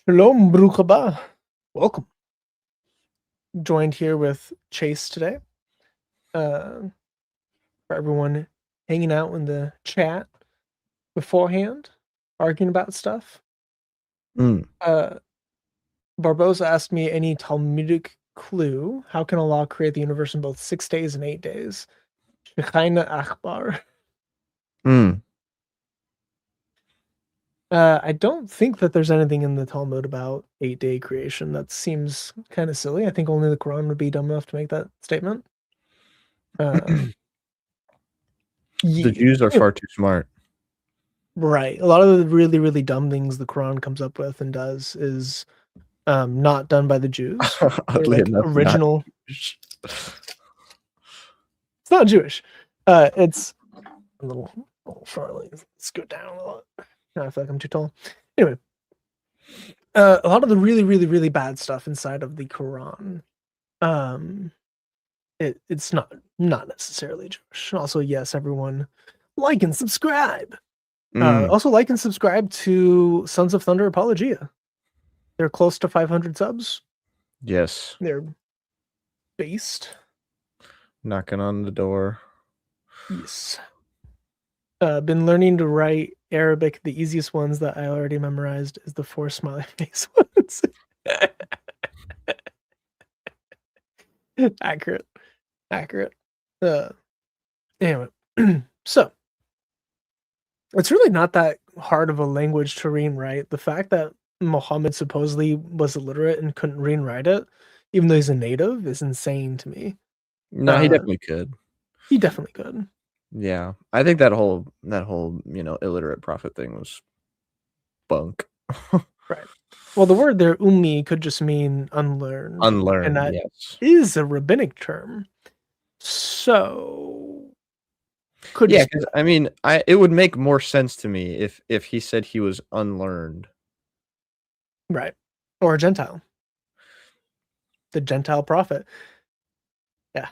Shalom, Baruch haba. Welcome. Joined here with Chase today. For everyone hanging out in the chat beforehand, arguing about stuff. Mm. Uh, Barbosa asked me any Talmudic clue. How can Allah create the universe in both 6 days and 8 days? Shechaina Akbar. Mm. I don't think that there's anything in the Talmud about 8-day creation. That seems kind of silly. I think only the Quran would be dumb enough to make that statement. The Ye- Jews are far too smart. Right. A lot of the really, really dumb things the Quran comes up with and does is not done by the Jews. They're Oddly like enough, not. original. It's not Jewish. It's a little short. Let's go down a lot. Now I feel like I'm too tall. Anyway, a lot of the really, really, really bad stuff inside of the Quran, um, it's not necessarily Jewish. Also, yes, everyone like and subscribe. Mm. Also like and subscribe to Sons of Thunder Apologia. They're close to 500 subs. Yes. They're based. Knocking on the door. Yes. Been learning to write Arabic. The easiest ones that I already memorized is the 4 smiley face ones. Accurate. Accurate. Anyway, so it's really not that hard of a language to read and write. The fact that Mohammad supposedly was illiterate and couldn't read and write it, even though he's a native, is insane to me. No, he definitely could. He definitely could. Yeah. I think that whole, illiterate prophet thing was bunk. Right. Well, the word there, ummi, could just mean unlearned, and Unlearned, that yes. is a rabbinic term. So could Yeah, just because I mean, it would make more sense to me if he said he was unlearned. right. Or a Gentile. The Gentile prophet. Yeah.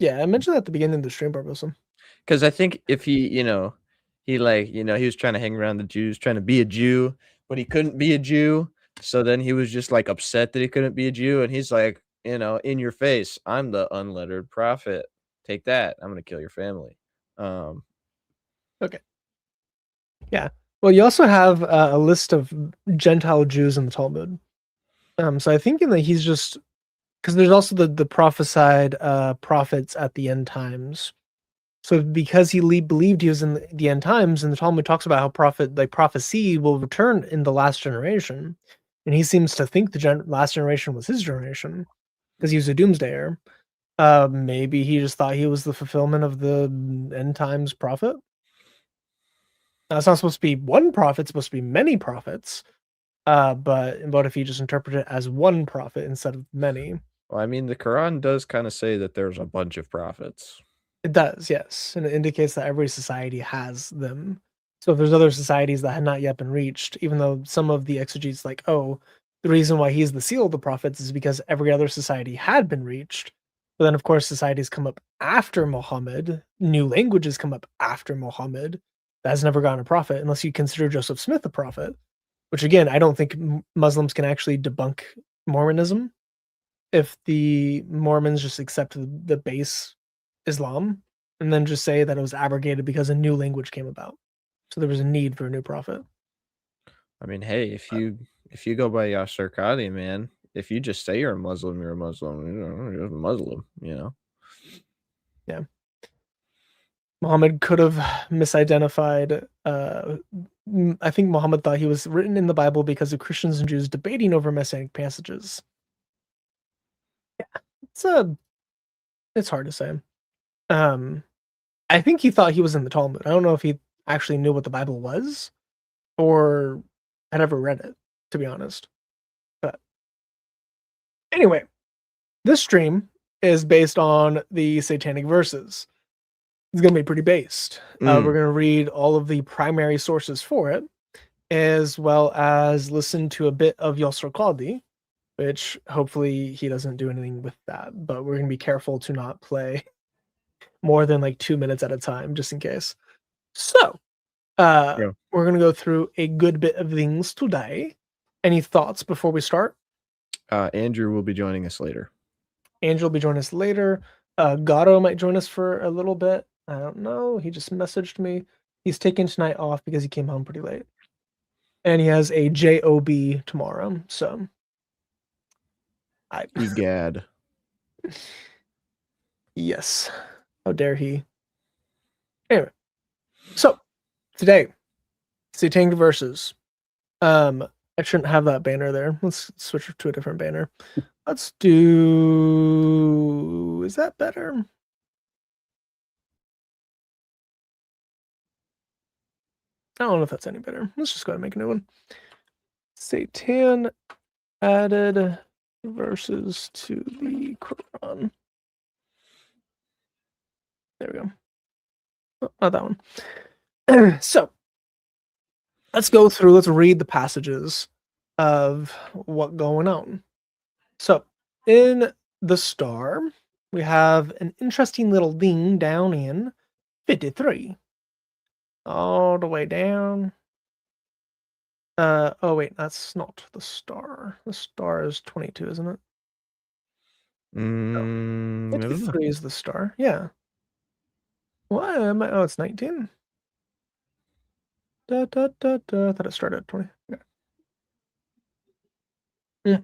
Yeah, I mentioned that at the beginning of the stream, Barbosa. Because I think if he was trying to hang around the Jews, trying to be a Jew, but he couldn't be a Jew. So then he was just like upset that he couldn't be a Jew. And he's like, in your face, I'm the unlettered prophet. Take that. I'm going to kill your family. Okay. Yeah. Well, you also have a list of Gentile Jews in the Talmud. So I think in that he's just because there's also the prophesied prophets at the end times. So because he believed he was in the end times, and the Talmud talks about how prophecy will return in the last generation, and he seems to think the last generation was his generation because he was a doomsdayer. Maybe he just thought he was the fulfillment of the end times prophet. Now, it's not supposed to be one prophet; it's supposed to be many prophets. But what if you just interpret it as one prophet instead of many? Well, I mean, the Quran does kind of say that there's a bunch of prophets. It does, yes, and it indicates that every society has them. So if there's other societies that had not yet been reached, even though some of the exegetes like, oh, the reason why he's the seal of the prophets is because every other society had been reached. But then, of course, societies come up after Muhammad. New languages come up after Muhammad. That has never gotten a prophet, unless you consider Joseph Smith a prophet. Which again, I don't think Muslims can actually debunk Mormonism if the Mormons just accept the base Islam and then just say that it was abrogated because a new language came about. So there was a need for a new prophet. I mean, hey, if you go by Yasser Qadi, man, if you just say you're a Muslim, you're a Muslim. You're a Muslim. Yeah. Muhammad could have misidentified. I think Muhammad thought he was written in the Bible because of Christians and Jews debating over messianic passages. Yeah, it's hard to say. I think he thought he was in the Talmud. I don't know if he actually knew what the Bible was or had ever read it, to be honest. But anyway, this stream is based on the Satanic Verses. It's going to be pretty based. We're going to read all of the primary sources for it, as well as listen to a bit of Yosser Qadi, which hopefully he doesn't do anything with that. But we're going to be careful to not play more than like 2 minutes at a time, just in case. So, Yeah. We're gonna go through a good bit of things today. Any thoughts before we start? Andrew will be joining us later. Angel will be joining us later. Gatto might join us for a little bit. I don't know. He just messaged me. He's taking tonight off because he came home pretty late. And he has a job tomorrow. So Egad. yes. How dare he? Anyway. So today, Satanic Verses. I shouldn't have that banner there. Let's switch to a different banner. Let's do. Is that better? I don't know if that's any better. Let's just go ahead and make a new one. Satan added verses to the Quran. There we go. Oh, not that one. So let's go through, let's read the passages of what going on. So in the star, we have an interesting little thing down in 53. All the way down. Oh wait, that's not the star. The star is 22, isn't it? I don't know. 53 is the star. Yeah. Why am I? Oh, it's 19. I thought it started at 20. Yeah.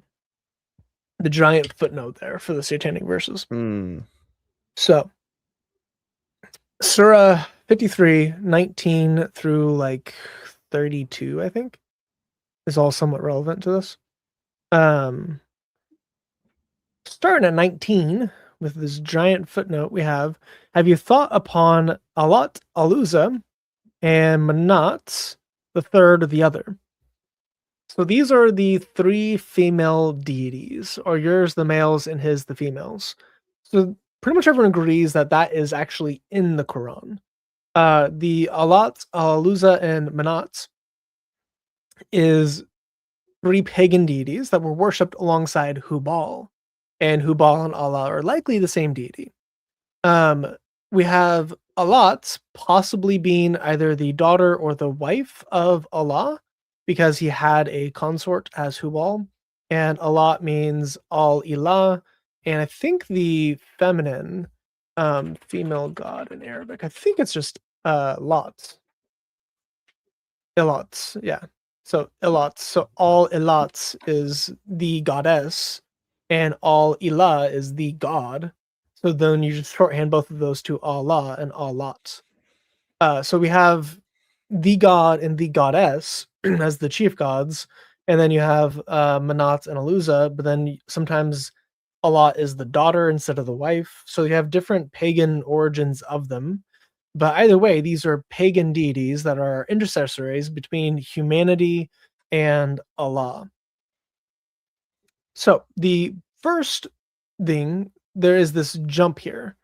The giant footnote there for the Satanic Verses. So, Surah 53, 19 through like 32, I think, is all somewhat relevant to this. Starting at 19 with this giant footnote, we have you thought upon Alat, Aluza, and Manat, the third of the other? So these are the three female deities, or yours the males and his the females. So pretty much everyone agrees that that is actually in the Quran. The Alat, Aluza, and Manat is three pagan deities that were worshipped alongside Hubal. And Hubal and Allah are likely the same deity. We have Alat possibly being either the daughter or the wife of Allah, because he had a consort as Hubal, and Alat means Al Ilah, and I think the feminine female god in Arabic, I think it's just Lot. Ilat, yeah. So Ilat, so Al Ilat is the goddess, and Al Ilah is the god. So then you just shorthand both of those to Allah and Alat. So we have the god and the goddess as the chief gods, and then you have Manat and Aluza, but then sometimes Allah is the daughter instead of the wife. So you have different pagan origins of them. But either way, these are pagan deities that are intercessories between humanity and Allah. So the first thing, there is this jump here.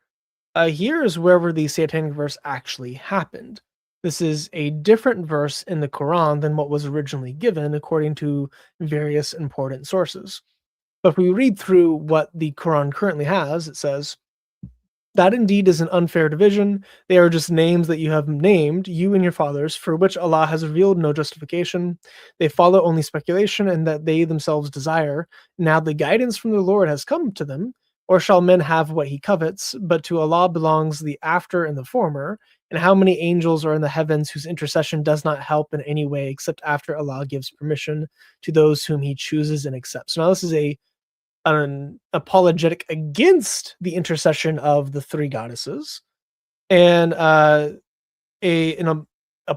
Here is wherever the Satanic verse actually happened. This is a different verse in the Quran than what was originally given, according to various important sources. But if we read through what the Quran currently has, it says, "That indeed is an unfair division. They are just names that you have named, you and your fathers, for which Allah has revealed no justification. They follow only speculation, and that they themselves desire. Now the guidance from the Lord has come to them. Or shall men have what he covets? But to Allah belongs the after and the former. And how many angels are in the heavens whose intercession does not help in any way except after Allah gives permission to those whom he chooses and accepts." So now this is an apologetic against the intercession of the three goddesses, and a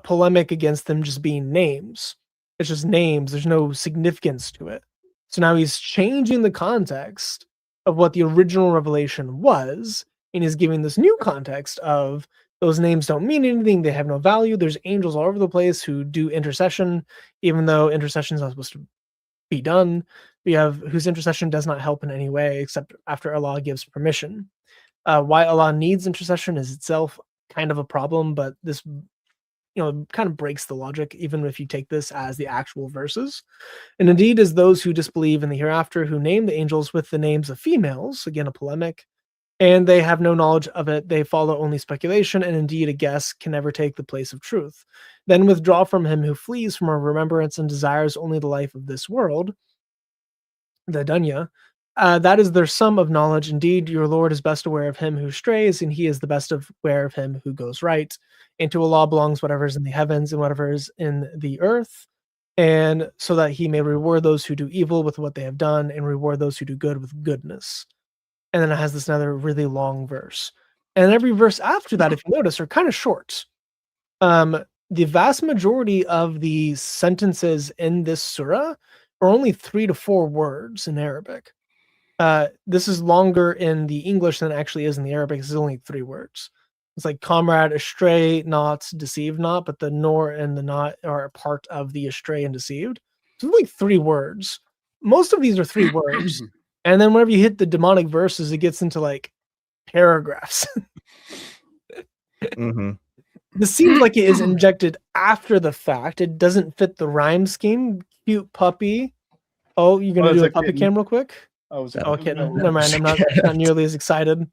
polemic against them just being names. It's just names. There's no significance to it. So now he's changing the context of what the original revelation was, and he's giving this new context of those names don't mean anything. They have no value. There's angels all over the place who do intercession, even though intercession is not supposed to be done. We have whose intercession does not help in any way except after Allah gives permission. Why Allah needs intercession is itself kind of a problem, but this kind of breaks the logic, even if you take this as the actual verses. And indeed, as those who disbelieve in the hereafter, who name the angels with the names of females, again a polemic, and they have no knowledge of it. They follow only speculation, and indeed a guess can never take the place of truth. Then withdraw from him who flees from our remembrance and desires only the life of this world, the dunya. That is their sum of knowledge. Indeed, your Lord is best aware of him who strays, and he is the best aware of him who goes right. And to Allah belongs whatever is in the heavens and whatever is in the earth, and so that he may reward those who do evil with what they have done and reward those who do good with goodness. And then it has this another really long verse. And every verse after that, if you notice, are kind of short. The vast majority of the sentences in this surah are only 3 to 4 words in Arabic. This is longer in the English than it actually is in the Arabic. This is only 3 words. It's like comrade, astray, not, deceived not, but the nor and the not are a part of the astray and deceived. So it's only 3 words. Most of these are 3 words. And then whenever you hit the demonic verses, it gets into like paragraphs. Mm-hmm. This seems like it is injected after the fact. It doesn't fit the rhyme scheme. Cute puppy. Oh, you're gonna do a puppy cam real quick? Oh, was Oh, kitten. Never mind. I'm not nearly as excited.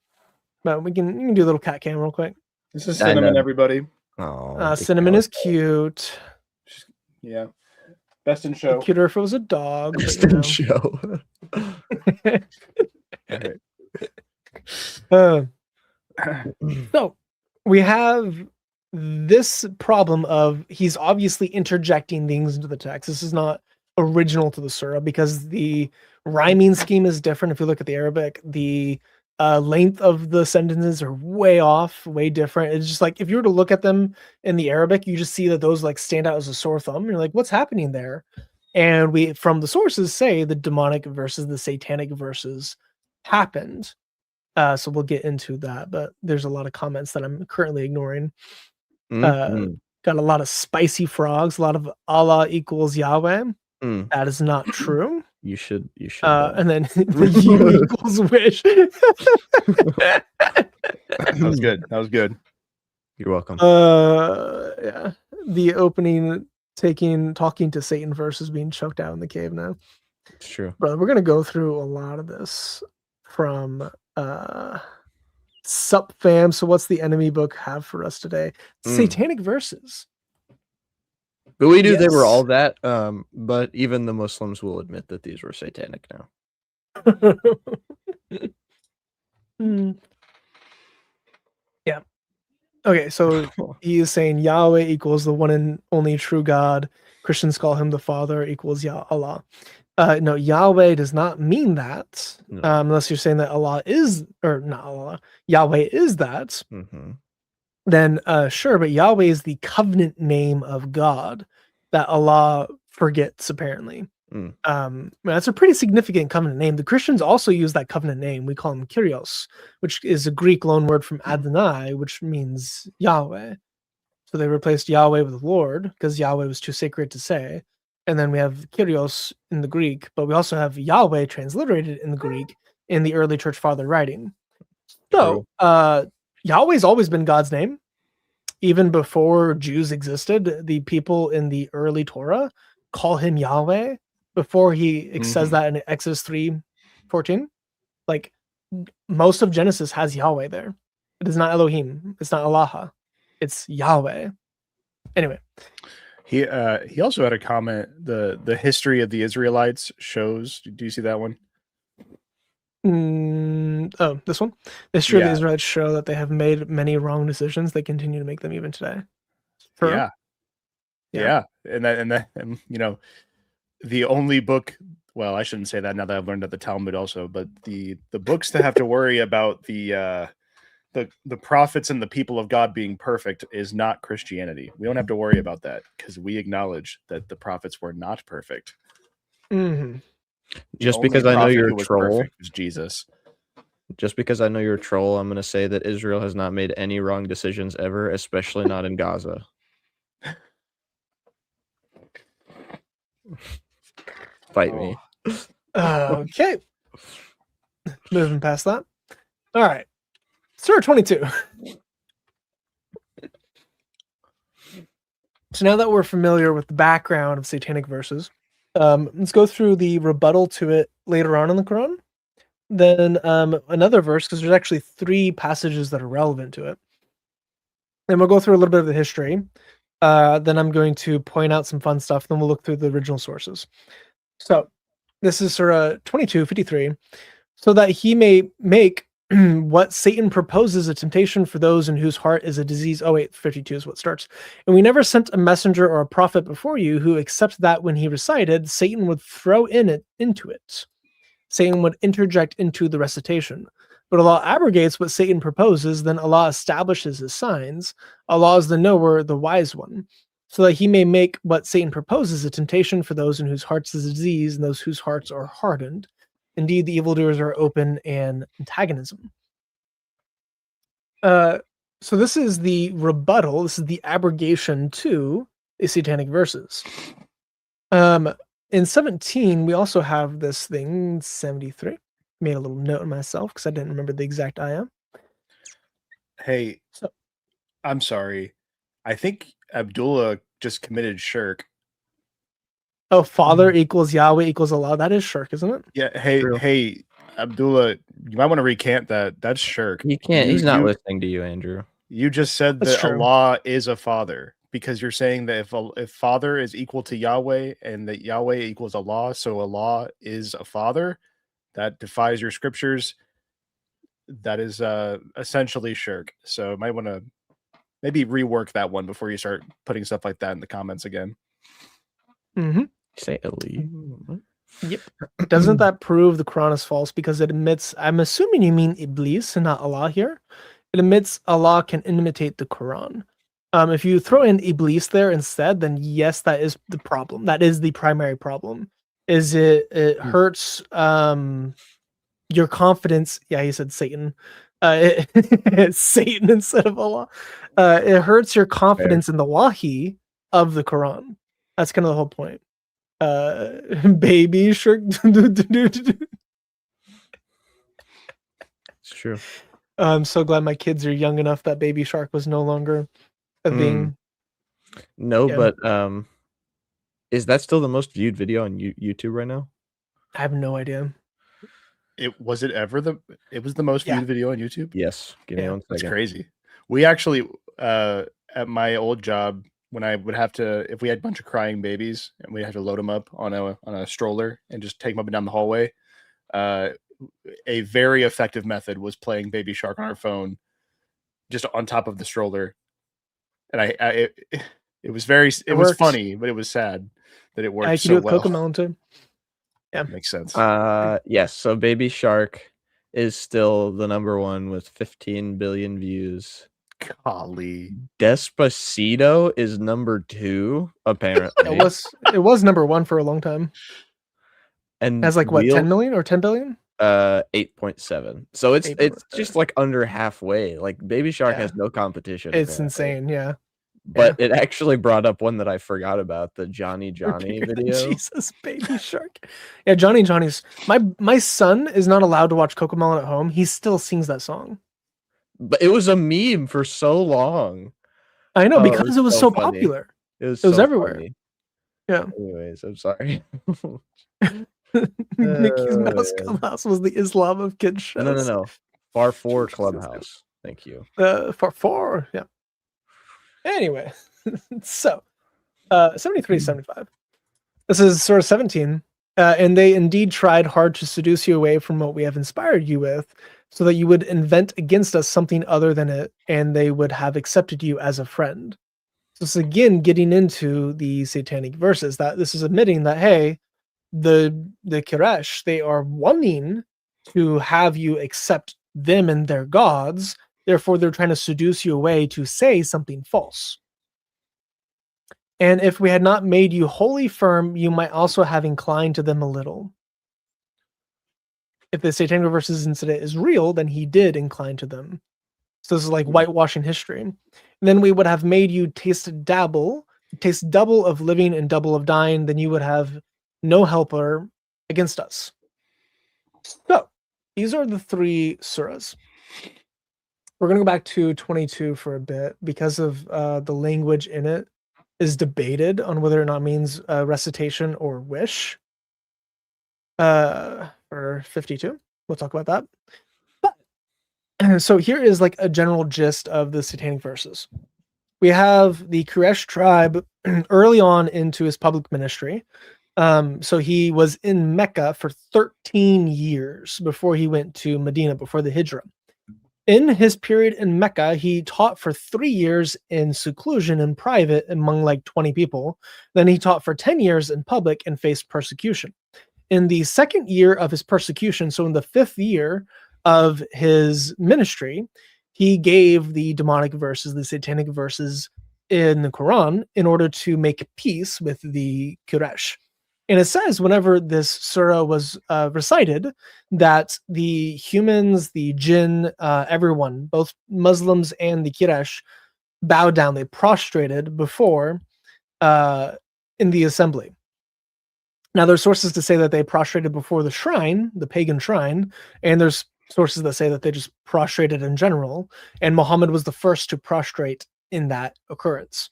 But you can do a little cat cam real quick. This is Cinnamon, everybody. Oh, Cinnamon is cute. Yeah. Best in show. Cuter if it was a dog. Best in show. So we have this problem of he's obviously interjecting things into the text. This is not original to the surah because the rhyming scheme is different. If you look at the Arabic, the length of the sentences are way off, way different. It's just like if you were to look at them in the Arabic, you just see that those like stand out as a sore thumb. You're like, what's happening there? And we, from the sources, say the demonic verses, the satanic verses happened. So we'll get into that, but there's a lot of comments that I'm currently ignoring. Got a lot of spicy frogs, a lot of Allah equals Yahweh. That is not true. You should. And then the you equals wish. That was good. That was good. You're welcome. Yeah. The opening talking to Satan versus being choked out in the cave now. It's true. Brother, we're gonna go through a lot of this from Sup fam. So what's the enemy book have for us today? Satanic Verses. But we knew they were all that, but even the Muslims will admit that these were satanic now. Yeah. Okay, so he is saying Yahweh equals the one and only true God. Christians call him the Father equals Allah. No, Yahweh does not mean that, unless you're saying that Allah is, or not Allah, Yahweh is that. Then sure, but Yahweh is the covenant name of God that Allah forgets, apparently. That's a pretty significant covenant name. The Christians also use that covenant name. We call him Kyrios, which is a Greek loanword from Adonai, which means Yahweh. So they replaced Yahweh with Lord because Yahweh was too sacred to say. And then we have Kyrios in the Greek, but we also have Yahweh transliterated in the Greek in the early church father writing. So Yahweh's always been God's name. Even before Jews existed, the people in the early Torah call him Yahweh before he says that in Exodus 3:14. Like most of Genesis has Yahweh there. It is not Elohim. It's not Allah. It's Yahweh. Anyway. He also had a comment. The history of the Israelites shows. Do you see that one? Oh, this one. The history of the Israelites show that they have made many wrong decisions. They continue to make them even today. Yeah. And you know, the only book. Well, I shouldn't say that now that I've learned at the Talmud also. But the books that have to worry about the prophets and the people of God being perfect is not Christianity. We don't have to worry about that because we acknowledge that the prophets were not perfect. Just because I know you're a troll, was Jesus. Just because I know you're a troll, I'm going to say that Israel has not made any wrong decisions ever, especially not in Gaza. Fight me. Okay. Moving past that. All right. Surah 22. So now that we're familiar with the background of Satanic Verses, let's go through the rebuttal to it later on in the Quran. then another verse, because there's actually 3 passages that are relevant to it. And we'll go through a little bit of the history. Then I'm going to point out some fun stuff. Then we'll look through the original sources. So this is Surah 22:53. So that he may make what Satan proposes a temptation for those in whose heart is a disease. Oh, wait, 52 is what starts. And we never sent a messenger or a prophet before you who, except that when he recited, Satan would throw into it. Satan would interject into the recitation. But Allah abrogates what Satan proposes, then Allah establishes his signs. Allah is the knower, the wise one, so that he may make what Satan proposes a temptation for those in whose hearts is a disease and those whose hearts are hardened. Indeed, the evildoers are open and antagonism. So this is the rebuttal. This is the abrogation to the Satanic Verses. In 17, we also have this thing, 73. Made a little note of myself because I didn't remember the exact ayah. Hey, So- I'm sorry. I think Abdullah just committed shirk. Oh, Father equals Yahweh equals Allah. That is shirk, isn't it? Yeah. Hey, True. hey, Abdullah, you might want to recant that. That's shirk. He can't. He's not You- listening to you, Andrew. You just said That's that true. Allah is a father because you're saying that if father is equal to Yahweh and that Yahweh equals Allah, so Allah is a father. That defies your scriptures. That is essentially shirk. So you might want to maybe rework that one before you start putting stuff like that in the comments again. Mm-hmm. Say Ali. Yep. Doesn't that prove the Quran is false because it admits? I'm assuming you mean Iblis and not Allah here. It admits Allah can imitate the Quran. If you throw in Iblis there instead, then yes, that is the problem. That is the primary problem. Is it hurts your confidence? Yeah, he said Satan. It's Satan instead of Allah. It hurts your confidence in the Wahi of the Quran. That's kind of the whole point. Baby shark. It's true. I'm so glad my kids are young enough that Baby Shark was no longer a thing. No, Yeah. but is that still the most viewed video on YouTube right now? I have no idea. It was the most Yeah. viewed video on YouTube. Yes. Give me Yeah, one That's second. crazy. We actually at my old job when I would have to if we had a bunch of crying babies and we had to load them up on a stroller and just take them up and down the hallway. A very effective method was playing Baby Shark on our phone, just on top of the stroller, and it was was works. funny, but it was sad that it worked I can so do it with well. Cocomelon too. Yeah. Makes sense. Yes. So Baby Shark is still the number one with 15 billion views. Golly. Despacito is number 2, apparently. It was number 1 for a long time. And It has like what, 10 million or 10 billion? 8.7. So it's 8.7. just like under halfway. Like Baby Shark Yeah. has no competition. It's apparently. insane, yeah. But it actually brought up one that I forgot about, the Johnny Bigger than video. Jesus, Baby Shark. Yeah, Johnny's. My son is not allowed to watch Cocomelon at home. He still sings that song. But it was a meme for so long. I know, Oh, because it was so funny. popular. It was so so everywhere. funny. Yeah. Anyways, I'm sorry. Mickey's Mouse Clubhouse was the Islam of kids shows. No. Far 4 Clubhouse. Thank you. For yeah. Anyway, so 73, 75. This is Surah 17. And they indeed tried hard to seduce you away from what we have inspired you with, so that you would invent against us something other than it, and they would have accepted you as a friend. So it's again getting into the Satanic Verses, that this is admitting that, hey, the Quraysh, they are wanting to have you accept them and their gods, therefore they're trying to seduce you away to say something false. And if we had not made you wholly firm, you might also have inclined to them a little. If the Satanic Verses incident is real, then he did incline to them. So this is like whitewashing history. And then we would have made you taste double of living and double of dying, then you would have no helper against us. So these are the 3 surahs. We're going to go back to 22 for a bit because of the language in it is debated on whether or not it means recitation or wish. For 52. We'll talk about that. But so here is like a general gist of the Satanic Verses. We have the Quraysh tribe early on into his public ministry. So he was in Mecca for 13 years before he went to Medina, before the Hijrah. In his period in Mecca, he taught for 3 years in seclusion in private among like 20 people. Then he taught for 10 years in public and faced persecution. In the second year of his persecution, so in the 5th year of his ministry, he gave the demonic verses, the Satanic Verses in the Quran in order to make peace with the Quraysh. And it says whenever this surah was recited, that the humans, the jinn, everyone, both Muslims and the Quraysh, bowed down. They prostrated before in the assembly. Now, there's sources to say that they prostrated before the shrine, the pagan shrine, and there's sources that say that they just prostrated in general. And Muhammad was the first to prostrate in that occurrence.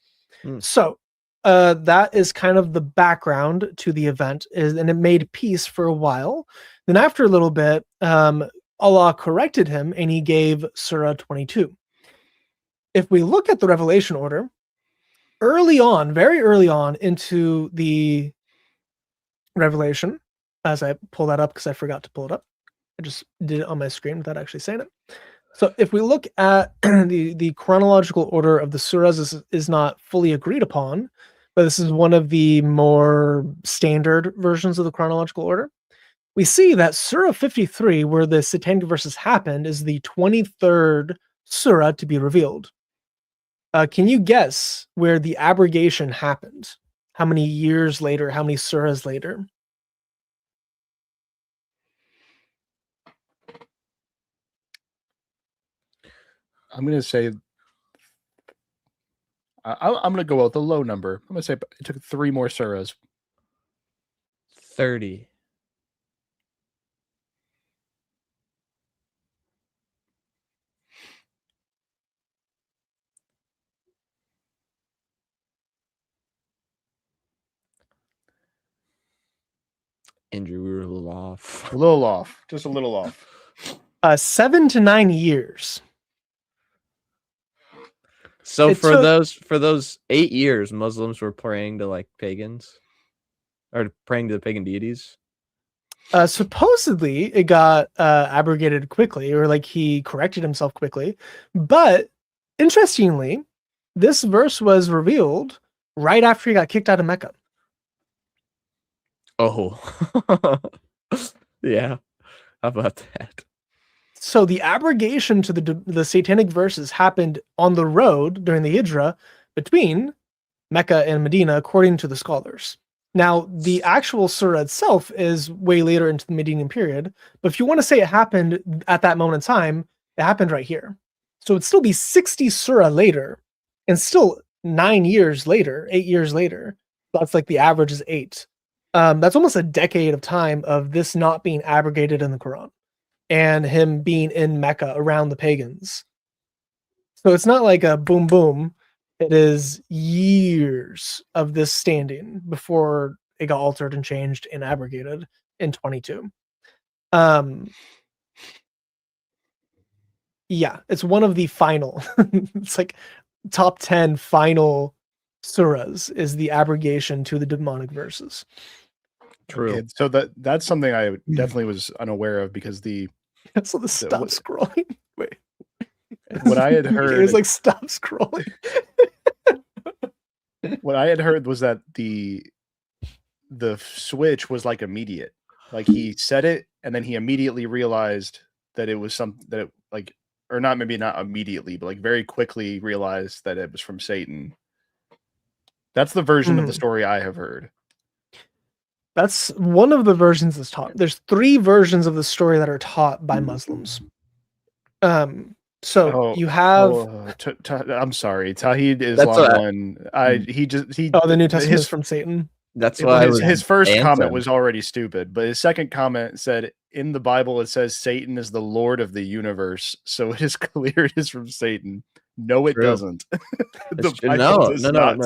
So that is kind of the background to the event, and it made peace for a while. Then after a little bit, Allah corrected him and he gave Surah 22. If we look at the revelation order, early on, very early on into the revelation, as I pull that up because I forgot to pull it up. I just did it on my screen without actually saying it. So if we look at the chronological order of the surahs is not fully agreed upon, but this is one of the more standard versions of the chronological order. We see that Surah 53, where the Satanic Verses happened, is the 23rd surah to be revealed. Can you guess where the abrogation happened? How many years later? How many surahs later? I'm going to say, I'm going to go with a low number. I'm going to say it took 3 more surahs. 30. Andrew, we were a little off. A little off. Just a little off. 7 to 9 years. So It for took- those 8 years, Muslims were praying to like pagans, or praying to the pagan deities. Supposedly, it got abrogated quickly, or like he corrected himself quickly. But interestingly, this verse was revealed right after he got kicked out of Mecca. Oh, yeah. How about that? So the abrogation to the Satanic Verses happened on the road during the Hijrah between Mecca and Medina, according to the scholars. Now, the actual surah itself is way later into the Median period, but if you want to say it happened at that moment in time, it happened right here. So it'd still be 60 surah later, and still 9 years later, 8 years later. That's like the average is 8. That's almost a decade of time of this not being abrogated in the Quran, and him being in Mecca around the pagans. So it's not like a boom boom. It is years of this standing before it got altered and changed and abrogated in 22. Yeah, it's one of the final. It's like top 10 final surahs is the abrogation to the demonic verses. True. Okay, so that's something I definitely was unaware of, because So the stop scrolling. Wait. What I had heard, It was like stop scrolling. what I had heard was that the switch was like immediate. Like he said it, and then he immediately realized that it was something that or not, maybe not immediately, but like very quickly realized that it was from Satan. That's the version of the story I have heard. That's one of the versions that's taught. There's 3 versions of the story that are taught by Muslims. You have. I'm sorry, Tawhid That's Islam one. The New Testament is from Satan. That's why his first comment Anthem. was already stupid, but his second comment said, in the Bible it says Satan is the Lord of the universe, so it is clear it is from Satan. No, it True. doesn't. No.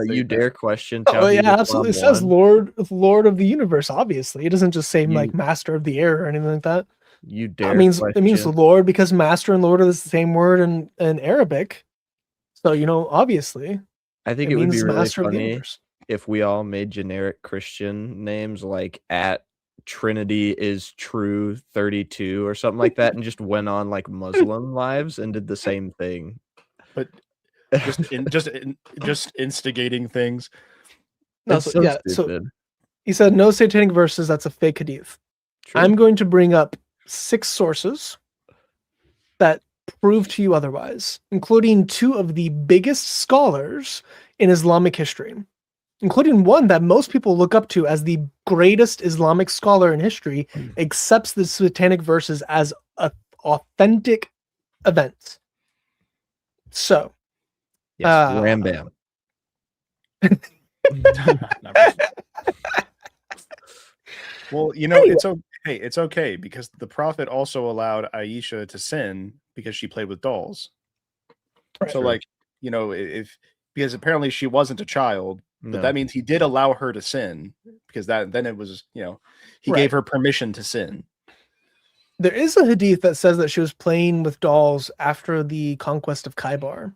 You dare question? Oh yeah, Tawhid absolutely. It Islam says 1. Lord of the universe. Obviously, it doesn't just say like Master of the Air or anything like that. You It dare means question? Lord, because master and Lord are the same word in Arabic. So obviously I think it it would be means really master of the funny universe. if we all made generic Christian names like at Trinity is true 32 or something like that, and just went on like Muslim lives and did the same thing. But just instigating things. No, It's so, so yeah. So stupid. he said no satanic verses. That's a fake hadith. True. I'm going to bring up 6 sources that prove to you otherwise, including 2 of the biggest scholars in Islamic history, including one that most people look up to as the greatest Islamic scholar in history, accepts the satanic verses as authentic events. So, Yes, Ram Bam. Well, Anyway. it's okay because the Prophet also allowed Aisha to sin because she played with dolls. Right. So, True. like, if because apparently she wasn't a child, but No. that means he did allow her to sin because then it was, he Right. gave her permission to sin. There is a hadith that says that she was playing with dolls after the conquest of Khaybar,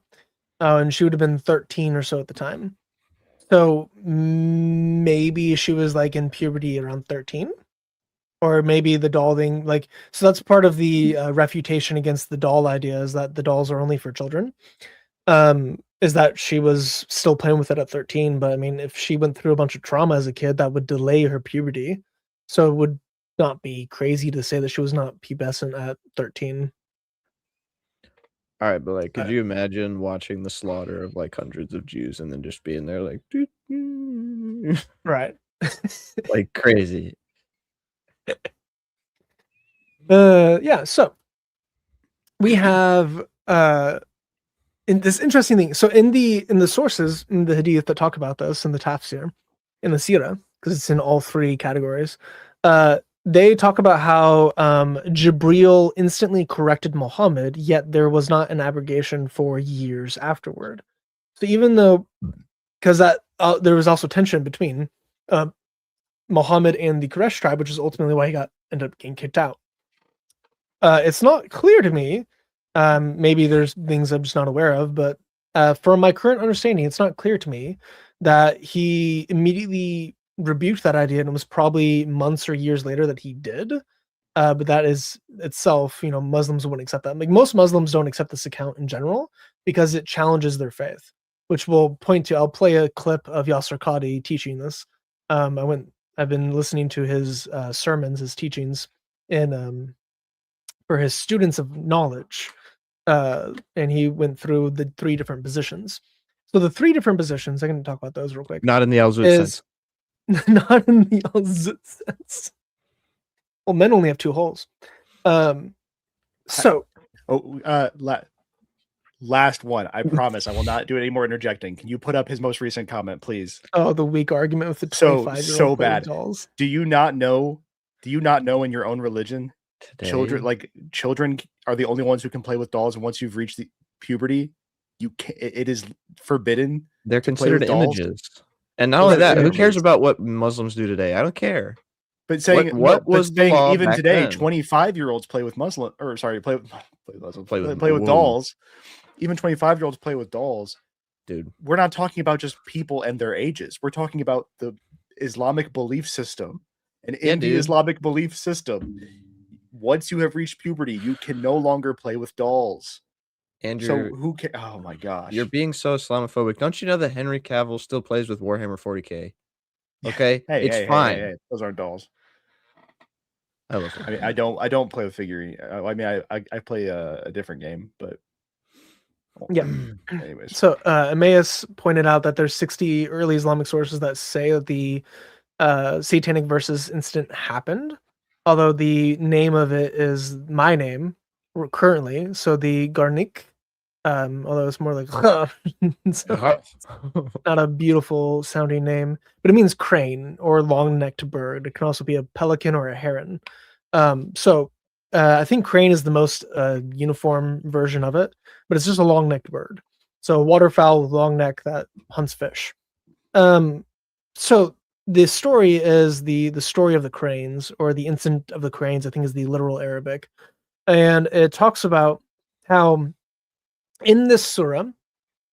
and she would have been 13 or so at the time. So maybe she was like in puberty around 13, or maybe the doll thing, like, so that's part of the refutation against the doll idea, is that the dolls are only for children. Is that she was still playing with it at 13, but I mean, if she went through a bunch of trauma as a kid, that would delay her puberty. So it would not be crazy to say that she was not pubescent at 13. All right, but like, could you imagine watching the slaughter of like hundreds of Jews and then just being there like, Right. like crazy? Yeah. So we have in this interesting thing. So in the sources, in the hadith that talk about this, in the tafsir, in the sirah, because it's in all 3 categories, they talk about how Jibril instantly corrected Muhammad, yet there was not an abrogation for years afterward. So even though, because that there was also tension between Muhammad and the Quraysh tribe, which is ultimately why he ended up getting kicked out. It's not clear to me. Maybe there's things I'm just not aware of, but from my current understanding, it's not clear to me that he immediately rebuked that idea, and it was probably months or years later that he did. But that is itself, Muslims wouldn't accept that. Like, most Muslims don't accept this account in general because it challenges their faith, which we'll point to. I'll play a clip of Yasser Qadi teaching this. I've been listening to his sermons, his teachings in for his students of knowledge, and he went through the 3 different positions. So the 3 different positions, I can talk about those real quick. Not in the Al-Zut Is sense. not in the Al-Zut sense. Well, men only have 2 holes. So Last one. I promise I will not do any more interjecting. Can you put up his most recent comment, please? the weak argument with the 25-year-old so bad. dolls. Do you not know in your own religion, children are the only ones who can play with dolls, and once you've reached the puberty, it is forbidden. They're to play with considered dolls. images. And not only Those that, are who cares images. about what Muslims do today? I don't care. But saying What was the saying law even back today, then? 25-year-olds play with play with dolls. Even 25-year-olds play with dolls. Dude, we're not talking about just people and their ages. We're talking about the Islamic belief system. And in the Islamic belief system, once you have reached puberty, you can no longer play with dolls. And so who can? Oh my gosh! You're being so Islamophobic. Don't you know that Henry Cavill still plays with Warhammer 40K? Okay, it's fine. Hey, those aren't dolls. I love it. I mean, I don't play with figurine. I mean, I play a different game, but yeah. Anyways, so Emmaus pointed out that there's 60 early Islamic sources that say that the Satanic Verses incident happened, although the name of it is my name currently. So the Garnik, although it's more like it's not a beautiful sounding name, but it means crane or long-necked bird. It can also be a pelican or a heron. So I think crane is the most uniform version of it, but it's just a long-necked bird. So waterfowl with long neck that hunts fish. So the story is the story of the cranes, or the incident of the cranes, I think is the literal Arabic. And it talks about how in this surah,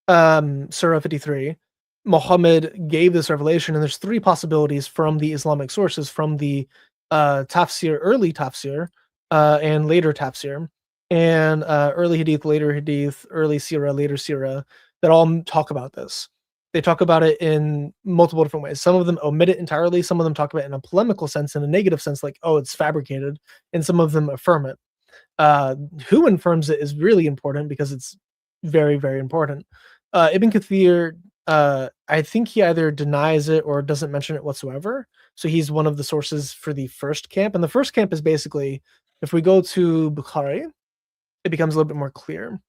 Surah 53, Muhammad gave this revelation, and there's three possibilities from the Islamic sources, from the tafsir, early tafsir, and later tafsir, and early hadith, later hadith, early sirah, later sirah, that all talk about this. They talk about it in multiple different ways. Some of them omit it entirely. Some of them talk about it in a polemical sense, in a negative sense, like, oh, it's fabricated, and some of them affirm it. Who affirms it is really important, because it's very, very important. Ibn Kathir, I think he either denies it or doesn't mention it whatsoever. So he's one of the sources for the first camp. And the first camp is basically, if we go to Bukhari, it becomes a little bit more clear.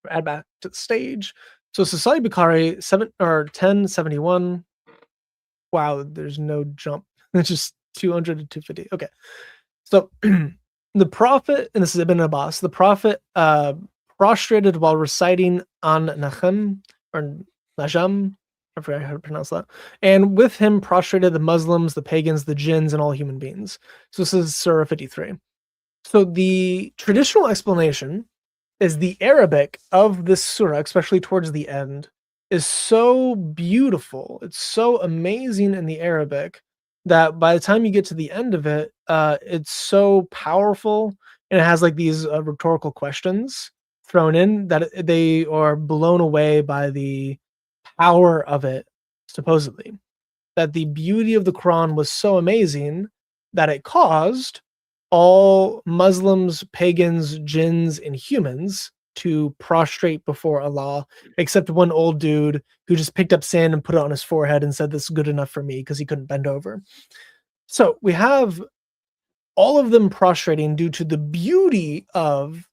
Add back to the stage. So Sahih Bukhari 1071. Wow, there's no jump. It's just 200 to 250. Okay. So the Prophet, and this is Ibn Abbas, the Prophet prostrated while reciting on Nachem, or Najam, I forgot how to pronounce that. And with him prostrated the Muslims, the pagans, the jinns, and all human beings. So this is Surah 53. So the traditional explanation is the Arabic of this surah, especially towards the end, is so beautiful. It's so amazing in the Arabic that by the time you get to the end of it, it's so powerful, and it has like these rhetorical questions thrown in that they are blown away by the power of it, supposedly. That the beauty of the Quran was so amazing that it caused all Muslims, pagans, jinns, and humans to prostrate before Allah, except one old dude who just picked up sand and put it on his forehead and said, "This is good enough for me," because he couldn't bend over. So we have all of them prostrating due to the beauty of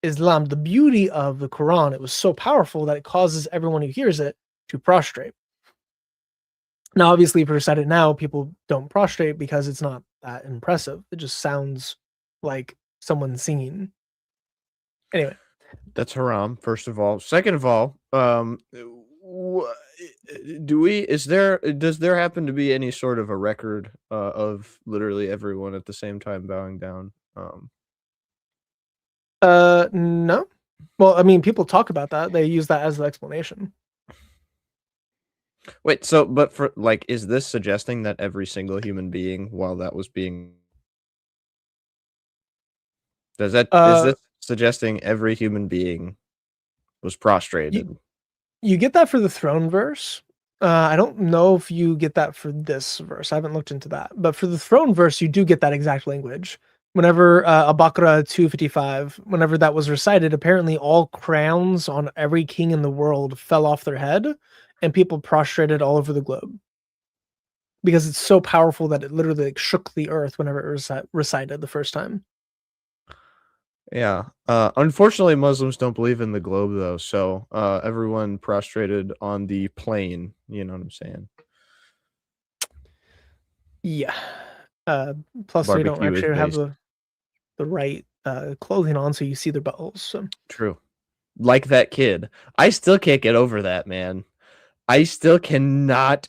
Islam, the beauty of the Quran. It was so powerful that it causes everyone who hears it to prostrate. Now, obviously, if we recite it now, people don't prostrate because it's not that impressive. It just sounds like someone singing. Anyway, That's haram, first of all. Second of all, does there happen to be any sort of a record of literally everyone at the same time bowing down? no. Well, I mean, people talk about that. They use that as the explanation. Wait, so but for like, is this suggesting that every single human being, while that was being, is this suggesting every human being was prostrated? You get that for the throne verse. I don't know if you get that for this verse. I haven't looked into that. But for the throne verse, you do get that exact language. Whenever Al-Baqarah 255, whenever that was recited, apparently all crowns on every king in the world fell off their head, and people prostrated all over the globe. Because it's so powerful that it literally like shook the earth whenever it was recited the first time. Yeah. Unfortunately, Muslims don't believe in the globe, though. So everyone prostrated on the plane. You know what I'm saying? Yeah. Plus, they don't Barbecue is actually have based. the right clothing on, so you see their buttholes. So. True. Like that kid. I still can't get over that, man. I still cannot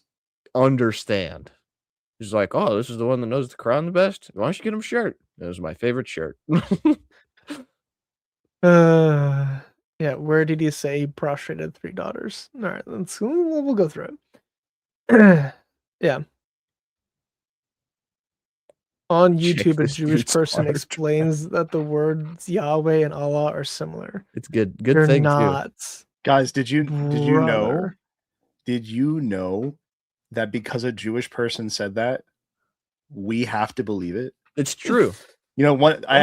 understand. He's like, oh, this is the one that knows the Quran the best. Why don't you get him a shirt? It was my favorite shirt. Yeah, where did he say he prostrated 3 daughters? All right, we'll go through it. Yeah. On Check YouTube, a this Jewish dude's person hard explains that the words Yahweh and Allah are similar. It's good. Good They're thing too. not. Guys, did you know? Brother. Did you know that because a Jewish person said that, we have to believe it? It's true. You know, I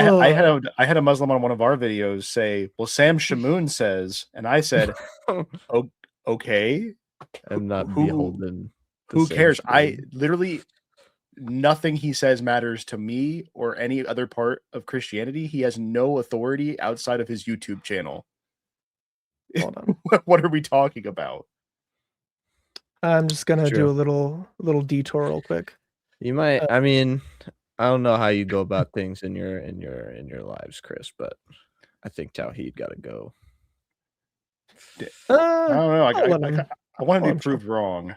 had a Muslim on one of our videos say, "Well, Sam Shamoon says," and I said, "Oh, okay." I'm not Who beholden. to Who Sam cares? I Shamoon. literally nothing he says matters to me or any other part of Christianity. He has no authority outside of his YouTube channel. Hold on. What are we talking about? I'm just gonna do True. a little detour real quick. You might. I mean, I don't know how you go about things in your lives, Chris, but I think Tawheed got to go. I don't know. I want him to I'll be let him proved wrong.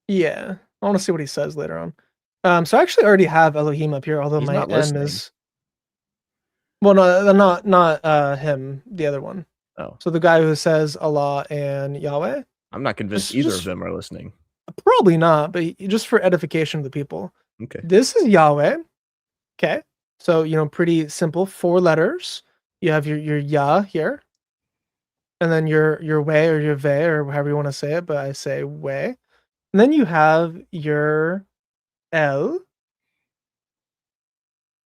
Yeah, I want to see what he says later on. So I actually already have Elohim up here, although He's my not M listening. is. Well, no, not him. The other one. Oh, So the guy who says Allah and Yahweh. I'm not convinced Just- either just- of them are listening. Probably not, but just for edification of the people. Okay. This is Yahweh. Okay. So, pretty simple. 4 letters. You have your Yah here. And then your way or your ve or however you want to say it, but I say way. And then you have your El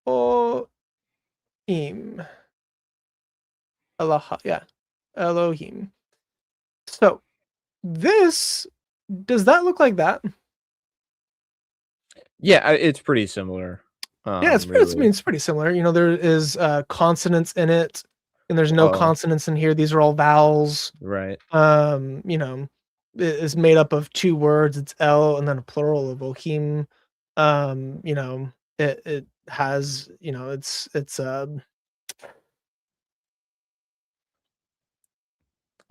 or Im. Allah, yeah. Elohim. So does that look like that? Yeah, it's pretty similar. Yeah, I mean, it's pretty similar. There is consonants in it, and there's no Oh. consonants in here. These are all vowels. Right. It is made up of 2 words. It's El and then a plural of Ohim. It has, it's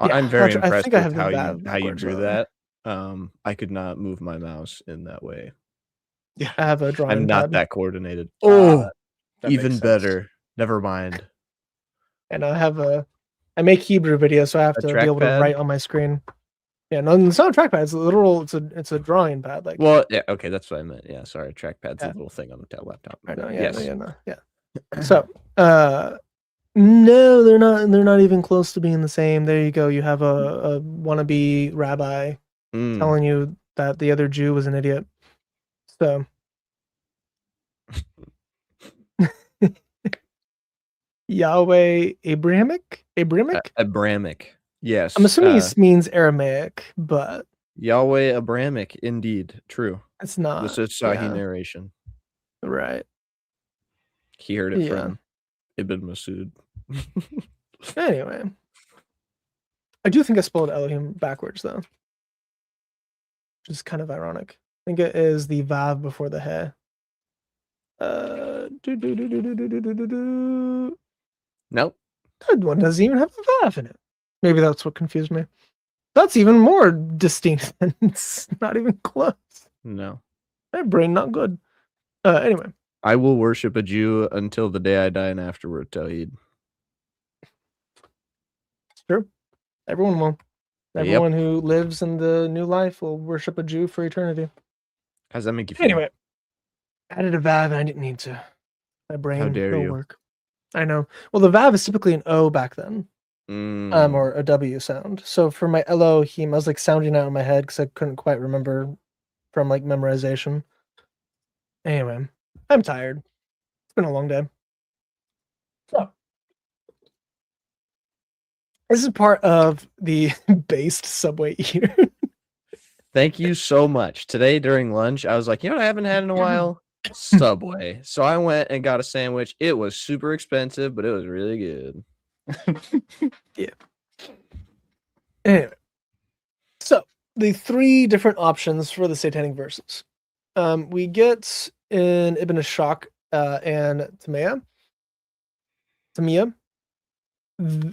Yeah, I'm very I impressed think I with have the how you Vav backwards, drew though. that. I could not move my mouse in that way. Yeah, I have a drawing I'm not pad. that coordinated. that Oh, makes even sense. better. Never mind. And I make Hebrew videos, so I have A to be able to trackpad? write on my screen. Yeah, no, it's not a trackpad. It's a literal. It's a drawing pad. Like, Well, yeah, okay, that's what I meant. Yeah, sorry. Trackpad's Yeah. a little thing on the laptop. I know. but Yeah, yes. yeah. So, no, they're not. They're not even close to being the same. There you go. You have a wannabe rabbi Mm. telling you that the other Jew was an idiot. So, Yahweh Abrahamic. Abrahamic. Yes. I'm assuming it means Aramaic, but Yahweh Abrahamic, indeed. True. it's not. This is Sahih yeah, narration. right. He heard it Yeah. from Ibn Masud. Anyway, I do think I spelled Elohim backwards though, which is kind of ironic. I think it is the Vav before the He. Nope. That one doesn't even have a Vav in it. Maybe that's what confused me. That's even more distinct. It's not even close. No. My brain not good. Anyway, I will worship a Jew until the day I die, and afterward, Tawhid. true. Everyone will. Yep. Everyone who lives in the new life will worship a Jew for eternity. How does that make you feel? Anyway, I added a Vav and I didn't need to. My brain dare will you. work. I know. Well, the Vav is typically an O back then, Mm. or a W sound. So for my Elohim, I was like sounding out in my head because I couldn't quite remember from like memorization. Anyway, I'm tired. It's been a long day. So this is part of the based Subway eater. Thank you so much. Today during lunch, I was like, you know what I haven't had in a while? Subway. So I went and got a sandwich. It was super expensive, but it was really good. Anyway, so the 3 different options for the Satanic Verses. We get in Ibn Ashaq and Tamiyah.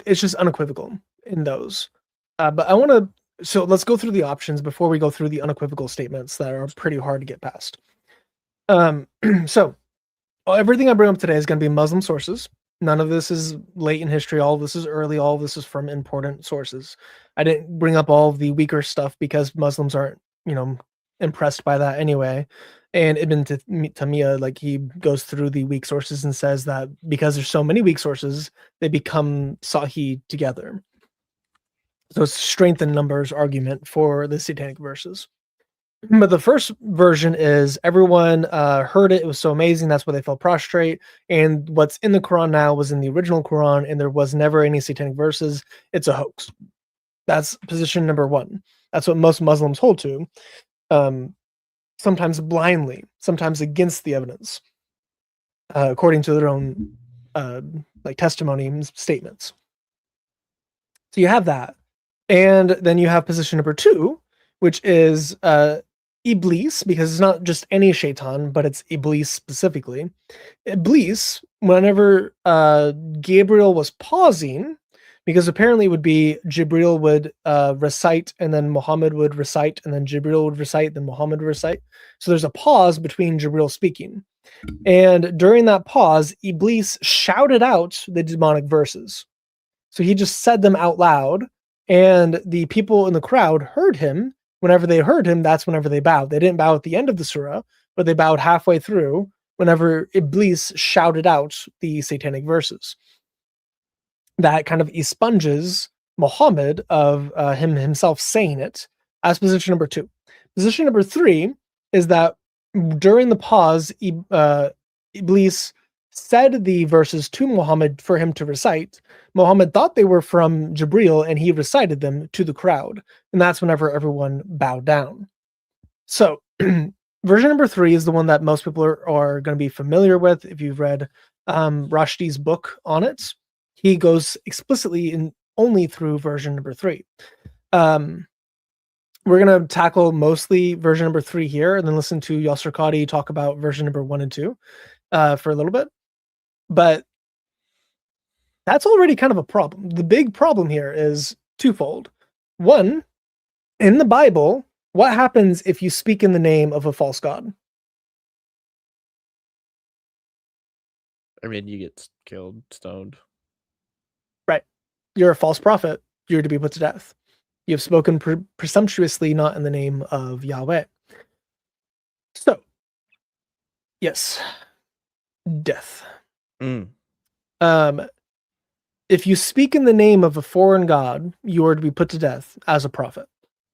It's just unequivocal in those. But I want to. So let's go through the options before we go through the unequivocal statements that are pretty hard to get past. So everything I bring up today is going to be Muslim sources. None of this is late in history. All of this is early. All of this is from important sources. I didn't bring up all of the weaker stuff because Muslims aren't, impressed by that anyway. And Ibn Taymiyyah, like he goes through the weak sources and says that because there's so many weak sources, they become Sahih together. So it's strength in numbers argument for the Satanic Verses. But the first version is everyone heard it. It was so amazing. That's why they fell prostrate. And what's in the Quran now was in the original Quran, and there was never any Satanic Verses. It's a hoax. That's position number 1. That's what most Muslims hold to. Sometimes blindly, sometimes against the evidence, according to their own testimony statements. So you have that. And then you have position number 2, which is Iblis, because it's not just any shaitan, but it's Iblis specifically. Iblis, whenever Gabriel was pausing because apparently it would be Jibril would recite, and then Muhammad would recite, and then Jibril would recite, then Muhammad would recite. So there's a pause between Jibril speaking. And during that pause, Iblis shouted out the demonic verses. So he just said them out loud, and the people in the crowd heard him. Whenever they heard him, that's whenever they bowed. They didn't bow at the end of the surah, but they bowed halfway through whenever Iblis shouted out the satanic verses. That kind of expunges Muhammad of him himself saying it as position number 2. Position number 3 is that during the pause, Iblis said the verses to Muhammad for him to recite. Muhammad thought they were from Jibril, and he recited them to the crowd. And that's whenever everyone bowed down. So version number 3 is the one that most people are going to be familiar with. If you've read Rushdie's book on it, he goes explicitly in only through version number 3. We're going to tackle mostly version number 3 here, and then listen to Yasser Qadi talk about version number 1 and 2 for a little bit. But that's already kind of a problem. The big problem here is twofold. One, in the Bible, what happens if you speak in the name of a false god? I mean, you get killed, stoned. Right. You're a false prophet. You're to be put to death. You have spoken presumptuously, not in the name of Yahweh. So, yes, death. If you speak in the name of a foreign god, you are to be put to death as a prophet.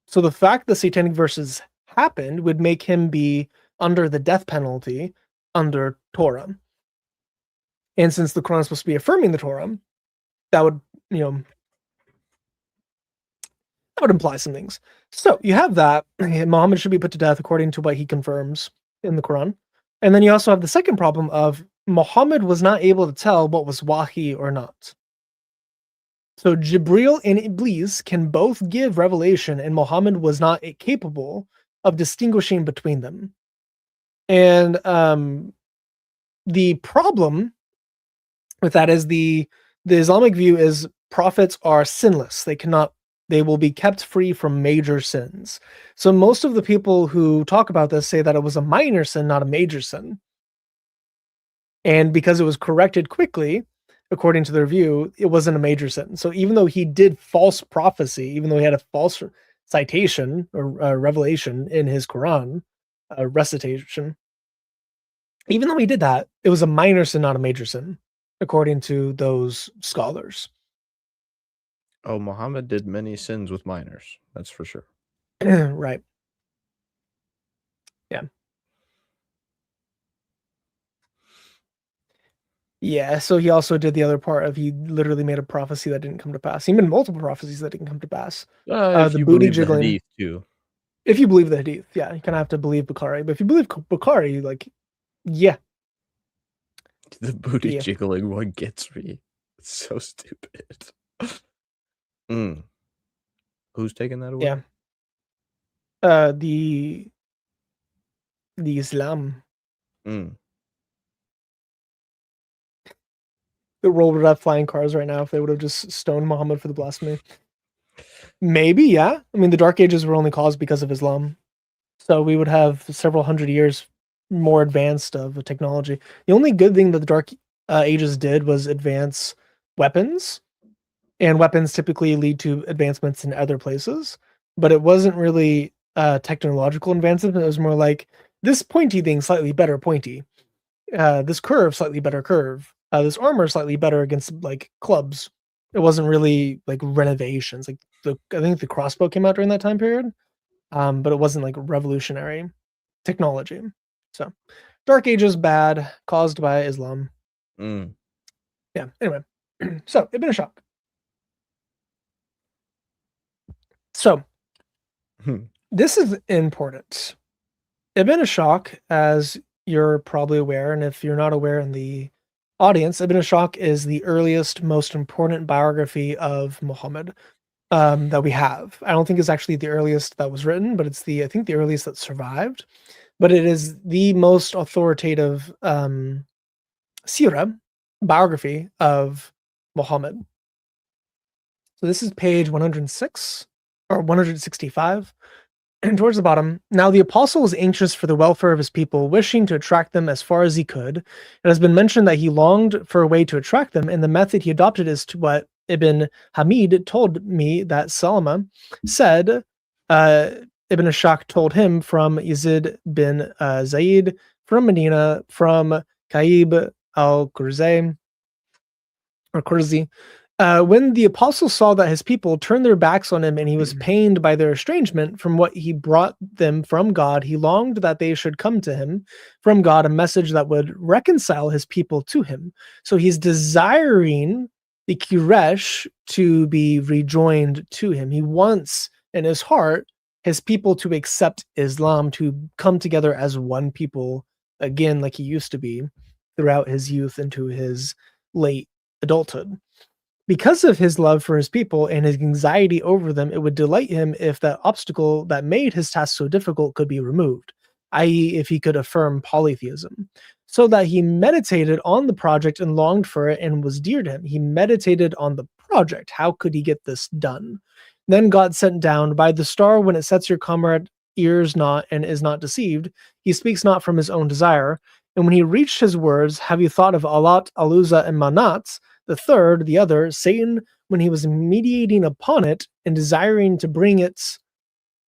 So the fact the Satanic Verses happened would make him be under the death penalty under Torah. And since the Quran is supposed to be affirming the Torah, that would, that would imply some things. So you have that. Muhammad should be put to death according to what he confirms in the Quran. And then you also have the second problem of Muhammad was not able to tell what was wahi or not. So Jibril and Iblis can both give revelation, and Muhammad was not capable of distinguishing between them. And the problem with that is the Islamic view is prophets are sinless. They will be kept free from major sins. So most of the people who talk about this say that it was a minor sin, not a major sin. And because it was corrected quickly, according to their view, it wasn't a major sin. So even though he did false prophecy, even though he had a false citation or revelation in his Quran, recitation, even though he did that, it was a minor sin, not a major sin, according to those scholars. Oh, Muhammad did many sins with minors. That's for sure. Right. Yeah. Yeah, so he also did the other part of he literally made a prophecy that didn't come to pass. He made multiple prophecies that didn't come to pass. If The you booty believe jiggling. the hadith too. If you believe the hadith, yeah, you kind of have to believe Bukhari. But if you believe Bukhari, like, yeah. The booty Yeah. jiggling one gets me. It's so stupid. Who's taking that away? Yeah. The Islam. The world would have flying cars right now if they would have just stoned Muhammad for the blasphemy. Maybe, yeah. I mean, the Dark Ages were only caused because of Islam. So we would have several hundred years more advanced of a technology. The only good thing that the Dark Ages did was advance weapons. And weapons typically lead to advancements in other places. But it wasn't really technological advancement. It was more like this pointy thing, slightly better pointy. This curve, slightly better curve. This armor, slightly better against like clubs. It wasn't really like renovations. Like I think the crossbow came out during that time period, but it wasn't like revolutionary technology. So, Dark Ages bad, caused by Islam. Yeah. Anyway, so Ibn Ashaq. So, this is important. Ibn Ashaq, as you're probably aware, and if you're not aware in the audience, Ibn Ashaq is the earliest, most important biography of Muhammad that we have. I don't think it's actually the earliest that was written, but it's I think the earliest that survived. But it is the most authoritative seerah biography of Muhammad. So this is page 106 or 165. And towards the bottom, now the apostle was anxious for the welfare of his people, wishing to attract them as far as he could. It has been mentioned that he longed for a way to attract them, and the method he adopted is to what Ibn Hamid told me that Salama said. Ibn Ashaq told him from Yazid bin Zaid, from Medina, from Kaib al-Kurzi, or Kurzi. When the apostle saw that his people turned their backs on him and he was pained by their estrangement from what he brought them from God, he longed that they should come to him from God a message that would reconcile his people to him. So he's desiring the Quraysh to be rejoined to him. He wants in his heart his people to accept Islam, to come together as one people again, like he used to be throughout his youth into his late adulthood. Because of his love for his people and his anxiety over them, it would delight him if that obstacle that made his task so difficult could be removed, i.e., if he could affirm polytheism. So that he meditated on the project and longed for it and was dear to him. He meditated on the project. How could he get this done? Then God sent down, by the star when it sets your comrade ears not and is not deceived, he speaks not from his own desire. And when he reached his words, have you thought of Alat, Aluza, and Manat, the third, the other, Satan, when he was meditating upon it and desiring to bring it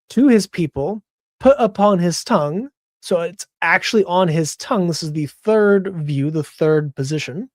to his people, put upon his tongue. So it's actually on his tongue. This is the third view, the third position.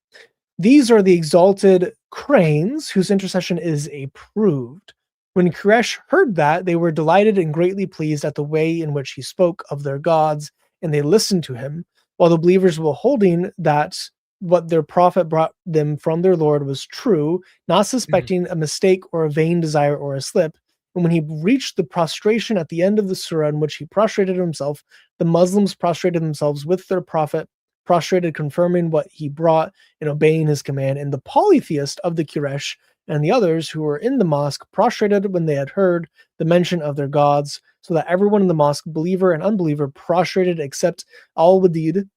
These are the exalted cranes whose intercession is approved. When Quraysh heard that, they were delighted and greatly pleased at the way in which he spoke of their gods, and they listened to him, while the believers were holding that what their prophet brought them from their Lord was true, not suspecting a mistake or a vain desire or a slip. And when he reached the prostration at the end of the surah in which he prostrated himself, the Muslims prostrated themselves with their prophet, prostrated, confirming what he brought and obeying his command. And the polytheist of the Quraysh and the others who were in the mosque prostrated when they had heard the mention of their gods, so that everyone in the mosque, believer and unbeliever, prostrated except Al-Wadid,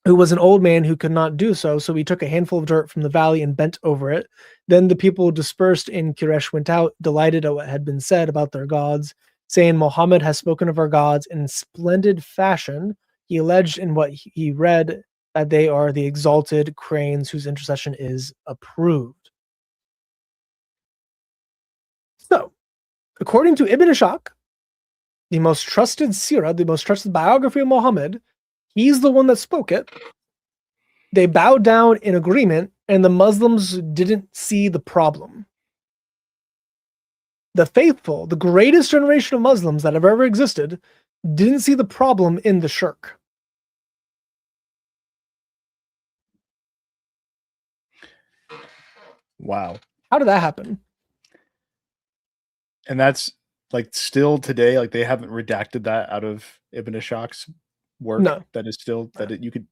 who was an old man who could not do so. So he took a handful of dirt from the valley and bent over it. Then the people dispersed and Quraysh went out, delighted at what had been said about their gods, saying, Mohammad has spoken of our gods in splendid fashion. He alleged in what he read that they are the exalted cranes whose intercession is approved. So, according to Ibn Ishaq, the most trusted seerah, the most trusted biography of Muhammad, he's the one that spoke it. They bowed down in agreement, and the Muslims didn't see the problem. The faithful, the greatest generation of Muslims that have ever existed, didn't see the problem in the shirk. Wow. How did that happen? And that's like still today, like they haven't redacted that out of Ibn Ishaq's work. No. That is still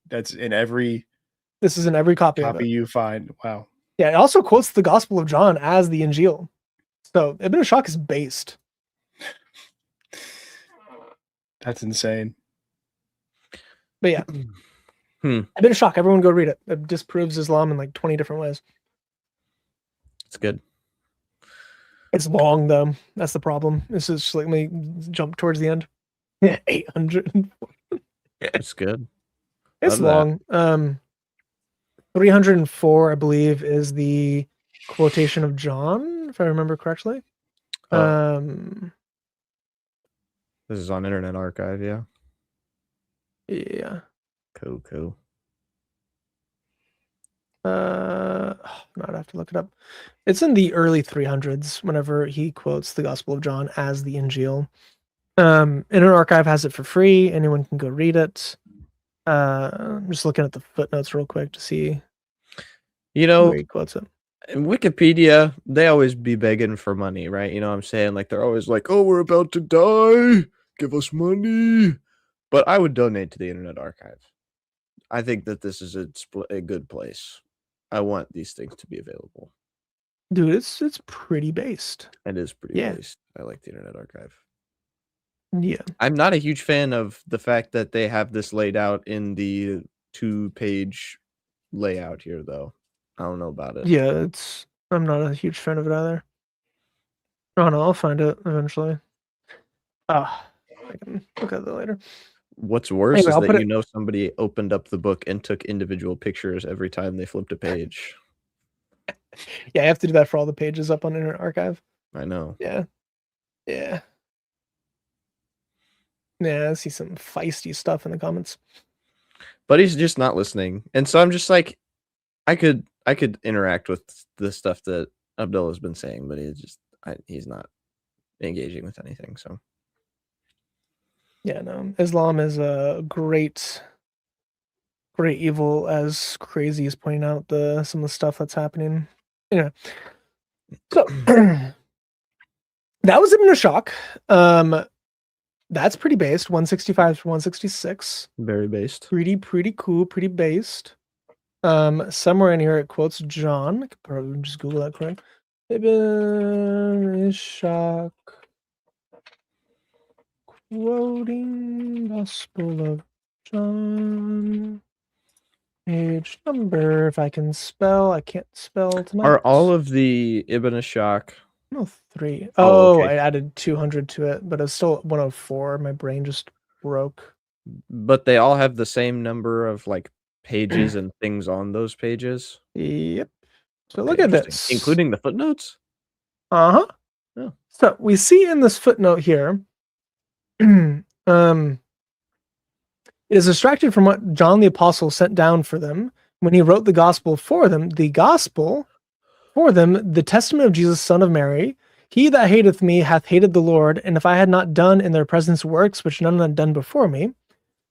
that's in every This is in every copy of it. you find. Wow. Yeah, it also quotes the Gospel of John as the Injil. So Ibn Ishaq is based. That's insane. But yeah. Ibn Ishaq, everyone go read it. It disproves Islam in like 20 different ways. It's good. It's long though. That's the problem. This is just like, let me jump towards the end. Yeah, 800. It's good. It's Love long. 304, I believe, is the quotation of John, if I remember correctly. This is on Internet Archive, yeah. Yeah. Cool. I'd have to look it up. It's in the early 300s whenever he quotes the Gospel of John as the Injil. Internet Archive has it for free. Anyone can go read it. I'm just looking at the footnotes real quick to see where he quotes it. In Wikipedia, they always be begging for money, right? You know what I'm saying? Like they're always like, "Oh, we're about to die. Give us money." But I would donate to the Internet Archive. I think that this is a good place. I want these things to be available. Dude, it's pretty based. It is pretty based. I like the Internet Archive. Yeah. I'm not a huge fan of the fact that they have this laid out in the 2-page layout here, though. I don't know about it. Yeah, it's I'm not a huge fan of it either. Oh no, I'll find it eventually. Ah, I can look at it later. What's worse Anyway, is I'll that put you it. know somebody opened up the book and took individual pictures every time they flipped a page. Yeah, I have to do that for all the pages up on Internet Archive. I know. Yeah, yeah, yeah. I see some feisty stuff in the comments. But he's just not listening. And so I'm just like, I could interact with the stuff that Abdullah's been saying, but he's not engaging with anything. So Yeah, no, Islam is a great evil, as crazy as pointing out some of the stuff that's happening. Yeah. So that was Ibn Ashok. That's pretty based. 165 to 166. very based. Pretty cool, pretty based. Somewhere in here it quotes John. I could probably just Google that quick. Ibn Ishaq quoting Gospel of John. Page number, if I can spell. I can't spell tonight. Are all of the Ibn Ashok? No, 3. Oh, Oh, okay. I added 200 to it, but it's still 104. My brain just broke. But they all have the same number of like pages and things on those pages. Yep. So Okay, look at interesting. this. Including the footnotes? Uh-huh. Oh. So we see in this footnote here, it is extracted from what John the Apostle sent down for them when he wrote the gospel for them. The gospel for them, the testament of Jesus, son of Mary. He that hateth me hath hated the Lord, and if I had not done in their presence works which none had done before me,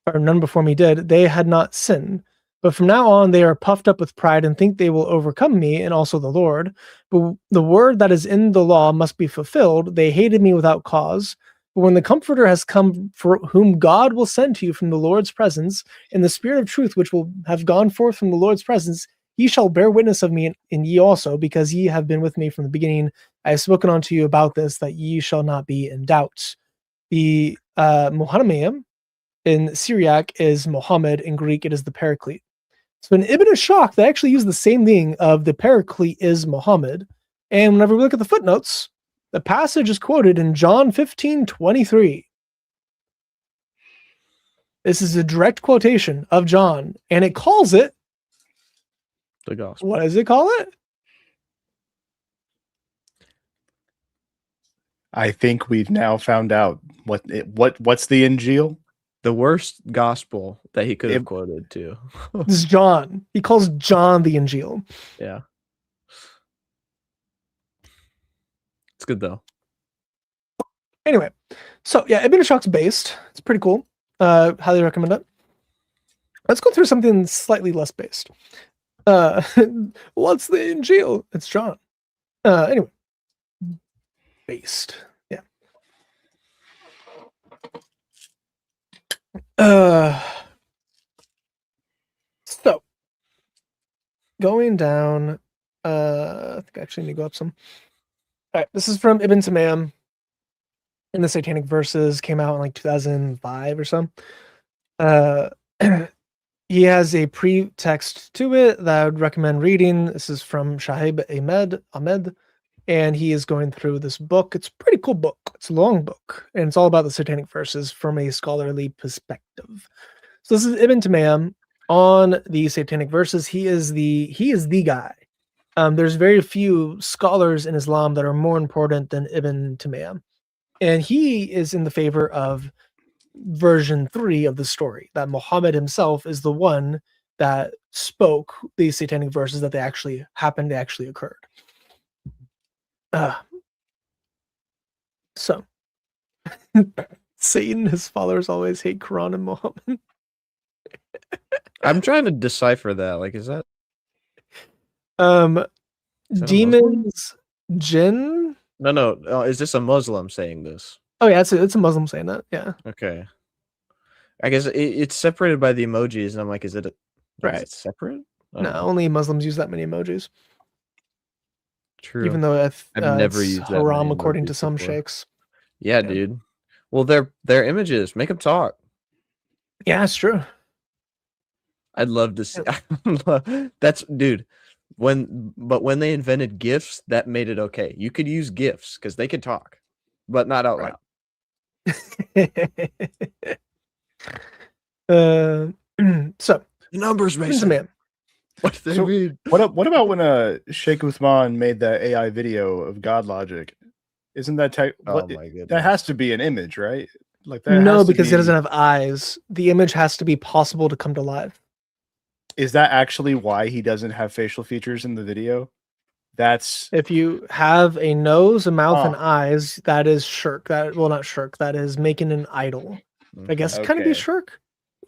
or none before me did, they had not sinned. But from now on they are puffed up with pride and think they will overcome me and also the Lord. But the word that is in the law must be fulfilled. They hated me without cause. But when the Comforter has come, for whom God will send to you from the Lord's presence, in the Spirit of truth which will have gone forth from the Lord's presence, ye shall bear witness of me, and ye also, because ye have been with me from the beginning. I have spoken unto you about this, that ye shall not be in doubt. The Muhammad in Syriac is Mohammad. In Greek, it is the Paraclete. So in Ibn Ashok, they actually use the same thing of the Paraclete is Muhammad. And whenever we look at the footnotes, the passage is quoted in John 15:23. This is a direct quotation of John, and it calls it The gospel. what does it call it? I think we've now found out what's the Injil. The worst gospel that he could have It- quoted too. This is John. He calls John the Injil. Yeah. It's good though. Anyway, so yeah, Ibn Ashok's based. It's pretty cool. Highly recommend it. Let's go through something slightly less based. What's the Injil? It's John. Anyway, based. Yeah. So going down, I think I actually need to go up some. All right, this is from Ibn Tamam. In the Satanic Verses, came out in like 2005 or so. He has a pretext to it that I would recommend reading. This is from Shahib Ahmed, and he is going through this book. It's a pretty cool book. It's a long book, and it's all about the Satanic Verses from a scholarly perspective. So this is Ibn Tamam on the Satanic Verses. He is the guy. There's very few scholars in Islam that are more important than Ibn Tamam. And he is in the favor of version 3 of the story, that Muhammad himself is the one that spoke these Satanic Verses, that they actually happened, they actually occurred. So, Satan, his followers always hate Quran and Muhammad. I'm trying to decipher that. Like, is that Um, Is that a demons, jinn. no? Is this a Muslim saying this? Oh yeah, it's a Muslim saying that. Yeah, Okay. I guess it's separated by the emojis, and I'm like, is it Right. separate? I no, don't know. only Muslims use that many emojis. True. Even though I've never it's used that many haram according to emojis some before. sheikhs. Yeah, Yeah. dude. Well, they're images. Make them talk. Yeah, it's true. I'd love to see. That's dude. when they invented GIFs, that made it okay. You could use GIFs because they could talk, but not out Right. loud. So The numbers, Prince Mason. Man. What do they So, mean? What about when Sheikh Uthman made that AI video of God logic? Isn't that Oh my goodness. that has to be an image, right? Like that No, has to because be, it doesn't have eyes. The image has to be possible to come to life. Is that actually why he doesn't have facial features in the video? That's If you have a nose, a mouth, and Oh. eyes, that is shirk. Not shirk. That is making an idol. I guess kind of be Okay. shirk.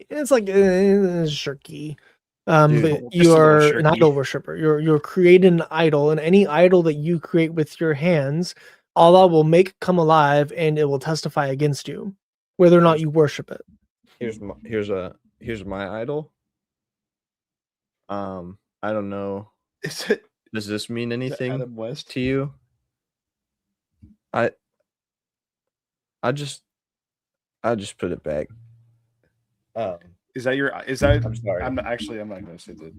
It's like shirky. Dude, But just a little you're an shirky. idol worshiper. You're creating an idol, and any idol that you create with your hands, Allah will make come alive, and it will testify against you, whether or not you worship it. Here's my idol. I don't know. Is it Does this mean anything Adam West? to you? I just put it back. Is that is that I'm sorry. I'm not gonna say that.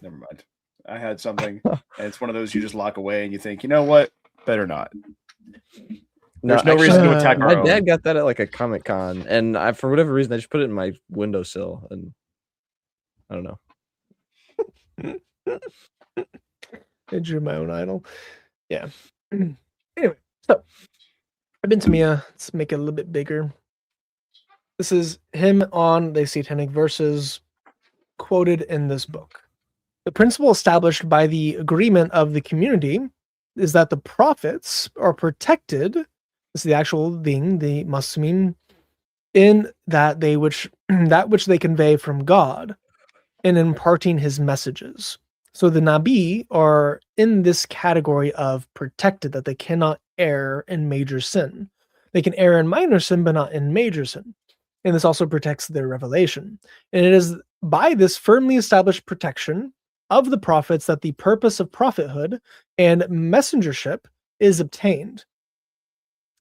Never mind. I had something and it's one of those you just lock away and you think, you know what? Better not. There's no reason to attack my our dad own. got that at like a Comic-Con, and for whatever reason I just put it in my windowsill, and I don't know. I drew my own idol. Yeah. Anyway, so I've been to Mia. Let's make it a little bit bigger. This is him on the Satanic Verses quoted in this book. The principle established by the agreement of the community is that the prophets are protected. This is the actual thing, the Muslim, in that which they convey from God in imparting his messages. So the Nabi are in this category of protected, that they cannot err in major sin. They can err in minor sin, but not in major sin. And this also protects their revelation. And it is by this firmly established protection of the prophets that the purpose of prophethood and messengership is obtained.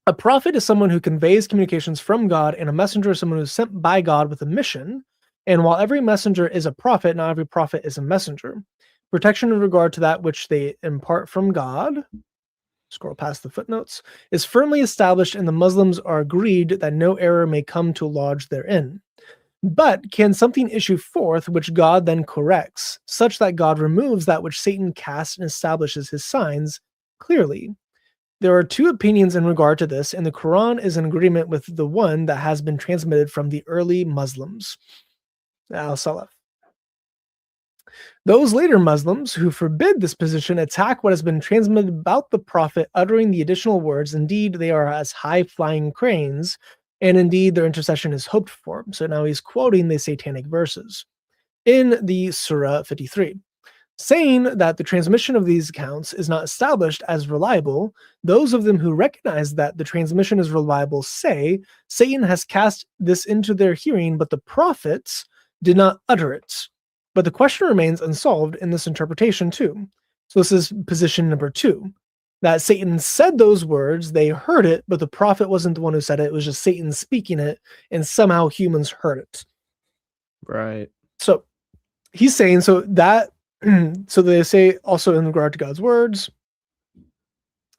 A prophet is someone who conveys communications from God, and a messenger is someone who is sent by God with a mission. And while every messenger is a prophet, not every prophet is a messenger. Protection in regard to that which they impart from God, scroll past the footnotes, is firmly established, and the Muslims are agreed that no error may come to lodge therein. But can something issue forth which God then corrects, such that God removes that which Satan casts and establishes his signs clearly? There are two opinions in regard to this, and the Quran is in agreement with the one that has been transmitted from the early Muslims. Al-Salaf. Those later Muslims who forbid this position attack what has been transmitted about the Prophet, uttering the additional words. Indeed, they are as high-flying cranes, and indeed their intercession is hoped for. So now he's quoting the Satanic Verses in the Surah 53. Saying that the transmission of these accounts is not established as reliable, those of them who recognize that the transmission is reliable say, Satan has cast this into their hearing, but the prophets did not utter it. But the question remains unsolved in this interpretation too. So this is position number 2, that Satan said those words, they heard it, but the prophet wasn't the one who said it. It was just Satan speaking it, and somehow humans heard it. Right. So he's saying, so they say also in regard to God's words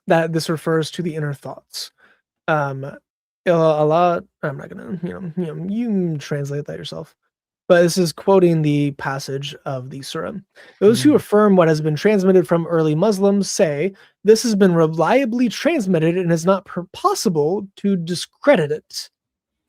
that this refers to the inner thoughts. Allah, I'm not gonna, you can translate that yourself. But this is quoting the passage of the surah. Those who affirm what has been transmitted from early Muslims say this has been reliably transmitted and is not possible to discredit it.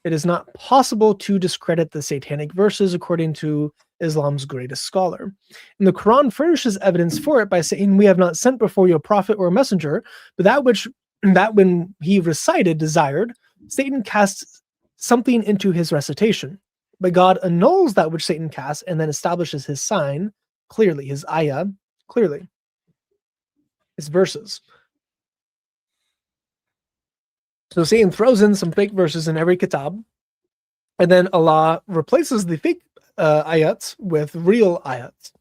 It is not possible to discredit the Satanic Verses, according to Islam's greatest scholar. And the Quran furnishes evidence for it by saying, we have not sent before you a prophet or a messenger, but that when he recited desired, Satan casts something into his recitation. But God annuls that which Satan casts and then establishes his sign clearly, his ayah clearly, his verses. So Satan throws in some fake verses in every kitab, and then Allah replaces the fake ayats with real ayats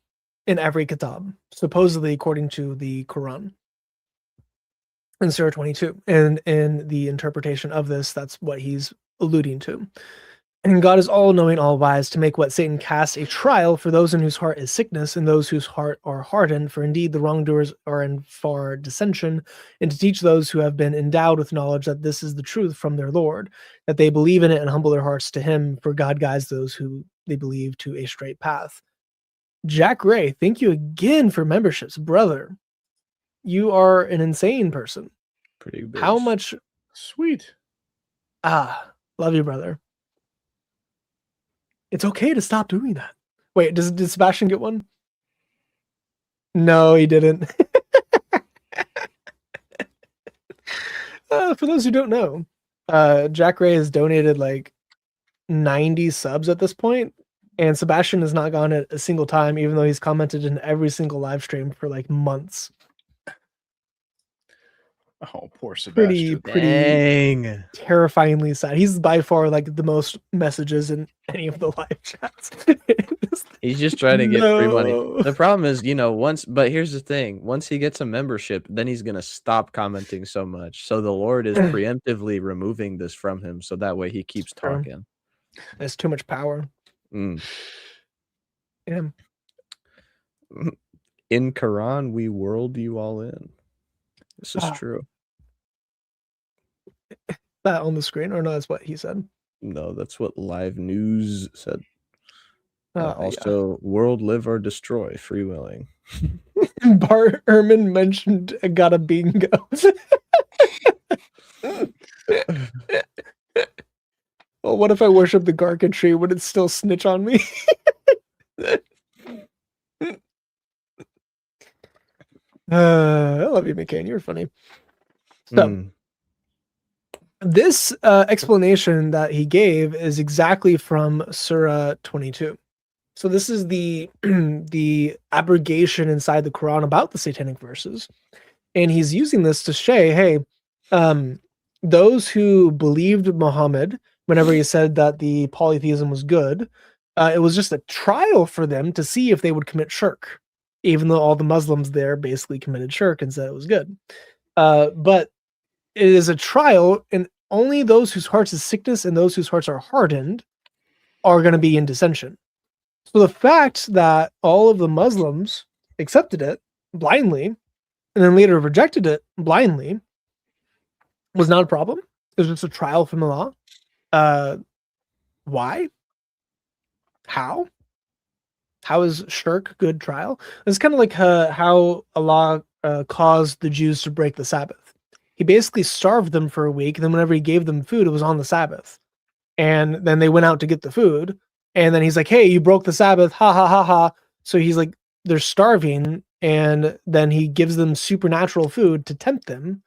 in every kitab, supposedly according to the Quran. In Surah 22, and in the interpretation of this, that's what he's alluding to. And God is all-knowing, all-wise, to make what Satan casts a trial for those in whose heart is sickness, and those whose heart are hardened. For indeed the wrongdoers are in far dissension, and to teach those who have been endowed with knowledge that this is the truth from their Lord, that they believe in it and humble their hearts to him, for God guides those who they believe to a straight path. Jack Ray, thank you again for memberships. Brother, you are an insane person. Pretty big. How much? Sweet. Love you, brother. It's okay to stop doing that. Wait, did Sebastian get one? No, he didn't. For those who don't know, Jack Ray has donated like 90 subs at this point, and Sebastian has not gone it a single time, even though he's commented in every single live stream for like months. Oh, poor Sebastian. Pretty Dang. terrifyingly sad. He's by far like the most messages in any of the live chats. He's just trying to get free money. No. The problem is, but here's the thing. Once he gets a membership, then he's going to stop commenting so much. So the Lord is preemptively removing this from him. So that way he keeps True. talking. There's too much power. Mm. Yeah. In Quran, we whirled you all in. This is true. That on the screen, or no, that's what he said. No, that's what Live News said. Yeah. World live or destroy, free willing. Bart Ehrman mentioned got a bingo. Well, what if I worship the Garca tree? Would it still snitch on me? I love you, McCain. You're funny. So, this explanation that he gave is exactly from Surah 22. So this is the the abrogation inside the Quran about the Satanic Verses, and he's using this to say, hey, those who believed Muhammad whenever he said that the polytheism was good, it was just a trial for them to see if they would commit shirk, even though all the Muslims there basically committed shirk and said it was good. But it is a trial, and only those whose hearts is sickness and those whose hearts are hardened are going to be in dissension. So the fact that all of the Muslims accepted it blindly and then later rejected it blindly was not a problem. It was just a trial from Allah. Why? How? How is shirk good trial? It's kind of like how Allah caused the Jews to break the Sabbath. He basically starved them for a week, and then whenever he gave them food, it was on the Sabbath. And then they went out to get the food, and then he's like, hey, you broke the Sabbath, ha ha ha ha. So he's like, they're starving, and then he gives them supernatural food to tempt them,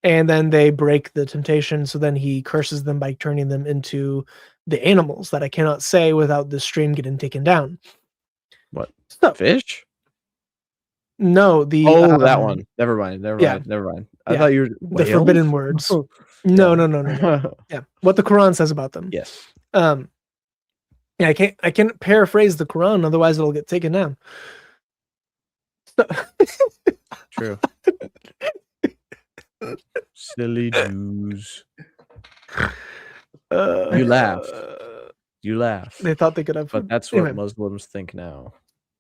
and then they break the temptation, so then he curses them by turning them into the animals that I cannot say without the stream getting taken down. What? So, fish? No, that one. Never mind. Yeah. I thought you were the forbidden words. No. Yeah, what the Quran says about them. Yes. Yeah, I can't paraphrase the Quran, otherwise it'll get taken down. So, true. Silly Jews. You laugh. They thought they could have, but that's what Muslims think now.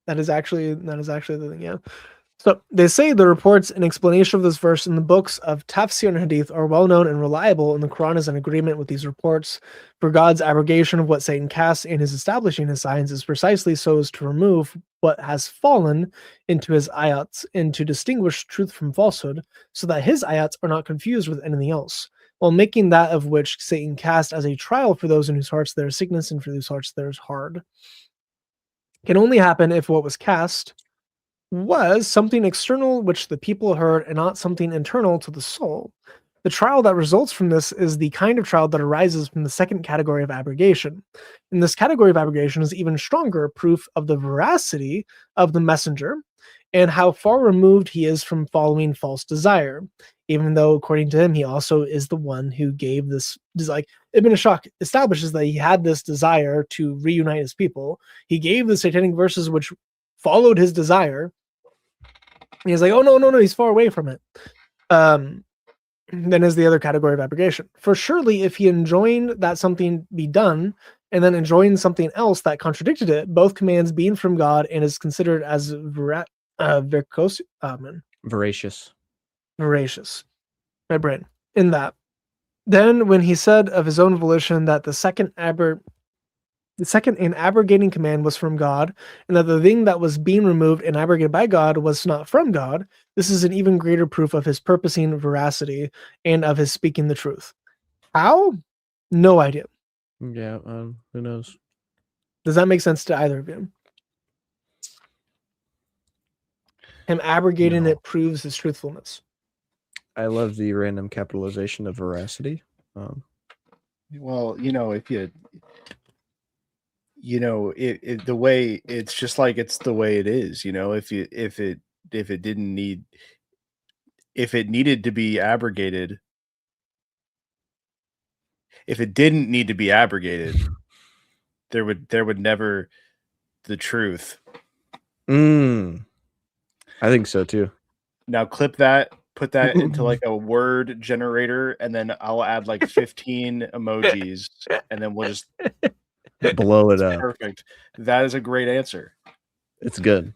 That is actually the thing. Yeah. So they say the reports and explanation of this verse in the books of Tafsir and Hadith are well known and reliable, and the Quran is in agreement with these reports. For God's abrogation of what Satan casts and his establishing his signs is precisely so as to remove what has fallen into his ayats and to distinguish truth from falsehood, so that his ayats are not confused with anything else, while making that of which Satan cast as a trial for those in whose hearts there is sickness and for whose hearts there is hard. Can only happen if what was cast was something external which the people heard and not something internal to the soul. The trial that results from this is the kind of trial that arises from the second category of abrogation. And this category of abrogation is even stronger proof of the veracity of the messenger and how far removed he is from following false desire, even though, according to him, he also is the one who gave this. Like Ibn Ashaq establishes that he had this desire to reunite his people. He gave the Satanic Verses which followed his desire. And he's like, oh, no, he's far away from it. Then is the other category of abrogation. For surely, if he enjoined that something be done, and then enjoying something else that contradicted it, both commands being from God and is considered as Voracious. voracious. My brain. In that. Then when he said of his own volition that the second and abrogating command was from God, and that the thing that was being removed and abrogated by God was not from God, this is an even greater proof of his purposing veracity and of his speaking the truth. How? No idea. Yeah, who knows? Does that make sense to either of you? Him abrogating No. it proves his truthfulness. I love the random capitalization of veracity. Well, if it the way it's just like it's the way it is, if it didn't need if it needed to be abrogated, if it didn't need to be abrogated, there would never the truth. I think so too. Now clip that, put that into like a word generator, and then I'll add like 15 emojis, and then we'll just Blow it up. perfect. That is a great answer. It's good.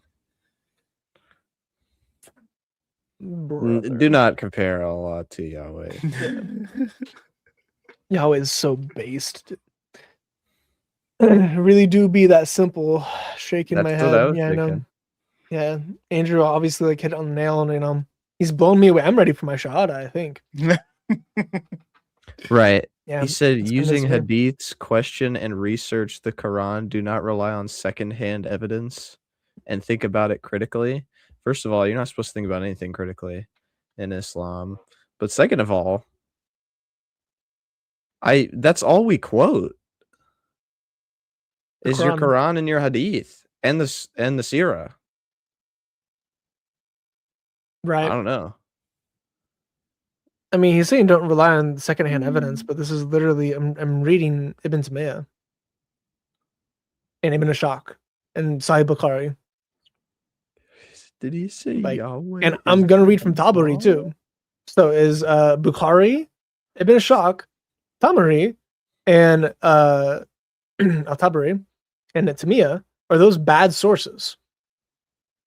Brother. Do not compare Allah to Yahweh. Yahweh is so based. Really do be that simple. Shaking my That's head. what I was Yeah, I know. thinking. Yeah, Andrew obviously like hit it on the nail, and he's blown me away. I'm ready for my shahada, I think. Right. Yeah, He said, it's using convinced me. hadiths, question and research the Quran. Do not rely on secondhand evidence and think about it critically. First of all, you're not supposed to think about anything critically in Islam. But second of all, that's all we quote The is your Quran. Quran and your hadith and the seerah. Right. I don't know. I mean, he's saying don't rely on secondhand evidence, but this is literally I'm reading Ibn Taymiyyah and Ibn Ashaq and Sahih Bukhari. Did he say Like, Yahweh? and I'm gonna read from Tabari too. So is Bukhari, Ibn Ashaq, Tabari, and Al-Tabari and Taymiyyah, are those bad sources?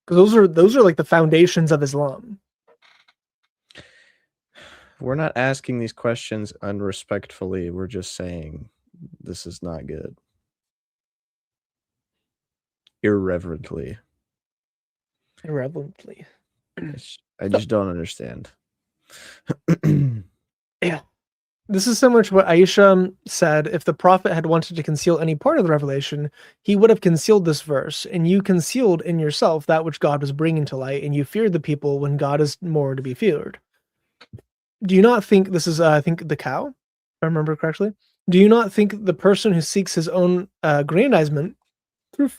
Because those are like the foundations of Islam. We're not asking these questions unrespectfully. We're just saying this is not good. Irreverently. Irreverently. I just don't understand. Yeah. This is similar to what Aisha said. If the prophet had wanted to conceal any part of the revelation, he would have concealed this verse, and you concealed in yourself that which God was bringing to light, and you feared the people when God is more to be feared. Do you not think this is, I think, the cow, if I remember correctly? Do you not think the person who seeks his own aggrandizement through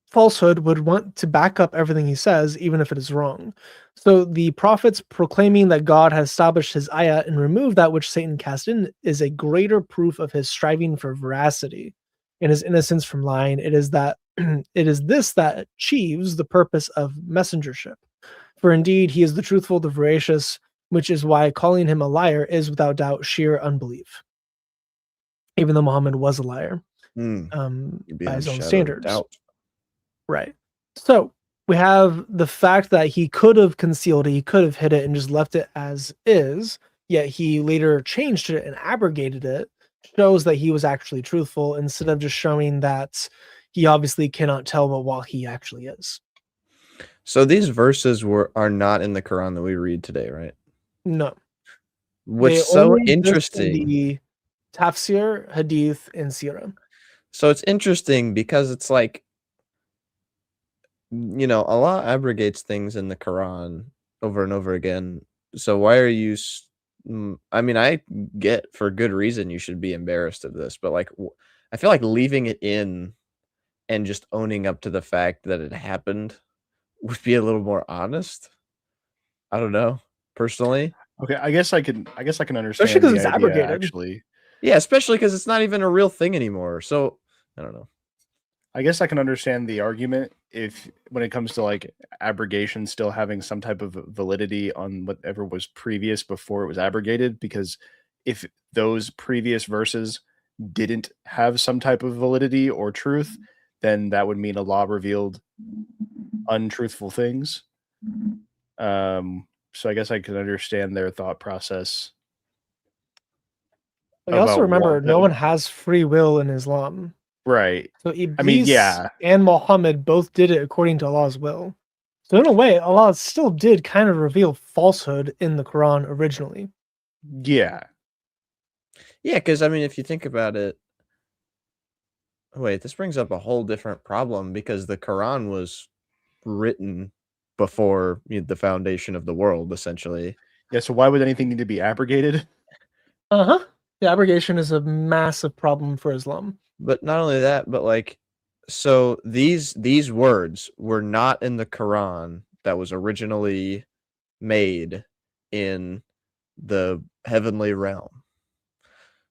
falsehood would want to back up everything he says, even if it is wrong? So the prophets proclaiming that God has established his ayah and removed that which Satan cast in is a greater proof of his striving for veracity and his innocence from lying. It is that it is this that achieves the purpose of messengership. For indeed, he is the truthful, the veracious, which is why calling him a liar is without doubt sheer unbelief. Even though Muhammad was a liar, by his own standards. Right. So we have the fact that he could have concealed it, he could have hid it and just left it as is, yet he later changed it and abrogated it, shows that he was actually truthful instead of just showing that he obviously cannot tell what he actually is. So these verses are not in the Quran that we read today, right? No. Which is so interesting. The tafsir, hadith, and sirah. So it's interesting because it's like, Allah abrogates things in the Quran over and over again. So why are you? I mean, I get for good reason you should be embarrassed of this, but like, I feel like leaving it in and just owning up to the fact that it happened would be a little more honest. I don't know, personally. Okay, I guess I can understand. Especially because it's idea, abrogated. actually. Yeah, especially because it's not even a real thing anymore. So I don't know. I guess I can understand the argument when it comes to like abrogation still having some type of validity on whatever was previous before it was abrogated, because if those previous verses didn't have some type of validity or truth, then that would mean a law revealed untruthful things. So I guess I could understand their thought process. But you also About remember, what no the- one has free will in Islam. Right. So Iblis I mean, yeah. and Muhammad both did it according to Allah's will. So in a way, Allah still did kind of reveal falsehood in the Quran originally. Yeah. Yeah, because I mean, if you think about it, wait, this brings up a whole different problem because the Quran was written before the foundation of the world, essentially. Yeah. So why would anything need to be abrogated? Uh-huh. The abrogation is a massive problem for Islam. But not only that, but like, so these words were not in the Quran that was originally made in the heavenly realm.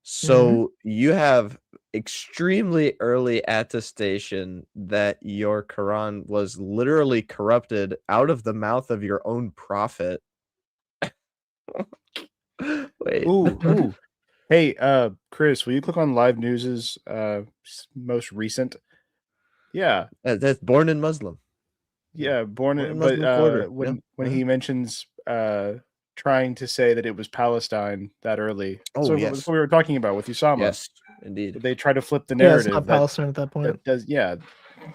So you have extremely early attestation that your Quran was literally corrupted out of the mouth of your own prophet. Wait. Ooh. Hey, Chris, will you click on Live News's most recent? Yeah. That's born in Muslim. Yeah, Born in but Muslim quarter. when Yeah. he mentions trying to say that it was Palestine that early. Oh, so yes. that's what we were talking about with Usama. Yes, indeed. They try to flip the Yeah, it's narrative. not Palestine at that point. That does, yeah.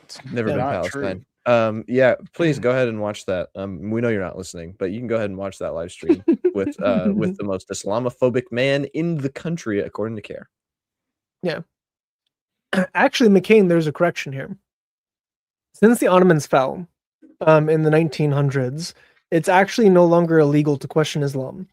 It's Never been not Palestine. true. Yeah, please go ahead and watch that. We know you're not listening, but you can go ahead and watch that live stream with the most Islamophobic man in the country, according to Care. Yeah. Actually, McCain, there's a correction here. Since the Ottomans fell in the 1900s, it's actually no longer illegal to question Islam.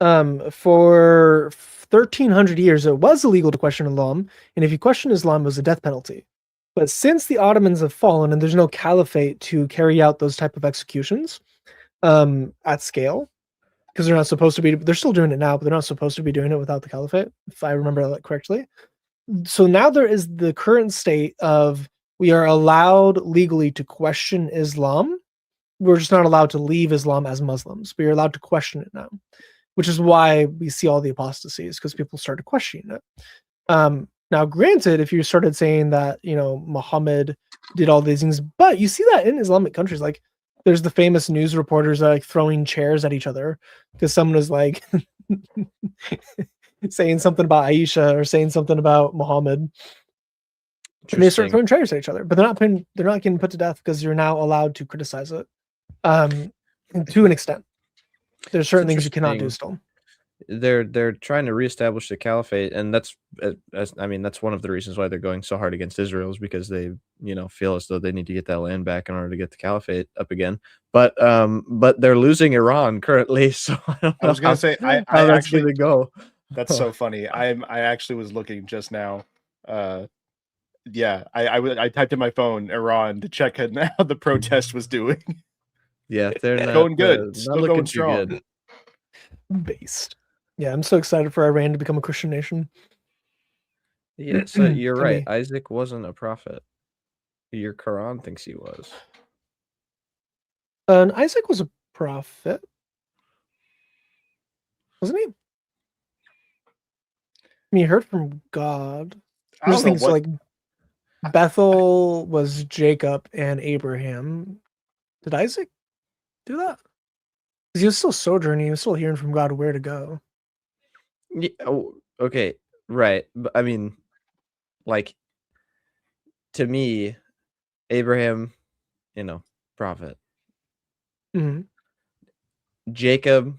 For 1300 years, it was illegal to question Islam, and if you question Islam, it was a death penalty. But since the Ottomans have fallen and there's no caliphate to carry out those type of executions at scale, because they're not supposed to be, they're still doing it now, but they're not supposed to be doing it without the caliphate, if I remember that correctly. So now there is the current state of we are allowed legally to question Islam. We're just not allowed to leave Islam as Muslims, but you're allowed to question it now, which is why we see all the apostasies, because people started questioning it. Now, granted, if you started saying that, Muhammad did all these things, but you see that in Islamic countries, like there's the famous news reporters that are like throwing chairs at each other because someone is like saying something about Aisha or saying something about Muhammad. And they start throwing chairs at each other, but they're not getting put to death because you're now allowed to criticize it to an extent. There's certain things you cannot do still. They're trying to reestablish the caliphate, and that's one of the reasons why they're going so hard against Israel, is because they feel as though they need to get that land back in order to get the caliphate up again. But they're losing Iran currently, so I don't know. I was gonna say I that's actually gonna go. That's so funny. I actually was looking just now. Yeah, I typed in my phone Iran to check how the protest was doing. Yeah, they're not going good. Still not looking going too strong. good. Based. Yeah, I'm so excited for Iran to become a Christian nation. Yeah, so you're Gonna right. be- Isaac wasn't a prophet. Your Quran thinks he was. And Isaac was a prophet, wasn't he? I mean, he heard from God. I don't know so, like Bethel was Jacob and Abraham. Did Isaac do that? Because he was still sojourning, he was still hearing from God where to go. Yeah, okay, right. But I mean, like, to me, Abraham, prophet. Mm-hmm. Jacob,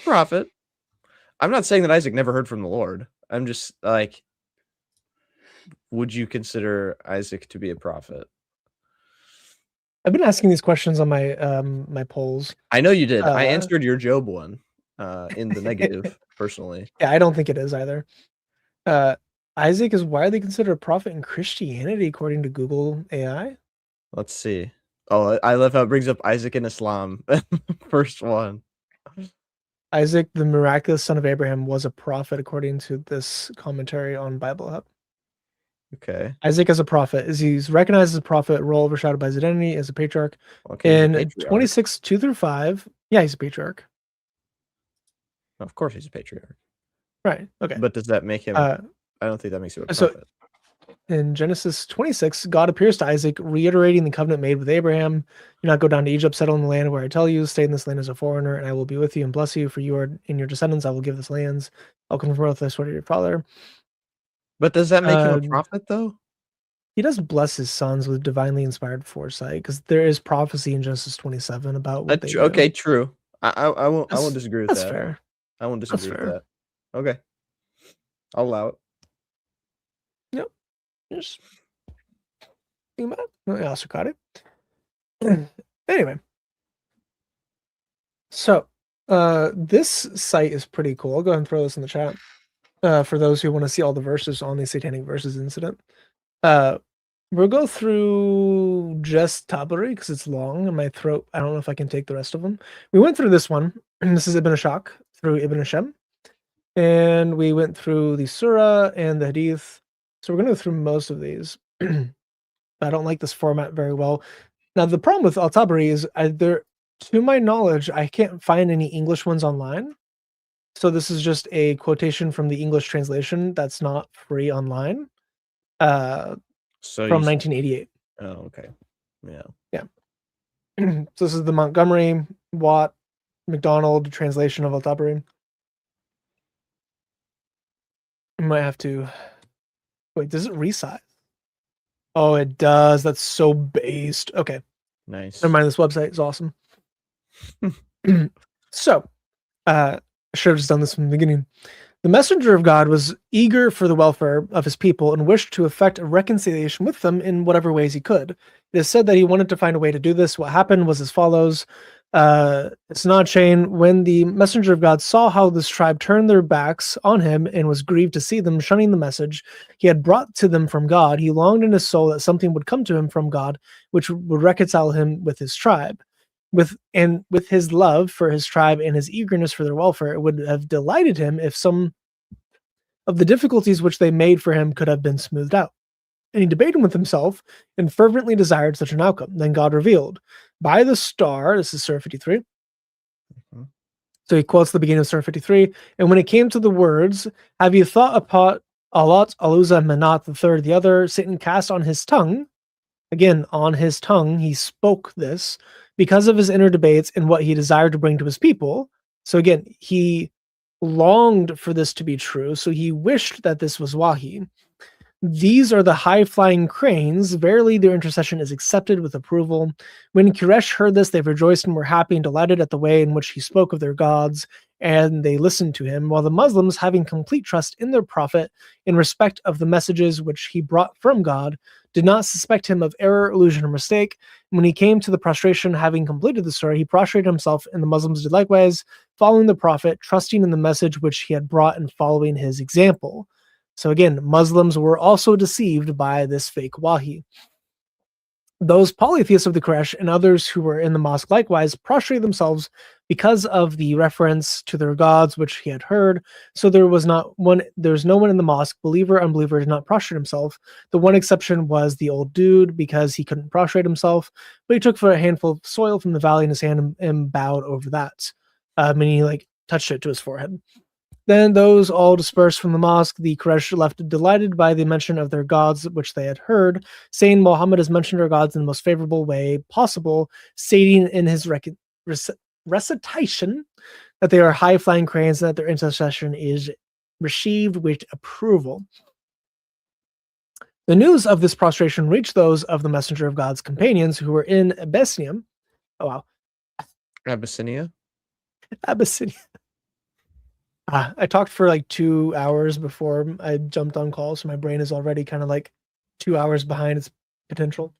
prophet. I'm not saying that Isaac never heard from the Lord. I'm just like, would you consider Isaac to be a prophet? I've been asking these questions on my my polls. I know you did. I answered your Job one in the negative, personally. Yeah, I don't think it is either. Isaac is widely considered a prophet in Christianity, according to Google AI. Let's see. Oh, I love how it brings up Isaac in Islam. First one. Isaac, the miraculous son of Abraham, was a prophet, according to this commentary on Bible Hub. Okay. Isaac as a prophet he's recognized as a prophet, role overshadowed by his identity as a patriarch. Okay, In 26:2-5, yeah, he's a patriarch. Of course, he's a patriarch. Right. Okay. But does that make him? Uh, I don't think that makes him a so prophet. in Genesis 26, God appears to Isaac, reiterating the covenant made with Abraham. Do not go down to Egypt, settle in the land where I tell you, stay in this land as a foreigner, and I will be with you and bless you, for you are in your descendants. I will give this lands. I'll confirm this word of your father. But does that make him a Uh, prophet though? He does bless his sons with divinely inspired foresight, because there is prophecy in Genesis 27 about what they do. Okay, true. I won't disagree with That's that. fair. I won't That's disagree with fair. that. Okay, I'll allow it. Yep. Just think about it. I also caught it. Anyway. So, this site is pretty cool. I'll go ahead and throw this in the chat. For those who want to see all the verses on the Satanic Verses incident. We'll go through just Tabari because it's long in my throat. I don't know if I can take the rest of them. We went through this one. This is Ibn Ashaq through Ibn Hashem. And we went through the Surah and the Hadith. So we're going to go through most of these. I don't like this format very well. Now, the problem with Al-Tabari is to my knowledge, I can't find any English ones online. So this is just a quotation from the English translation that's not free online. So From 1988. Oh, okay. Yeah. Yeah. So this is the Montgomery Watt McDonald translation of Al-Tabari. I might have to wait. Does it resize? Oh, it does. That's so based. Okay. Nice. Never mind. This website is awesome. So, I should have just done this from the beginning. The messenger of God was eager for the welfare of his people and wished to effect a reconciliation with them in whatever ways he could. It is said that he wanted to find a way to do this. What happened was as follows. It's not a chain. When the messenger of God saw how this tribe turned their backs on him and was grieved to see them shunning the message he had brought to them from God, he longed in his soul that something would come to him from God, which would reconcile him with his tribe. With his love for his tribe and his eagerness for their welfare, it would have delighted him if some of the difficulties which they made for him could have been smoothed out. And he debated with himself and fervently desired such an outcome. Then God revealed, by the star, this is Surah 53. Mm-hmm. So he quotes the beginning of Surah 53. And when it came to the words, have you thought upon Alat, Aluza, Manat, the third, the other, Satan cast on his tongue. Again, on his tongue, he spoke this because of his inner debates and what he desired to bring to his people. So again, he longed for this to be true. So he wished that this was Wahi. These are the high-flying cranes. Verily, their intercession is accepted with approval. When Quraysh heard this, they rejoiced and were happy and delighted at the way in which he spoke of their gods, and they listened to him, while the Muslims, having complete trust in their prophet in respect of the messages which he brought from God, did not suspect him of error, illusion, or mistake. When he came to the prostration, having completed the surah, he prostrated himself, and the Muslims did likewise, following the prophet, trusting in the message which he had brought and following his example. So again, Muslims were also deceived by this fake wahi. Those polytheists of the Quraysh and others who were in the mosque likewise prostrated themselves because of the reference to their gods which he had heard. So there's no one in the mosque, believer or unbeliever, did not prostrate himself. The one exception was the old dude, because he couldn't prostrate himself, but he took for a handful of soil from the valley in his hand and bowed over that. Meaning he touched it to his forehead. Then those all dispersed from the mosque. The Quraysh left delighted by the mention of their gods which they had heard, saying Mohammad has mentioned our gods in the most favorable way possible, stating in his recitation that they are high-flying cranes and that their intercession is received with approval. The news of this prostration reached those of the messenger of God's companions who were in Abyssinia. Oh, wow. Abyssinia? Abyssinia. I talked for 2 hours before I jumped on call, so my brain is already kind of 2 hours behind its potential.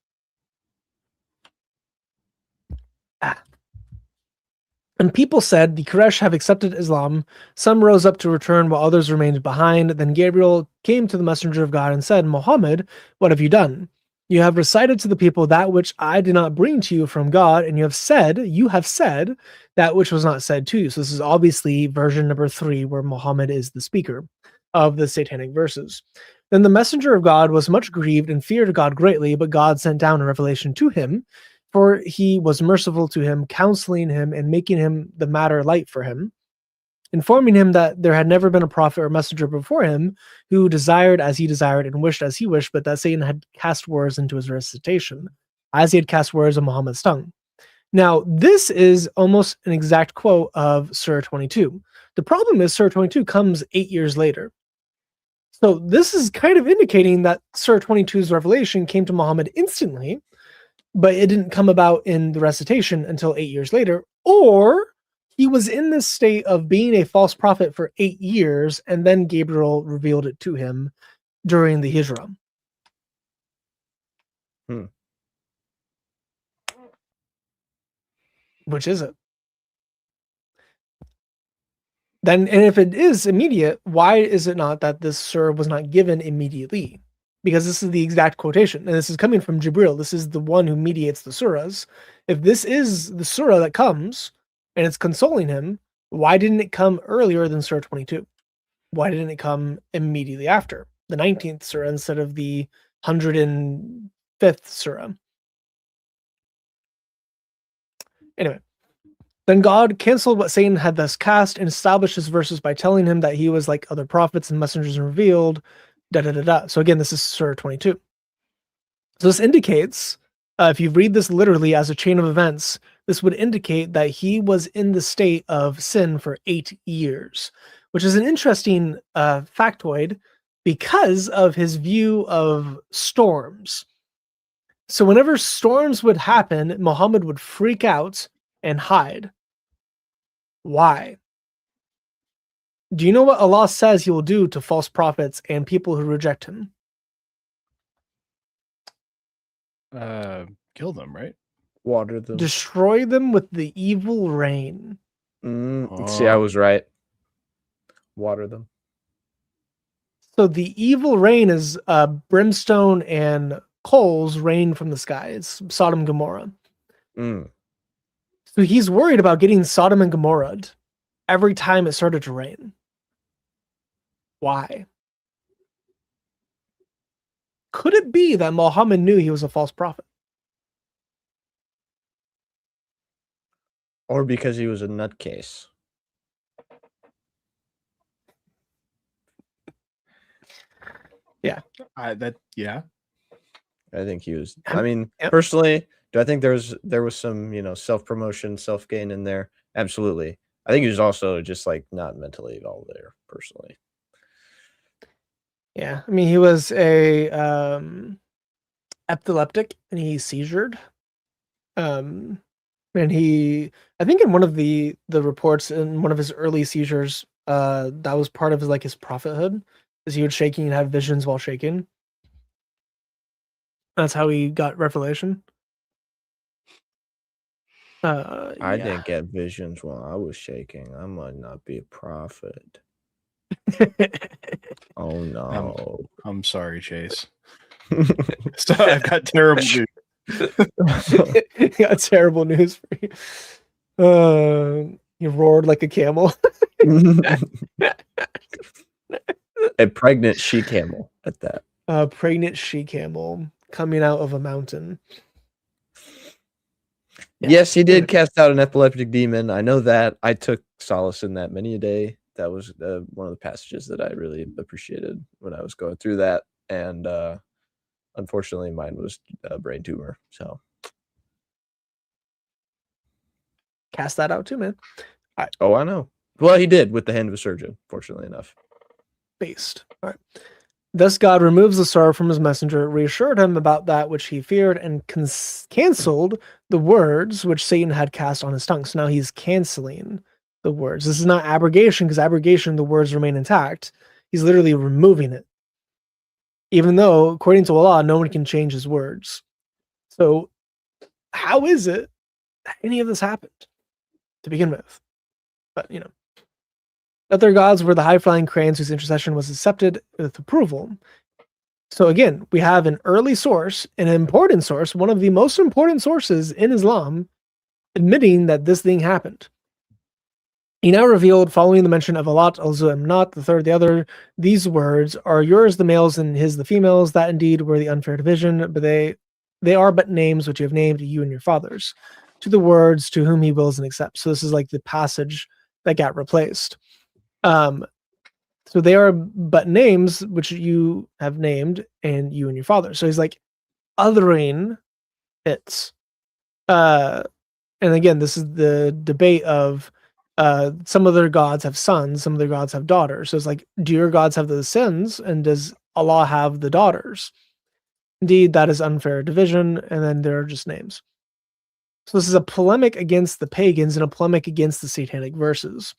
And people said, the Quraysh have accepted Islam. Some rose up to return while others remained behind. Then Gabriel came to the messenger of God and said, Muhammad, what have you done? You have recited to the people that which I did not bring to you from God, and you have said that which was not said to you. So this is obviously version number 3, where Muhammad is the speaker of the Satanic Verses. Then the messenger of God was much grieved and feared God greatly, but God sent down a revelation to him, for he was merciful to him, counseling him and making him the matter light for him. informing him that there had never been a prophet or messenger before him who desired as he desired and wished as he wished, but that Satan had cast words into his recitation, as he had cast words on Muhammad's tongue. Now, this is almost an exact quote of Surah 22. The problem is Surah 22 comes 8 years later. So this is kind of indicating that Surah 22's revelation came to Muhammad instantly, but it didn't come about in the recitation until 8 years later, or he was in this state of being a false prophet for 8 years, and then Gabriel revealed it to him during the Hijrah. Which is it? Then, and if it is immediate, why is it not that this surah was not given immediately? Because this is the exact quotation, and this is coming from Jibril. This is the one who mediates the surahs. If this is the surah that comes, and it's consoling him, why didn't it come earlier than Surah 22? Why didn't it come immediately after the 19th surah instead of the 105th surah? Anyway. Then God canceled what Satan had thus cast and established his verses by telling him that he was like other prophets and messengers and revealed, So again, this is Surah 22. So this indicates, if you read this literally as a chain of events, this would indicate that he was in the state of sin for 8 years, which is an interesting factoid because of his view of storms. So whenever storms would happen, Muhammad would freak out and hide. Why? Do you know what Allah says he will do to false prophets and people who reject him? Kill them, right? Water them. Destroy them with the evil rain. See, I was right. Water them. So the evil rain is brimstone and coals rain from the skies. Sodom and Gomorrah. So he's worried about getting Sodom and Gomorrah every time it started to rain. Why? Could it be that Muhammad knew he was a false prophet? Or because he was a nutcase. Yeah. I think he was. Yep. I mean, Yep. personally, do I think there was some, self-promotion, self-gain in there? Absolutely. I think he was also just like not mentally all there, personally. Yeah. I mean, he was a epileptic and he seizured. And I think in one of the reports in one of his early seizures, that was part of his prophethood, is he would shaking and have visions while shaking. That's how he got revelation. I didn't get visions while I was shaking. I might not be a prophet. Oh no. I'm sorry, Chase. So I've got terrible news. Got terrible news for you. You roared like a camel. A pregnant she camel at that. A pregnant she camel coming out of a mountain. Yeah. Yes, he did cast out an epileptic demon. I know that. I took solace in that many a day. That was one of the passages that I really appreciated when I was going through that. And unfortunately, mine was a brain tumor. So cast that out too, man. Oh, I know. Well, he did with the hand of a surgeon, fortunately enough. Based. All right. Thus God removes the sorrow from his messenger, reassured him about that which he feared, and canceled the words which Satan had cast on his tongue. So now he's canceling the words. This is not abrogation, because abrogation, the words remain intact. He's literally removing it. Even though, according to Allah, no one can change his words. So how is it that any of this happened to begin with? But, that their gods were the high-flying cranes whose intercession was accepted with approval. So again, we have an early source, an important source, one of the most important sources in Islam, admitting that this thing happened. He now revealed, following the mention of Alat, Al-Zu, and Not, the third, the other, these words are yours, the males, and his, the females. That indeed were the unfair division, but they are but names which you have named, you and your fathers, to the words to whom he wills and accepts. So this is like the passage that got replaced. So they are but names which you have named, and you and your father. So he's like othering it. And again, this is the debate of some of their gods have sons, some of their gods have daughters. So it's like, do your gods have the sons, and does Allah have the daughters? Indeed, that is unfair division, and then there are just names. So this is a polemic against the pagans and a polemic against the Satanic Verses.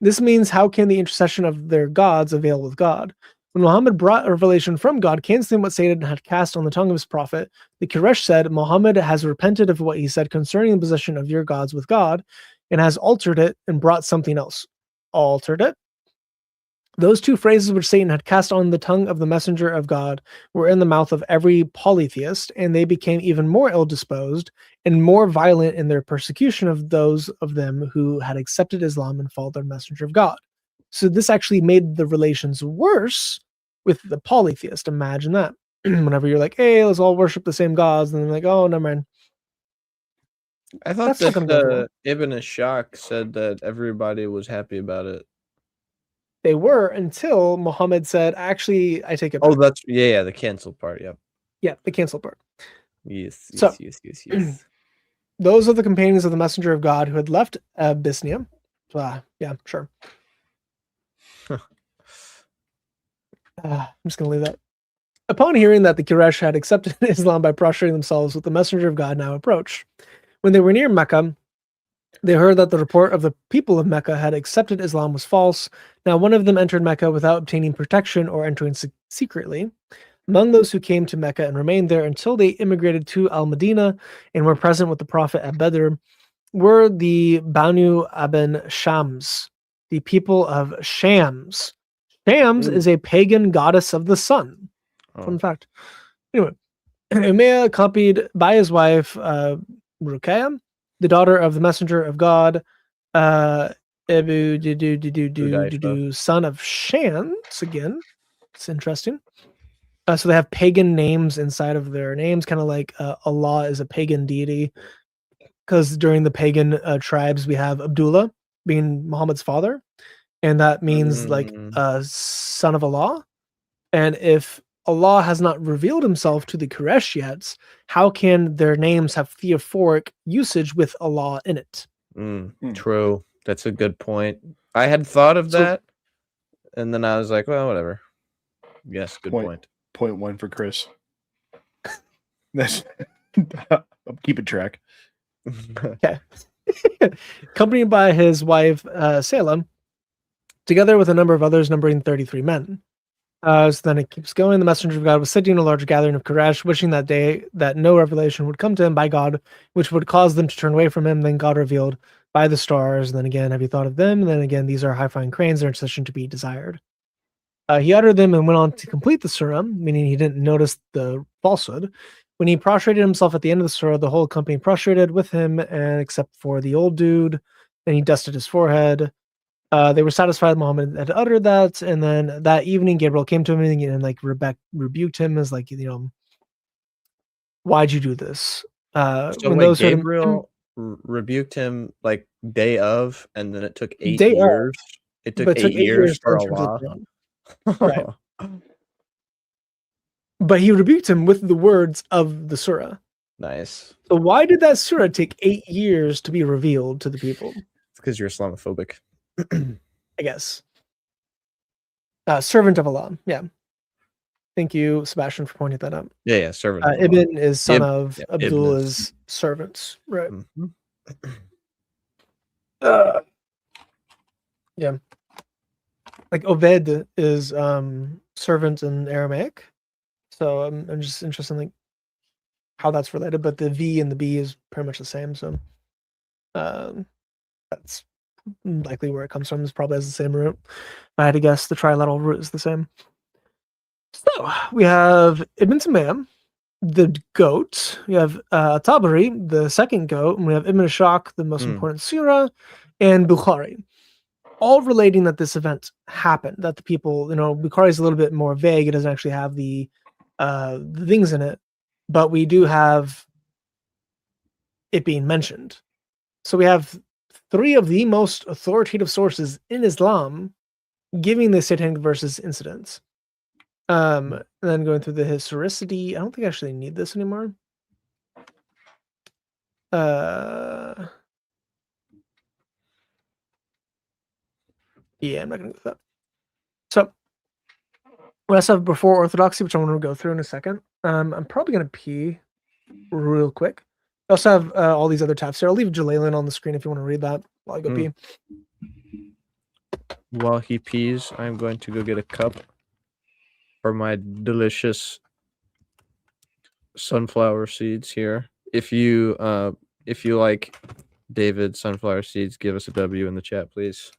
This means, how can the intercession of their gods avail with God? When Muhammad brought a revelation from God, canceling what Satan had cast on the tongue of his prophet, the Quraysh said, Muhammad has repented of what he said concerning the possession of your gods with God, and has altered it and brought something else. Altered it? Those two phrases which Satan had cast on the tongue of the messenger of God were in the mouth of every polytheist, and they became even more ill-disposed and more violent in their persecution of those of them who had accepted Islam and followed the messenger of God. So this actually made the relations worse with the polytheist. Imagine that. Whenever you're like, hey, let's all worship the same gods, and they're like, oh, never mind. I thought That's not gonna go well. Ibn Ishaq said that everybody was happy about it. They were, until Muhammad said, actually, I take it back. Oh, that's yeah, the cancel part. Yep. Yeah, the cancel part. Yes. So- Yes. Those are the companions of the messenger of God who had left Abyssinia. Yeah, sure. I'm just going to leave that. Upon hearing that the Quraysh had accepted Islam by prostrating themselves with the messenger of God now approached. When they were near Mecca, they heard that the report of the people of Mecca had accepted Islam was false. Now one of them entered Mecca without obtaining protection or entering secretly. Among those who came to Mecca and remained there until they immigrated to Al-Madinah and were present with the Prophet at Badr were the Banu Aben Shams, the people of Shams. Shams is a pagan goddess of the sun. Fun fact. Anyway, Umayyah, accompanied by his wife Ruqayyah, the daughter of the messenger of God, son of Shams. Again, it's interesting. So they have pagan names inside of their names, kind of like Allah is a pagan deity. Because during the pagan tribes, we have Abdullah being Muhammad's father, and that means like son of Allah. And if Allah has not revealed himself to the Quraysh yet, how can their names have theophoric usage with Allah in it? True. That's a good point. I had thought of that, and then I was like, well, whatever. Yes, good point. Point one for Chris. That's I'm keeping track. Okay. Accompanied by his wife Salem, together with a number of others numbering 33 men. So then it keeps going. The messenger of God was sitting in a large gathering of Quraysh, wishing that day that no revelation would come to him by God, which would cause them to turn away from him. Then God revealed by the stars. And then again, have you thought of them? And then again, these are high-flying cranes, their intercession to be desired. He uttered them and went on to complete the surah, meaning he didn't notice the falsehood. When he prostrated himself at the end of the surah, the whole company prostrated with him, and except for the old dude, and he dusted his forehead. They were satisfied Muhammad had uttered that, and then that evening Gabriel came to him and like rebuked him as like, why'd you do this? So when wait, those heard him- Gabriel rebuked him like day of, and then it took 8 Day of, years. It took but it 8 years for to interpret Allah. the Quran. Right. But he rebuked him with the words of the surah. Nice. So why did that surah take 8 years to be revealed to the people? It's because you're Islamophobic. I guess. Servant of Allah. Yeah. Thank you, Sebastian, for pointing that out. Yeah, servant. of Allah. Ibn is son of Ibn Abdullah's servants. Right. Mhm. Yeah. Like Oved is servant in Aramaic. So I'm just interested in like how that's related, but the V and the B is pretty much the same. So that's likely where it comes from. It probably has the same root. If I had to guess, the trilateral root is the same. So we have Ibn Taymiyyah, the goat. We have Tabari, the second goat, and we have Ibn Ishaq, the most important surah, and Bukhari, all relating that this event happened. That the people, Bukhari is a little bit more vague. It doesn't actually have the things in it, but we do have it being mentioned. So we have three of the most authoritative sources in Islam giving the Satanic Verses incidents. And then going through the historicity. I don't think I actually need this anymore. Yeah, I'm not gonna go with that. So we also have before orthodoxy, which I want to go through in a second. I'm probably gonna pee real quick. I also have all these other tabs here. I'll leave Jalalan on the screen if you want to read that while I go pee. While he pees, I'm going to go get a cup for my delicious sunflower seeds here. If you like David sunflower seeds, give us a W in the chat, please.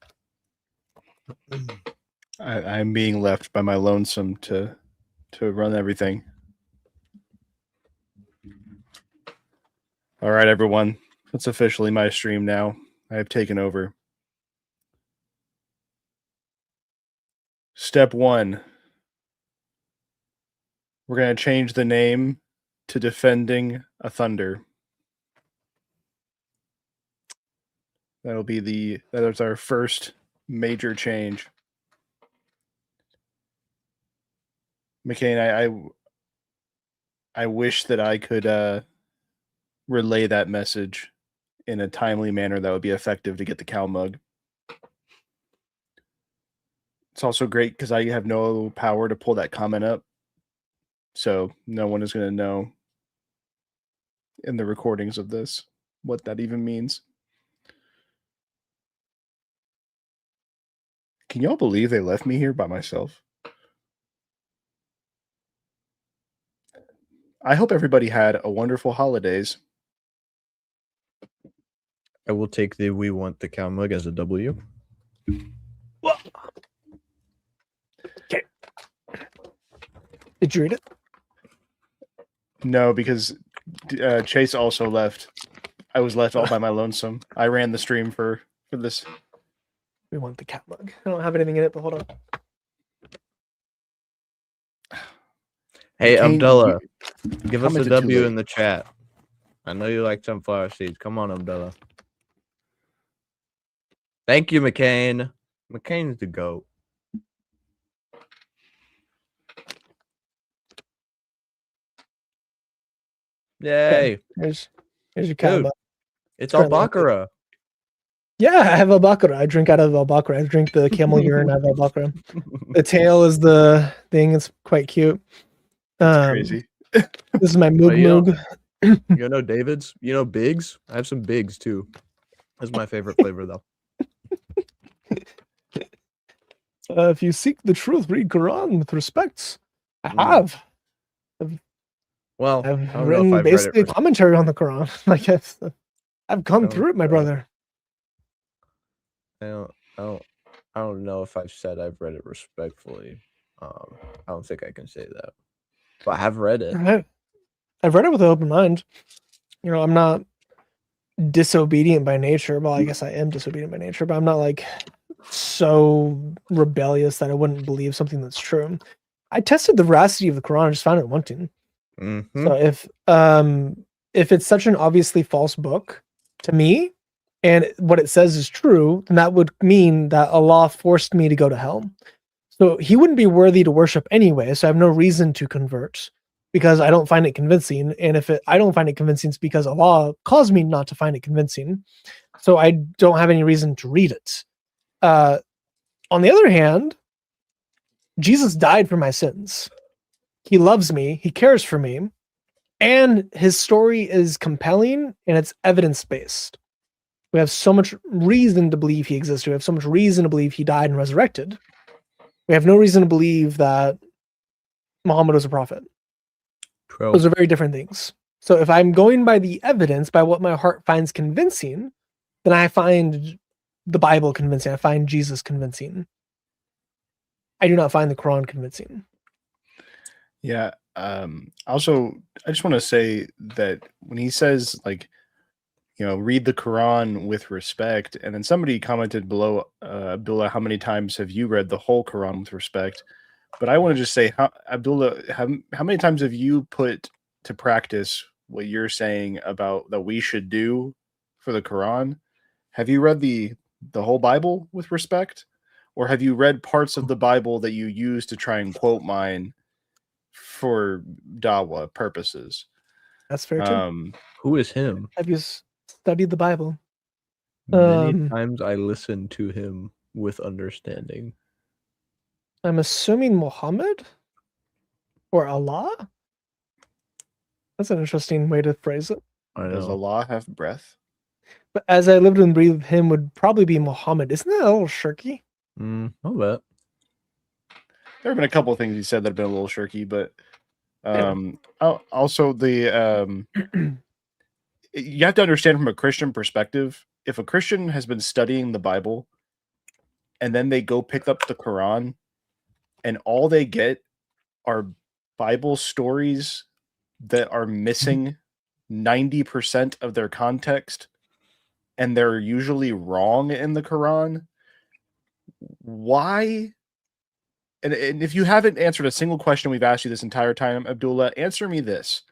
I'm being left by my lonesome to run everything. All right, everyone. It's officially my stream now. I have taken over. Step 1. We're going to change the name to Defending a Thunder. That is our first major change. McCain, I wish that I could relay that message in a timely manner that would be effective to get the cow mug. It's also great because I have no power to pull that comment up. So no one is going to know in the recordings of this what that even means. Can y'all believe they left me here by myself? I hope everybody had a wonderful holidays. I will take the "We want the cow mug" as a W. Okay. Did you read it? No, because Chase also left. I was left all by my lonesome. I ran the stream for this. We want the cat mug. I don't have anything in it, but hold on. Hey, McCain, Abdullah, give us a commented too W late. in the chat. I know you like sunflower seeds. Come on, Abdullah. Thank you, McCain. McCain's the GOAT. Yay. Here's your cat Dude, mug. it's all Currently empty. Baccarat. Yeah, I have al-Baqarah. I drink out of al-Baqarah. I drink the camel urine out of al-Baqarah. The tail is the thing. It's quite cute. Crazy. This is my Moog you know- Moog. You know David's? You know Bigs? I have some Bigs too. That's my favorite flavor though. If you seek the truth, read Quran with respect. I Mm. have. Well, I I've don't know if written I've read basically a it. commentary on the Quran. Like I've gone Don't, through it, my brother. I don't know if I've said I've read it respectfully. I don't think I can say that, but I have read it. I've read it with an open mind. You know, I'm not disobedient by nature. Well, I guess I am disobedient by nature, but I'm not like so rebellious that I wouldn't believe something that's true. I tested the veracity of the Quran. I just found it wanting. Mhm. So if it's such an obviously false book to me, and what it says is true, then that would mean that Allah forced me to go to hell. So he wouldn't be worthy to worship anyway. So I have no reason to convert because I don't find it convincing. And if I don't find it convincing, it's because Allah caused me not to find it convincing. So I don't have any reason to read it. On the other hand, Jesus died for my sins. He loves me. He cares for me. And his story is compelling and it's evidence-based. We have so much reason to believe he existed. We have so much reason to believe he died and resurrected. We have no reason to believe that Muhammad was a prophet. True. Those are very different things. So if I'm going by the evidence, by what my heart finds convincing, then I find the Bible convincing. I find Jesus convincing. I do not find the Quran convincing. Yeah. Also, I just want to say that when he says, like, you know, read the Quran with respect, and then somebody commented below, Abdullah, how many times have you read the whole Quran with respect? But I want to just say, Abdullah, how many times have you put to practice what you're saying about that we should do for the Quran? have you read the whole Bible with respect, or have you read parts of the Bible that you use to try and quote mine for dawa purposes? That's fair too. Who is him? Have you studied the Bible? Many times I listen to him with understanding. I'm assuming Mohammad or Allah. That's an interesting way to phrase it. I Does know. Allah have breath? But as I lived and breathed him would probably be Muhammad. Isn't that a little shirky? I'll bet. There have been a couple of things he said that have been a little shirky, but Yeah. also the you have to understand from a Christian perspective, if a Christian has been studying the Bible and then they go pick up the Quran and all they get are Bible stories that are missing 90% of their context and they're usually wrong in the Quran, why? And if you haven't answered a single question we've asked you this entire time, Abdullah, answer me this.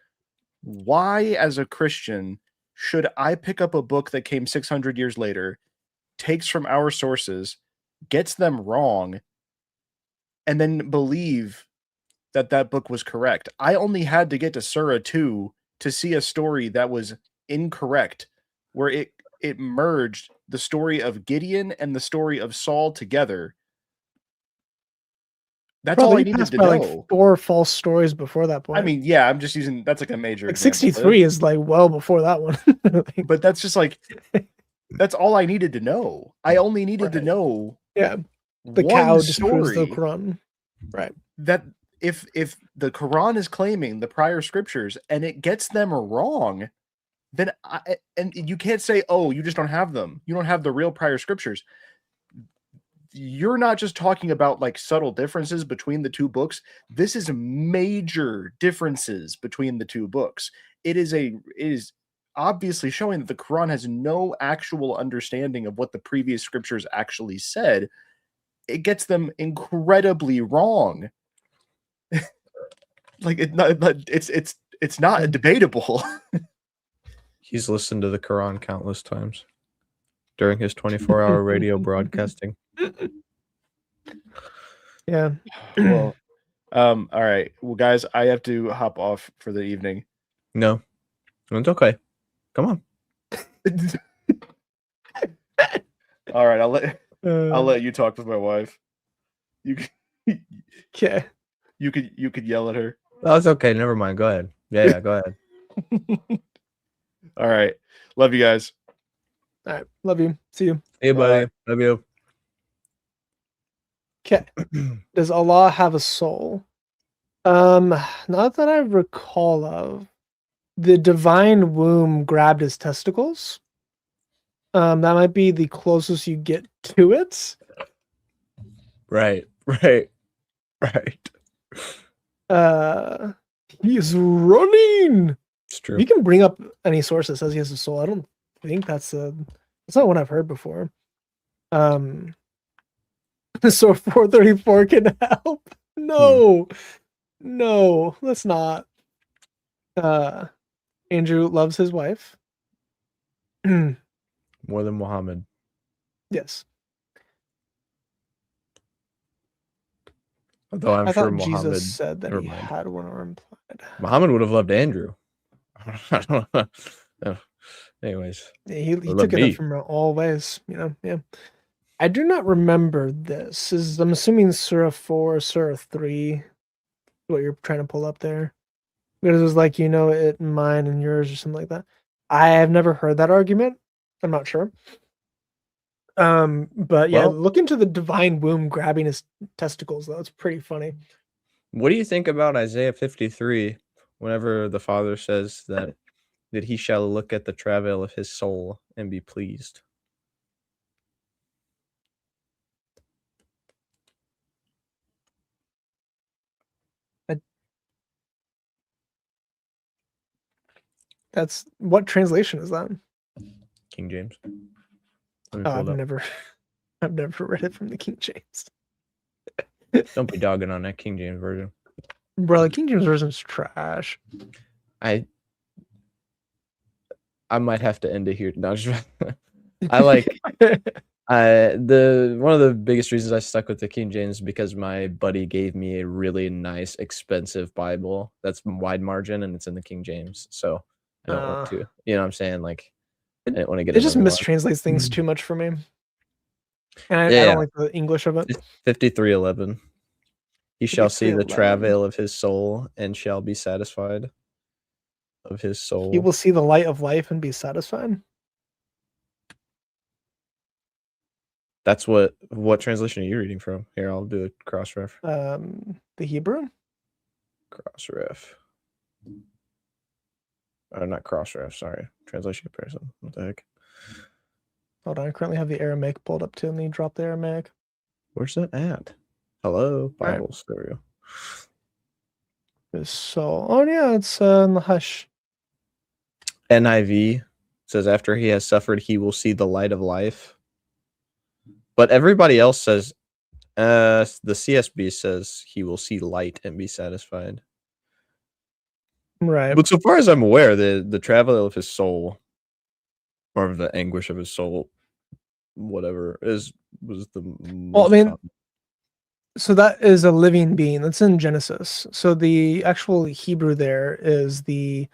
Why, as a Christian, should I pick up a book that came 600 years later, takes from our sources, gets them wrong, and then believe that that book was correct? I only had to get to Surah 2 to see a story that was incorrect, where it merged the story of Gideon and the story of Saul together. That's all I needed to know. Like 4 false stories before that point. I mean, yeah, I'm just using that's like a major like example. 63 is like well before that one. But that's just like that's all I needed to know. I only needed to know the cow disproves the Quran. Right. That if the Quran is claiming the prior scriptures and it gets them wrong, then and you can't say, oh, you just don't have them. You don't have the real prior scriptures. You're not just talking about like subtle differences between the two books. This is major differences between the two books. It is obviously showing that the Quran has no actual understanding of what the previous scriptures actually said. It gets them incredibly wrong. Like it's not debatable. He's listened to the Quran countless times during his 24-hour radio broadcasting. Yeah. Well, all right. Well, guys, I have to hop off for the evening. No, it's okay. Come on. All right, I'll let you talk with my wife. You Okay. You could yell at her. Oh, it's okay. Never mind. Go ahead. Yeah, go ahead. All right. Love you guys. All right. Love you. See you. Hey, buddy. Bye. Love you. Okay. Does Allah have a soul? Not that I recall of. The divine womb grabbed his testicles. That might be the closest you get to it. Right. He is running. It's true. You can bring up any source that says he has a soul. I don't think that's not one I've heard before. So 434 can help. No, let's not. Andrew loves his wife. More than Mohammad. Yes. Although I'm I sure thought Mohammad Jesus said that he mind. had one or implied. Muhammad would have loved Andrew. Anyways, Yeah, he Or took me. it from all ways, Yeah. I do not remember this. I'm assuming Surah 4, Surah 3, what you're trying to pull up there. Because it was like, it, mine, and yours, or something like that. I have never heard that argument. I'm not sure. But yeah, Well- look into the divine womb grabbing his testicles, though. It's pretty funny. what do you think about Isaiah 53 whenever the Father says that he shall look at the travail of his soul and be pleased? That's what translation is that? King James. Let me Oh, pull it up. I've never read it from the King James. Don't be dogging on that King James version. Bro, the King James version's trash. I might have to end it here. No, I like one of the biggest reasons I stuck with the King James is because my buddy gave me a really nice, expensive Bible that's wide margin and it's in the King James. So I don't want to, you know what I'm saying? Like, I didn't want to get It just another one. mistranslates things too much for me. And I Yeah. don't like the English of it. 53:11. He shall see the 53:11. travail of his soul and shall be satisfied of his soul. He will see the light of life and be satisfied. That's what translation are you reading from? Here, I'll do a cross-ref. The Hebrew? Cross-ref. Not cross-ref, sorry. Translation comparison. What the heck? Hold on, I currently have the Aramaic pulled up too. Let me drop the Aramaic. Where's that at? Hello, All right. Bibles. There we go. His soul. Oh yeah, it's in the hush. NIV says after he has suffered, he will see the light of life. But everybody else says, the CSB says he will see light and be satisfied. Right. But so far as I'm aware, the travail of his soul, or the anguish of his soul, whatever, was the Well, I mean, so that is a living being. That's in Genesis. So the actual Hebrew there is the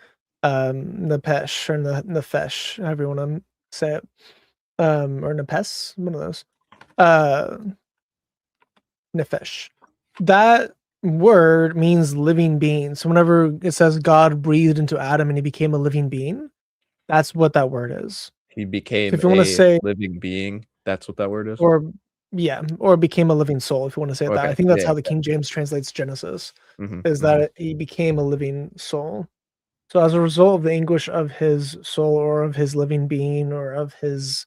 Nepesh or Nefesh, however you want to say it. Or Nepes, one of those. Nefesh. That word means living being. So whenever it says God breathed into Adam and he became a living being, that's what that word is. he became if you want to say living being, that's what that word is. Or became a living soul, if you want to say it that. Okay, I think that's yeah, how the King James translates Genesis, Mhm, is that he became a living soul. So as a result of the anguish of his soul or of his living being or of his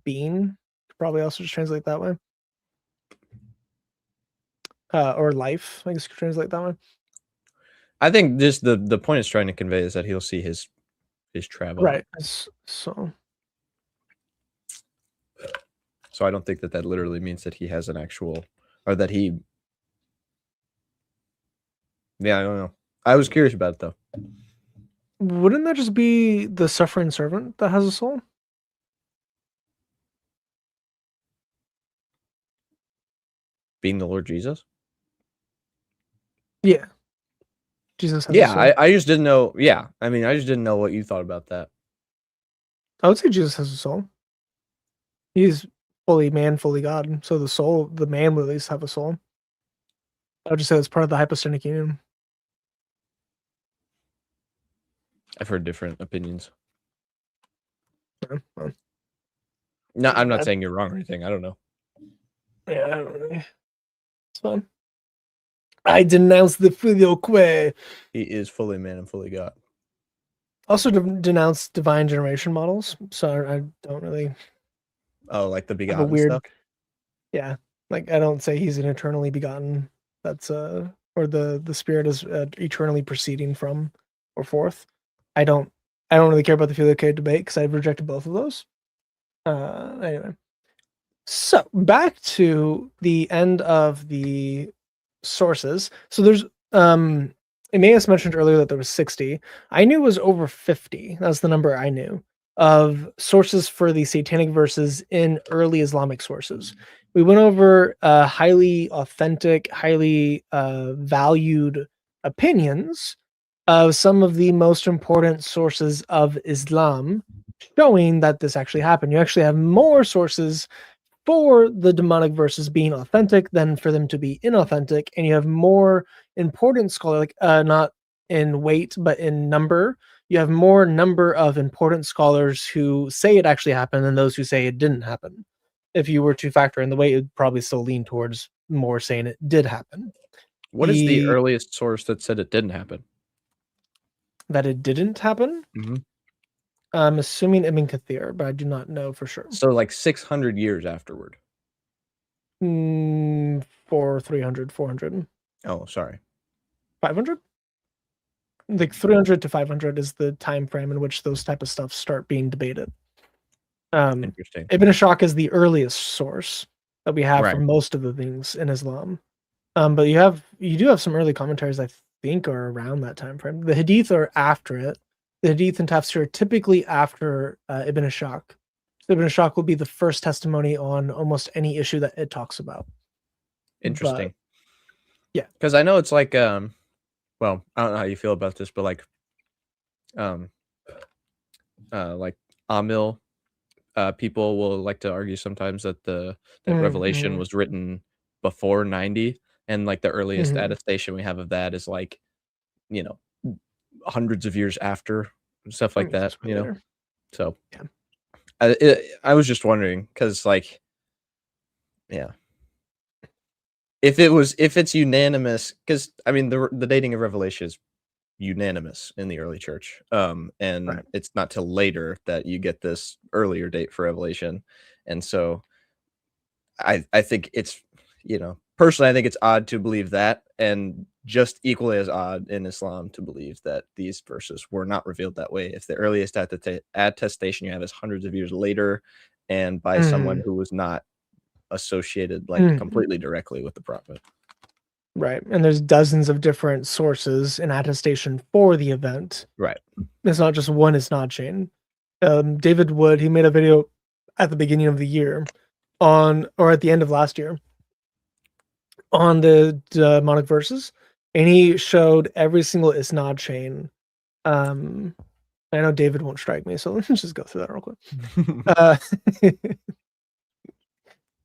being, probably also just translate that way. Or life, I guess you could translate that way. I think this the point it's trying to convey is that he'll see his travel. Right. So I don't think that literally means that he has an actual, or that he. Yeah, I don't know. I was curious about it though. wouldn't that just be the suffering servant that has a soul? Being the Lord Jesus. Yeah. Jesus has a Yeah, soul. I just didn't know. Yeah, I mean, I just didn't know what you thought about that. I would say Jesus has a soul. He's fully man, fully God. So the man will at least have a soul. I would just say that's part of the hypostatic union. I've heard different opinions. Yeah, well, No, I'm not saying you're wrong or anything. I don't know. yeah, I don't really. It's fine. I denounce the filioque. He is fully man and fully God. Also denounce divine generation models. So I don't really. Oh, like the have begotten a weird. stuff. Yeah, like I don't say he's an eternally begotten. That's or the spirit is eternally proceeding from or forth. I don't really care about the filioque debate because I've rejected both of those. Anyway, so back to the end of the sources. So there's Emmaus mentioned earlier that there was 60. I knew it was over 50. That's the number I knew of sources for the Satanic Verses in early Islamic sources. We went over highly authentic, highly valued opinions of some of the most important sources of Islam, showing that this actually happened. You actually have more sources for the demonic verses being authentic than for them to be inauthentic, and you have more important scholar, like not in weight but in number. You have more number of important scholars who say it actually happened than those who say it didn't happen. If you were to factor in the weight, it would probably still lean towards more saying it did happen. What is the earliest source that said it didn't happen? That it didn't happen? Mm-hmm. I'm assuming Ibn Kathir, but I do not know for sure. So like 600 years afterward. For 300, 400. Oh, sorry. 500? Like 300 to 500 is the time frame in which those type of stuff start being debated. Interesting. Ibn Ashaq is the earliest source that we have for Right. most of the things in Islam. But you do have some early commentaries I think are around that time frame. The Hadith are after it. The Hadith and Tafsir are typically after Ibn Ashaq. Ibn Ishaq will be the first testimony on almost any issue that it talks about. Interesting. yeah. Because I know it's like, well, I don't know how you feel about this, but like Amil, people will like to argue sometimes that that Revelation was written before 90, and like the earliest attestation we have of that is like, you know, hundreds of years after, stuff like that, you know. So yeah. I was just wondering, because like, yeah, if it's unanimous, because I mean the dating of Revelation is unanimous in the early church, and it's not till later that you get this earlier date for Revelation, and so I think it's, you know, personally I think it's odd to believe that, and just equally as odd in Islam to believe that these verses were not revealed that way if the earliest attestation you have is hundreds of years later and by someone who was not associated like completely directly with the prophet. Right. And there's dozens of different sources and attestation for the event. Right. It's not just one Isnad chain. David Wood, he made a video at the beginning of the year or at the end of last year on the demonic verses, and he showed every single Isnad chain. I know David won't strike me, so let's just go through that real quick. It'd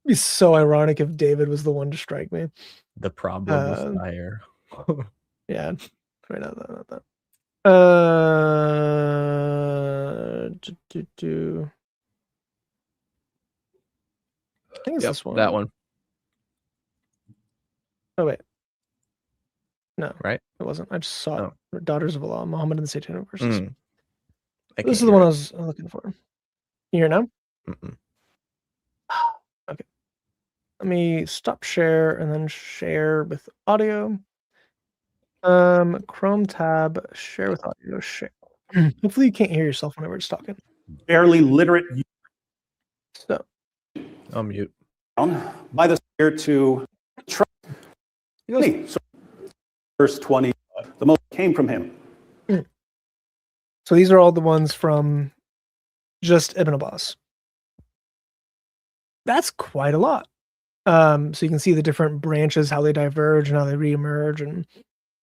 be so ironic if David was the one to strike me. The problem was dire. Yeah, right now that. I think it's this one. That one. Oh wait, no, right? It wasn't. I just saw it. Daughters of Allah, Mohammad and the Satanic Verses. This is the one I was looking for. You hear now? Okay. Let me stop share and then share with audio. Chrome tab, share with audio, share. Hopefully you can't hear yourself whenever it's talking. Barely literate. So I'll mute. By the Spirit to trust me. So, verse 20, the most came from him. So these are all the ones from just Ibn Abbas. That's quite a lot. So you can see the different branches, how they diverge and how they reemerge, and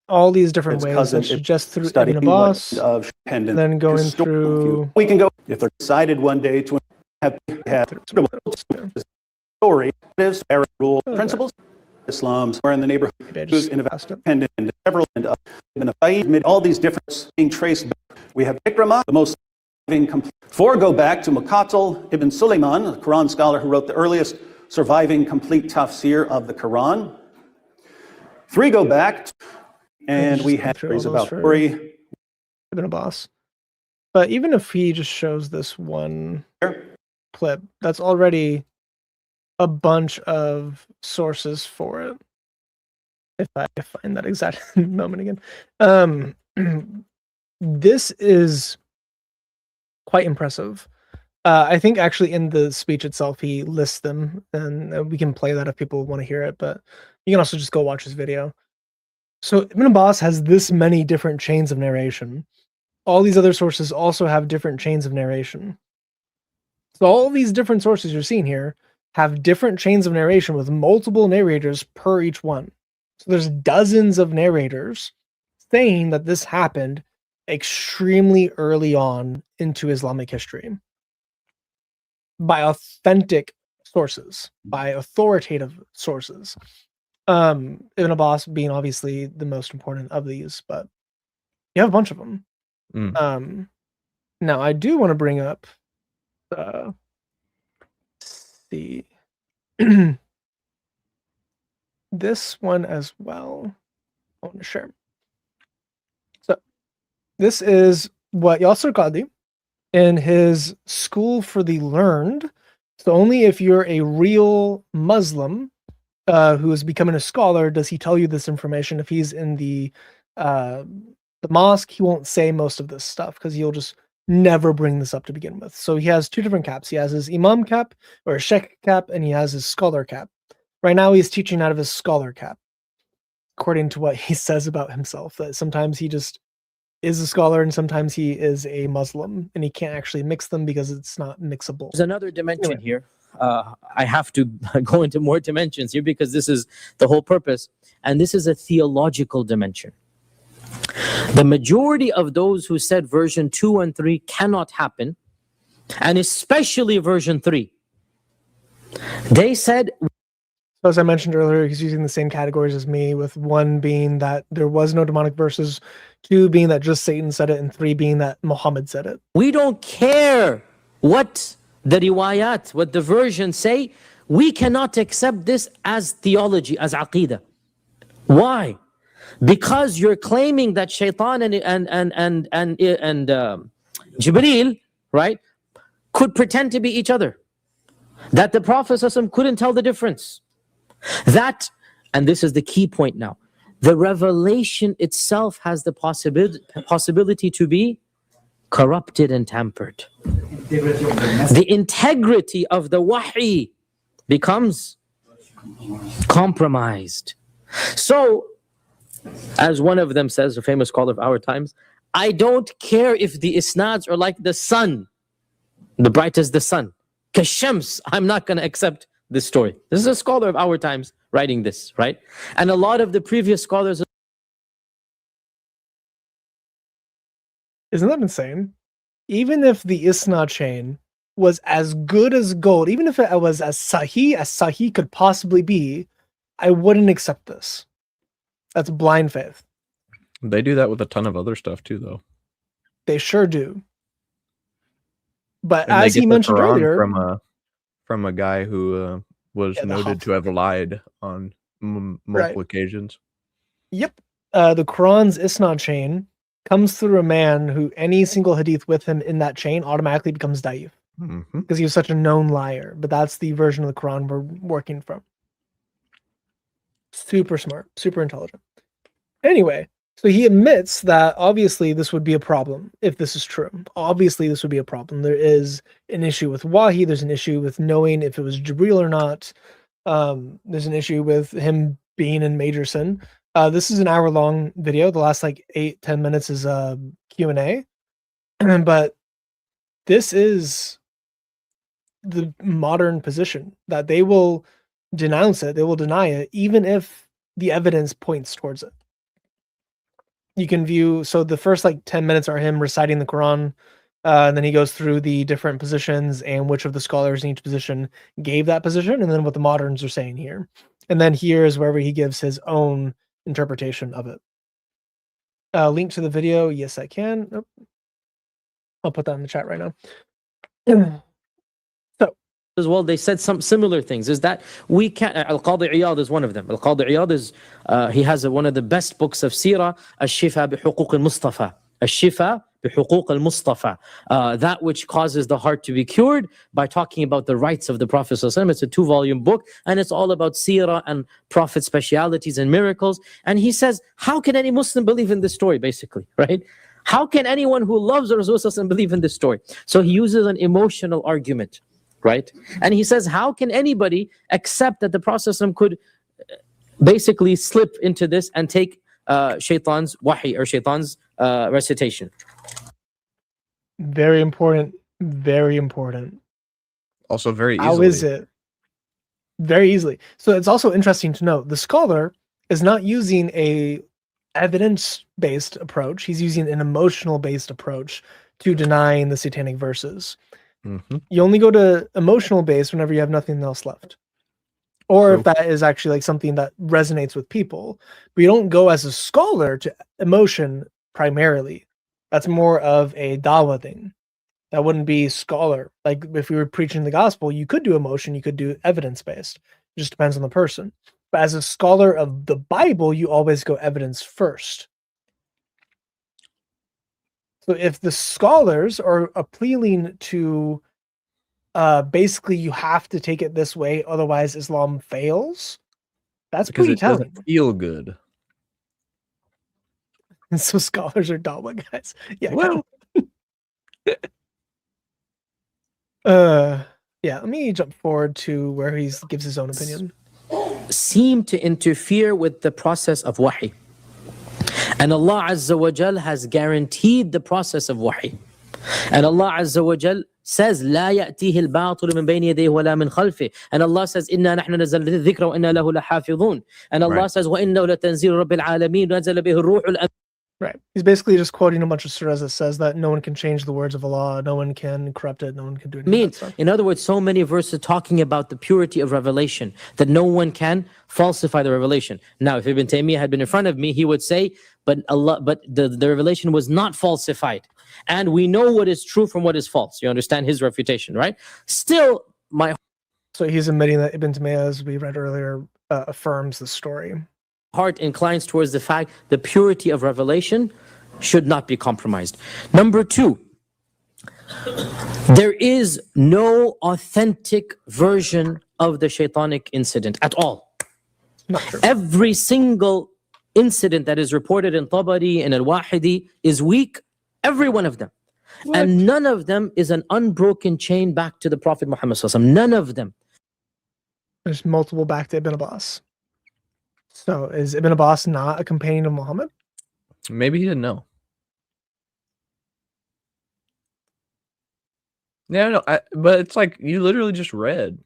all these different ways. That's just through Ibn Abbas, and then going through. We can go if they're decided one day to have story is rule principles. Islam's where in the neighborhood who's independent and several and all these differences being traced. We have Ikramah, the most complete. 4 go back to Muqatil ibn Sulaiman, a Quran scholar who wrote the earliest surviving complete tafsir of the Quran. 3 go back, and we have stories about Uri Ibn Abbas. But even if he just shows this one clip, that's already a bunch of sources for it. If I find that exact moment again. This is quite impressive. I think actually in the speech itself, he lists them, and we can play that if people want to hear it, but you can also just go watch his video. So Ibn Abbas has this many different chains of narration. All these other sources also have different chains of narration. So all these different sources you're seeing here have different chains of narration with multiple narrators per each one. So there's dozens of narrators saying that this happened extremely early on into Islamic history by authentic sources, by authoritative sources. Ibn Abbas being obviously the most important of these, but you have a bunch of them. Now I do want to bring up see this one as well. I want to share. So this is what Yasser Qadi in his School for the Learned. So only if you're a real Muslim who is becoming a scholar does he tell you this information. If he's in the mosque, he won't say most of this stuff because he'll just never bring this up to begin with. So he has 2 different caps. He has his Imam cap or Sheikh cap, and he has his scholar cap. Right now he's teaching out of his scholar cap, according to what he says about himself, that sometimes he just is a scholar and sometimes he is a Muslim, and he can't actually mix them because it's not mixable. There's another dimension here. I have to go into more dimensions here because this is the whole purpose. And this is a theological dimension. The majority of those who said version 2 and 3 cannot happen, and especially version 3, they said... So as I mentioned earlier, he's using the same categories as me, with 1 being that there was no demonic verses, 2 being that just Satan said it, and 3 being that Muhammad said it. We don't care what the riwayat, what the versions say. We cannot accept this as theology, as aqeedah. Why? Because you're claiming that Shaitan and Jibreel, right, could pretend to be each other. That the Prophet ﷺ couldn't tell the difference. That, and this is the key point now, the revelation itself has the possibility to be corrupted and tampered. The integrity of the wahi becomes compromised. So, as one of them says, a famous scholar of our times, I don't care if the isnads are like the sun, the bright as the sun. Kashams, I'm not going to accept this story. This is a scholar of our times writing this, right? And a lot of the previous scholars... Isn't that insane? Even if the isnad chain was as good as gold, even if it was as sahih could possibly be, I wouldn't accept this. That's blind faith. They do that with a ton of other stuff too, though. They sure do. But And as they he get the mentioned Quran earlier, from a guy who was noted to have lied on multiple occasions. Yep. The Quran's isnad chain comes through a man who any single hadith with him in that chain automatically becomes da'if. Because he was such a known liar. But that's the version of the Quran we're working from. Super smart, super intelligent. Anyway, so he admits that obviously this would be a problem if this is true. Obviously this would be a problem. There is an issue with wahi. There's an issue with knowing if it was Jibreel or not. There's an issue with him being in major sin. This is an hour-long video. The last like 8-10 minutes is Q&A. But this is the modern position, that they will denounce it, they will deny it, even if the evidence points towards it. You can view, so the first like 10 minutes are him reciting the Quran, and then he goes through the different positions and which of the scholars in each position gave that position, and then what the moderns are saying here. And then here is wherever he gives his own interpretation of it. Link to the video, yes I can. Nope. I'll put that in the chat right now. As well, they said some similar things. Is that we can't... Al-Qadi Iyad is one of them. Al-Qadi Iyad is, he has one of the best books of Sirah, Al-Shifa bi-Huquq al-Mustafa. Al-Shifa bi-Huquq al-Mustafa. That which causes the heart to be cured by talking about the rights of the Prophet ﷺ. It's a 2-volume book, and it's all about Sirah and Prophet specialities and miracles. And he says, how can any Muslim believe in this story, basically, right? How can anyone who loves Rasulullah believe in this story? So he uses an emotional argument. Right? And he says, how can anybody accept that the Prophet could basically slip into this and take Shaitan's wahi or Shaitan's recitation? Very important. Very important. Also very easily. How is it? Very easily. So it's also interesting to note, the scholar is not using a evidence-based approach. He's using an emotional-based approach to denying the Satanic Verses. You only go to emotional base whenever you have nothing else left, or if that is actually like something that resonates with people. But you don't go as a scholar to emotion primarily. That's more of a dawah thing. That wouldn't be scholar. Like if we were preaching the gospel, you could do emotion, you could do evidence-based. It just depends on the person. But as a scholar of the Bible, you always go evidence first. So if the scholars are appealing to basically you have to take it this way, otherwise Islam fails, that's because pretty it telling. doesn't feel good. And so scholars are dawah guys. Yeah. Well, yeah, let me jump forward to where he gives his own opinion. Seem to interfere with the process of wahi. And Allah Azza wa Jal has guaranteed the process of wahi. And Allah Azza wa Jal says, لا يأتيه الباطل من بين يديه ولا من خلفه. And Allah says, إنا نحن نزلنا الذكر وإنا له لحافظون. And Allah says, وإنه لتنزيل رب العالمين نزل به الروح الأمين. Right. He's basically just quoting a bunch of surahs that says that no one can change the words of Allah, no one can corrupt it, no one can do anything. That stuff. In other words, so many verses talking about the purity of revelation, that no one can falsify the revelation. Now, if Ibn Taymiyyah had been in front of me, he would say, but the revelation was not falsified. And we know what is true from what is false. You understand his refutation, right? Still, So he's admitting that Ibn Taymiyyah, as we read earlier, affirms the story. Heart inclines towards the fact the purity of revelation should not be compromised. Number two, there is no authentic version of the shaitanic incident at all. Not true. Every single incident that is reported in Tabari and Al-Wahidi is weak, every one of them. What? And none of them is an unbroken chain back to the Prophet Muhammad ﷺ. None of them. There's multiple back to Ibn Abbas. So is Ibn Abbas not a companion of Muhammad? Maybe he didn't know. Yeah, no, but it's like you literally just read.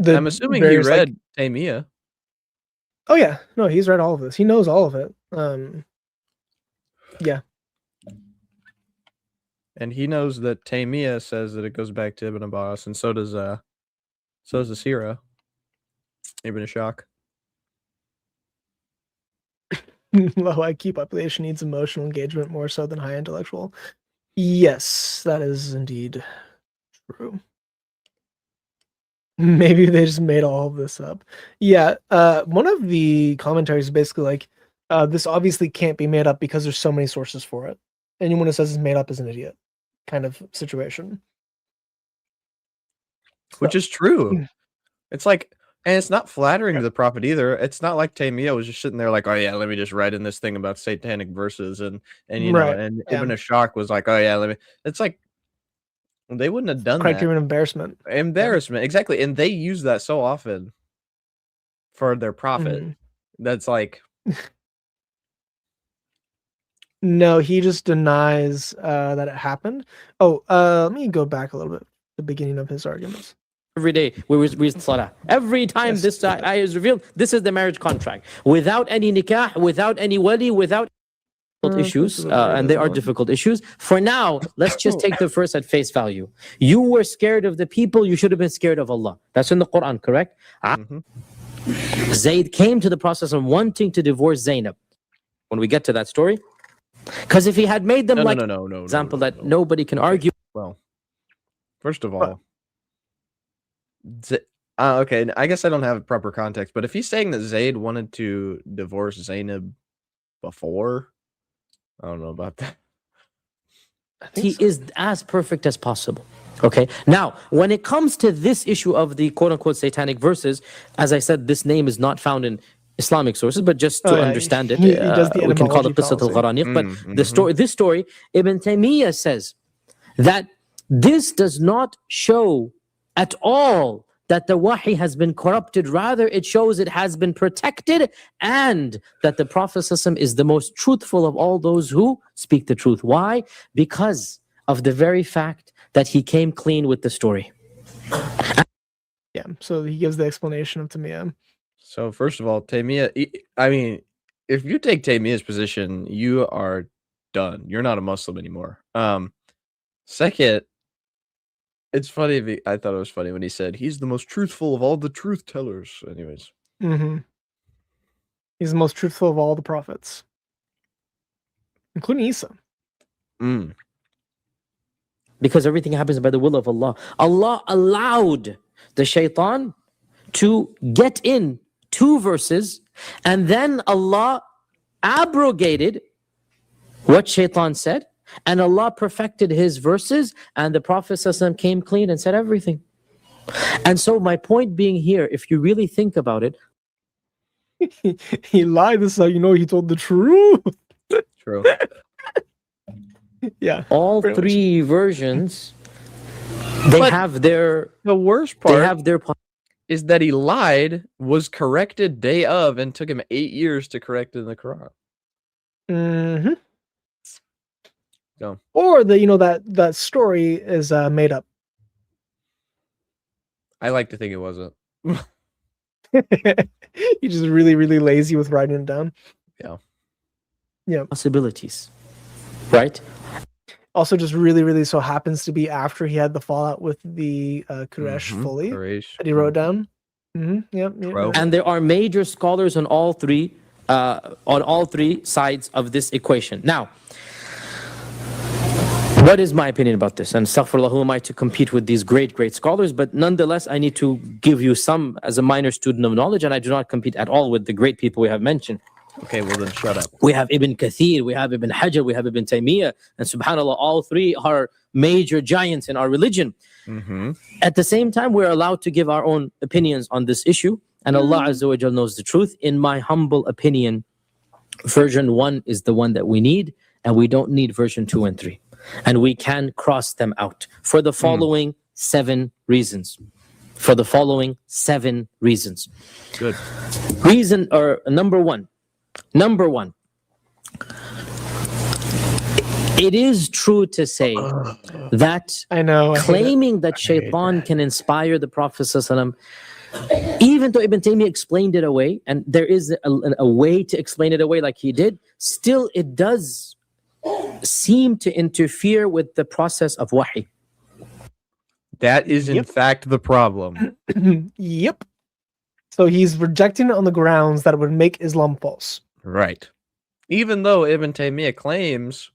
I'm assuming he read Taymiyyah. Oh yeah, no, he's read all of this. He knows all of it. Yeah. And he knows that Taymiyyah says that it goes back to Ibn Abbas, and so does the Sirah. Ibn Ashaq. Low IQ population needs emotional engagement more so than high intellectual. Yes, that is indeed true. Maybe they just made all of this up. Yeah, one of the commentaries is basically like, this obviously can't be made up because there's so many sources for it. Anyone who says it's made up is an idiot kind of situation. Which is true. It's like, and it's not flattering to the Prophet either. It's not like Taymiyyah was just sitting there like, oh yeah, let me just write in this thing about Satanic Verses, and you know, and Ibn Ashaq was like, oh yeah, let me. It's like they wouldn't have done that. Criterion embarrassment. Embarrassment, exactly, and they use that so often for their Prophet. That's like, no, he just denies that it happened. Oh, let me go back a little bit. The beginning of his arguments. Every day we read salah. Every time this ayah is revealed, this is the marriage contract. Without any nikah, without any wali, without issues, and they are difficult issues. For now, let's just take the verse at face value. You were scared of the people, you should have been scared of Allah. That's in the Quran, correct? Zayd came to the process of wanting to divorce Zainab. When we get to that story, because if he had made them example that nobody can argue. Well, first of all, okay, I guess I don't have proper context, but if he's saying that Zayd wanted to divorce Zainab before, I don't know about that. He is as perfect as possible. Okay, now when it comes to this issue of the quote-unquote satanic verses, as I said, this name is not found in Islamic sources, but just to understand it, we can call it Qissat al-Gharaniq. But this story, Ibn Taymiyyah says that this does not show at all that the wahi has been corrupted. Rather, it shows it has been protected, and that the Prophet ﷺ is the most truthful of all those who speak the truth. Why? Because of the very fact that he came clean with the story. Yeah, so he gives the explanation of Taymiyyah. So first of all, Taymiyyah, I mean, if you take Taymiyyah's position, you are done. You're not a Muslim anymore. Second, it's funny. I thought it was funny when he said he's the most truthful of all the truth tellers. Anyways, he's the most truthful of all the prophets, including Isa. Because everything happens by the will of Allah. Allah allowed the shaitan to get in 2 verses, and then Allah abrogated what shaitan said, and Allah perfected his verses, and the Prophet ﷺ came clean and said everything. And so my point being here, if you really think about it, he lied. This is how you know he told the truth. True. Yeah. All 3 versions, they have their the worst part. They have their. is that he lied, was corrected day of, and took him 8 years to correct in the Quran. Mm-hmm. So Or that story is made up. I like to think it wasn't. You're just really, really lazy with writing it down. Yeah. Possibilities, right? Also, just really, really so happens to be after he had the fallout with the Quraysh fully Quraysh. that he wrote down. Mm-hmm. Yep. Pro. And there are major scholars on all three sides of this equation. Now, what is my opinion about this? And astaghfirullah, who am I to compete with these great, great scholars? But nonetheless, I need to give you some as a minor student of knowledge, and I do not compete at all with the great people we have mentioned. Okay, well then shut up. We have Ibn Kathir, we have Ibn Hajar, we have Ibn Taymiyyah, and subhanAllah, all three are major giants in our religion. Mm-hmm. At the same time, we're allowed to give our own opinions on this issue, and Allah Azza wa Jal knows the truth. In my humble opinion, version 1 is the one that we need, and we don't need version 2 and 3. And we can cross them out for the following 7 reasons. For the following 7 reasons. Good. Reason or number one, it is true to say that I know. claiming that shaitan can inspire the Prophet ﷺ, even though Ibn Taymiyyah explained it away, and there is a way to explain it away like he did, still it does seem to interfere with the process of wahi. That is in fact the problem. Yep. So he's rejecting it on the grounds that it would make Islam false. Right. Even though Ibn Taymiyyah claims.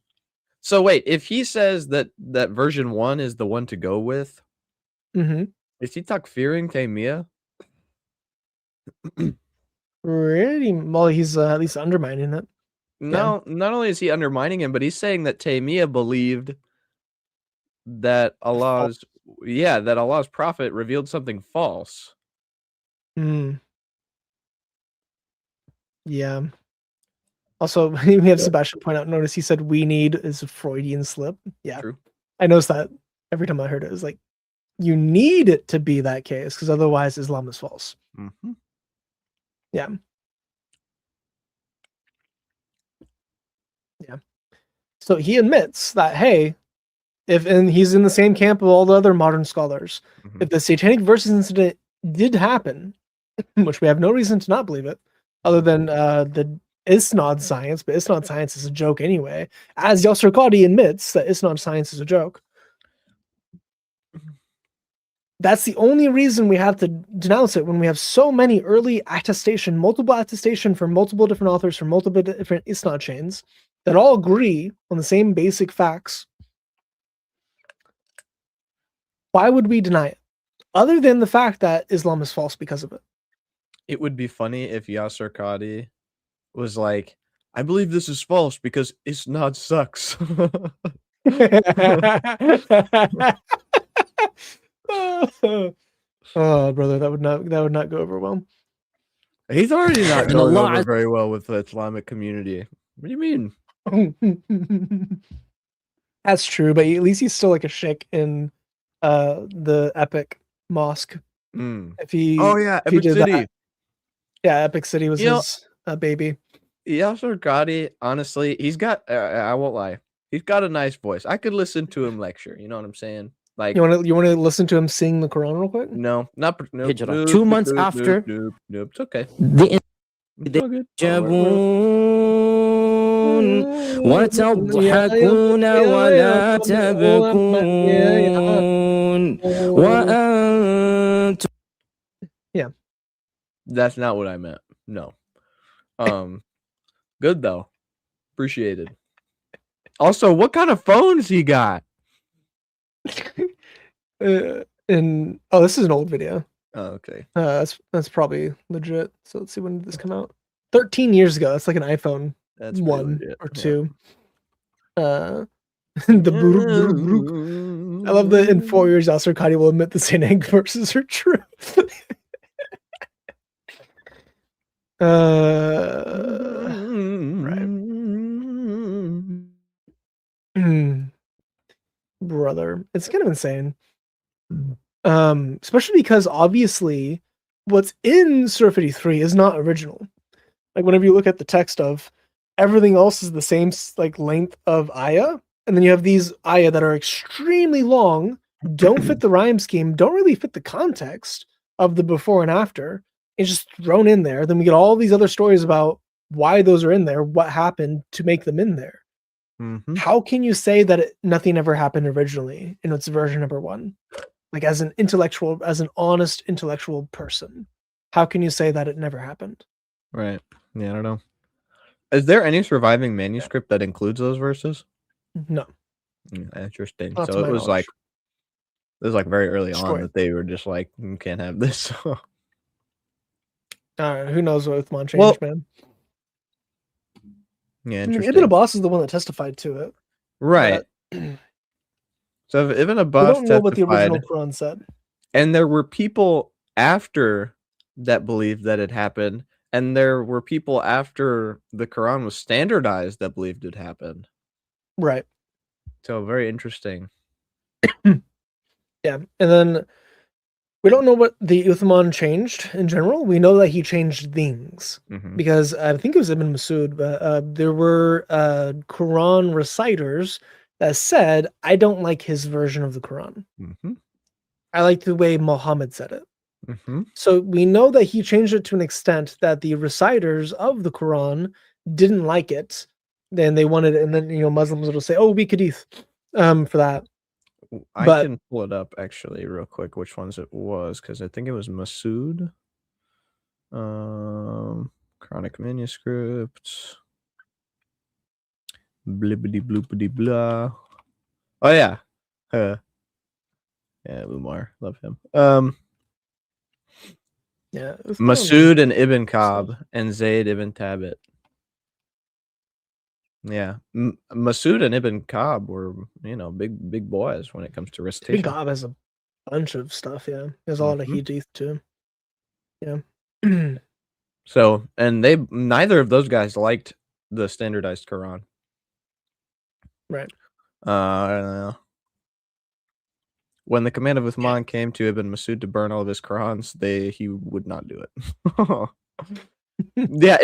So wait, if he says that version 1 is the one to go with, Mm-hmm. is he takfiring Taymiyyah? Really? Well, he's at least undermining it. No, not only is he undermining him, but he's saying that Taymiyyah believed that Allah's prophet revealed something false. Mm. Yeah. Also, we have Sebastian point out, notice he said we need is a Freudian slip. Yeah. True. I noticed that every time I heard it. It was like, you need it to be that case, because otherwise Islam is false. Mm-hmm. Yeah. Yeah. So he admits that, hey, and he's in the same camp of all the other modern scholars. Mhm. If the Satanic Verses incident did happen, which we have no reason to not believe it, other than the Isnad science, but Isnad science is a joke anyway. As Yasser Qadi admits that Isnad science is a joke. That's the only reason we have to denounce it, when we have so many early multiple attestation from multiple different authors from multiple different Isnad chains that all agree on the same basic facts. Why would we deny it? Other than the fact that Islam is false because of it. It would be funny if Yasser Qadi was like, I believe this is false because Isnad sucks. Oh, brother, that would not go over well. He's already not And going Allah over very well with the Islamic community. What do you mean? That's true, but at least he's still like a sheikh in the Epic Mosque. Mm. If he yeah, if he Epic did City. that- yeah, Epic City was You know- his baby. Yasser Qadi, honestly, he's got, I won't lie, he's got a nice voice. I could listen to him lecture. You know what I'm saying? Like, You want to listen to him sing the Quran real quick? no, nope, Hijrah. 2 months after- Nope, it's okay. The It's all good. ينجبون وتضحكون ولا تبكون وأنتم That's not what I meant. No. Good though. Appreciated. Also, what kind of phones he got? And this is an old video. Oh, okay. That's probably legit. So let's see, when did this come out? 13 years ago. That's like an iPhone That's pretty 1 legit. or Yeah. 2. The Buruk, Buruk, Buruk. I love that in 4 years, Yasser Qadi will admit the Satanic Verses are true. Brother, it's kind of insane. Especially because obviously what's in Surah 53 is not original. Like whenever you look at the text of everything else is the same like length of ayah, and then you have these ayah that are extremely long, don't fit the rhyme scheme, don't really fit the context of the before and after. It's just thrown in there. Then we get all these other stories about why those are in there, what happened to make them in there. Mm-hmm. How can you say that nothing ever happened originally in its version number 1? Like as an intellectual, as an honest intellectual person, how can you say that it never happened? Right. Yeah, I don't know. Is there any surviving manuscript that includes those verses? No. Interesting. Not to So my it was knowledge. like very early on Destroyed. that they were just like, can't have this. Who knows what Uthman changed, Well, man. Yeah, I mean, interesting. Ibn Abbas is the one that testified to it. Right. We So if Ibn Abbas don't know what the original testified, Quran said. and there were people after that believed that it happened, and there were people after the Quran was standardized that believed it happened. Right. So very interesting. Yeah. And then we don't know what the Uthman changed in general. We know that he changed things Mhm. because I think it was Ibn Masud, but there were Quran reciters that said, I don't like his version of the Quran. Mhm. I like the way Mohammad said it. Mhm. So we know that he changed it to an extent that the reciters of the Quran didn't like it. Then they wanted it, and then Muslims will say, "Oh, weak hadith," for that. I But can pull it up actually real quick which ones it was, because I think it was Masood. Chronic manuscripts. Blibbity bloopity blah. Oh yeah. Yeah, Umar. Love him. yeah, Uthman was- Masood and Ibn Kab and Zayd ibn Thabit. Yeah, Masood and Ibn Kab were, big boys when it comes to Ibn recitation. Ka'ab has a bunch of stuff. Yeah, there's a lot of Mhm. hadith too. Yeah. So, and neither of those guys liked the standardized Quran. Right. When the command of Uthman came to Ibn Masood to burn all of his Qurans, he would not do it. Yeah,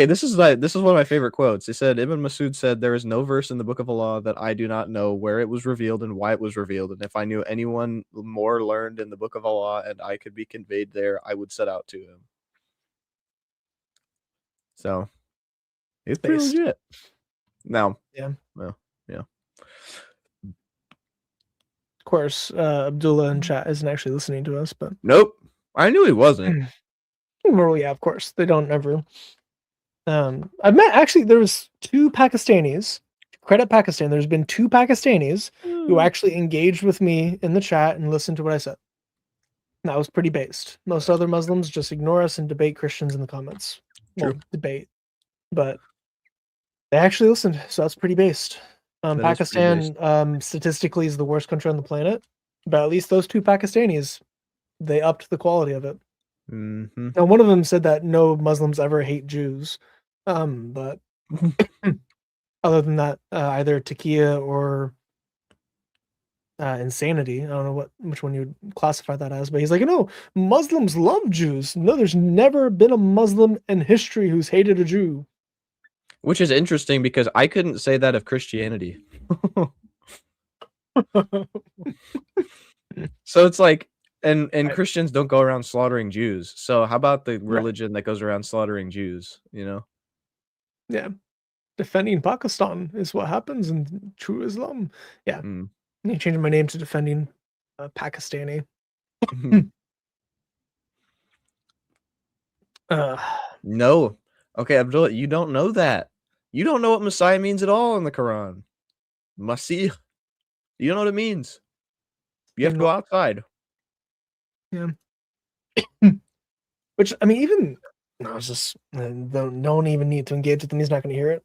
this is one of my favorite quotes. He said, Ibn Masood said, "There is no verse in the book of Allah that I do not know where it was revealed and why it was revealed. And if I knew anyone more learned in the book of Allah and I could be conveyed there, I would set out to him." So it's pretty Based. legit. Now, Yeah. well, yeah. Of course, Abdullah in chat isn't actually listening to us, but Nope. I knew he wasn't. well, yeah, of course they don't ever. I've met actually. There was 2 Pakistanis. Credit Pakistan. There's been 2 Pakistanis who actually engaged with me in the chat and listened to what I said. And that was pretty based. Most other Muslims just ignore us and debate Christians in the comments. Well, True. debate, but they actually listened, so that's pretty based. That is pretty Pakistan, statistically, is the worst country on the planet, but at least those 2 Pakistanis, they upped the quality of it. Mhm. Now, one of them said that no Muslims ever hate Jews, but other than that, either taqiyya or insanity. I don't know which one you would classify that as, but he's like, no, Muslims love Jews. No, there's never been a Muslim in history who's hated a Jew. Which is interesting because I couldn't say that of Christianity. So it's like, and Right. Christians don't go around slaughtering Jews. So how about the Right. religion that goes around slaughtering Jews? Yeah. Defending Pakistan is what happens in true Islam. Yeah. Mm. I'm changing my name to Defending Pakistani. No. Okay, Abdullah, you don't know that. You don't know what Messiah means at all in the Quran. Masih. You don't know what it means. You have to go outside. Yeah. Which, I mean, even no, it's just don't even need to engage with him. He's not going to hear it.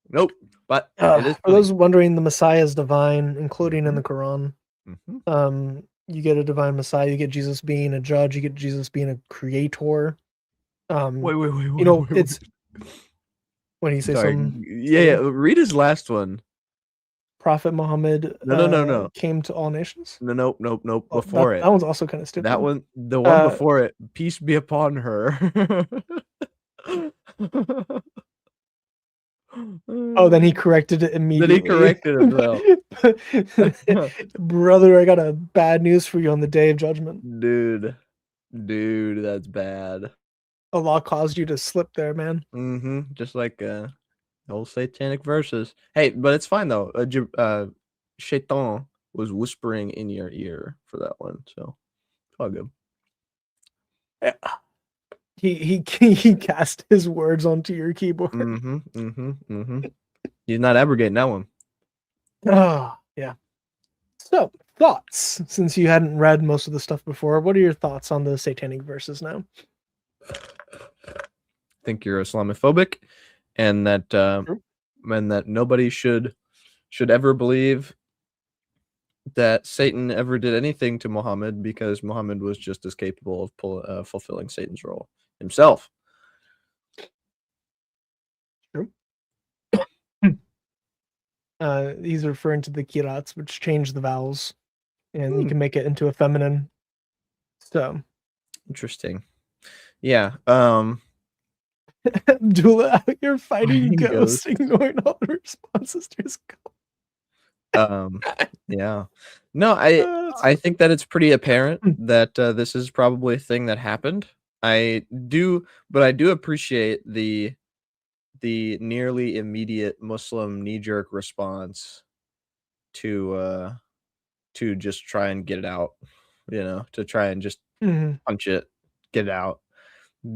Nope. But it is For those wondering, the Messiah is divine, including in the Quran. Mhm. You get a divine Messiah. You get Jesus being a judge. You get Jesus being a creator. Wait. It's when you say Sorry. something. Yeah. Read his last one. Prophet Muhammad No. came to all nations? Nope. Well, Before that one's also kind of stupid. that one, the one Uh, before it, peace be upon her. Oh, then he corrected it immediately. Then he corrected himself. Brother, I got a bad news for you on the day of judgment. Dude, that's bad. Allah caused you to slip there, man. Just like old Satanic Verses. Hey, but it's fine though. Shaitan was whispering in your ear for that one, so it's all good. He cast his words onto your keyboard. He's not abrogating that one. Oh, yeah. So, thoughts. Since you hadn't read most of the stuff before, what are your thoughts on the Satanic Verses now? I think you're Islamophobic, and that nobody should ever believe that Satan ever did anything to Muhammad, because Muhammad was just as capable of fulfilling Satan's role himself. True. He's referring to the kirats, which change the vowels, and you can make it into a feminine. So interesting. Yeah. Abdullah out here fighting ghosts, ignoring all the responses to his yeah. No, I think that it's pretty apparent that this is probably a thing that happened. But I do appreciate the nearly immediate Muslim knee-jerk response to just try and get it out, to try and just punch it, get it out.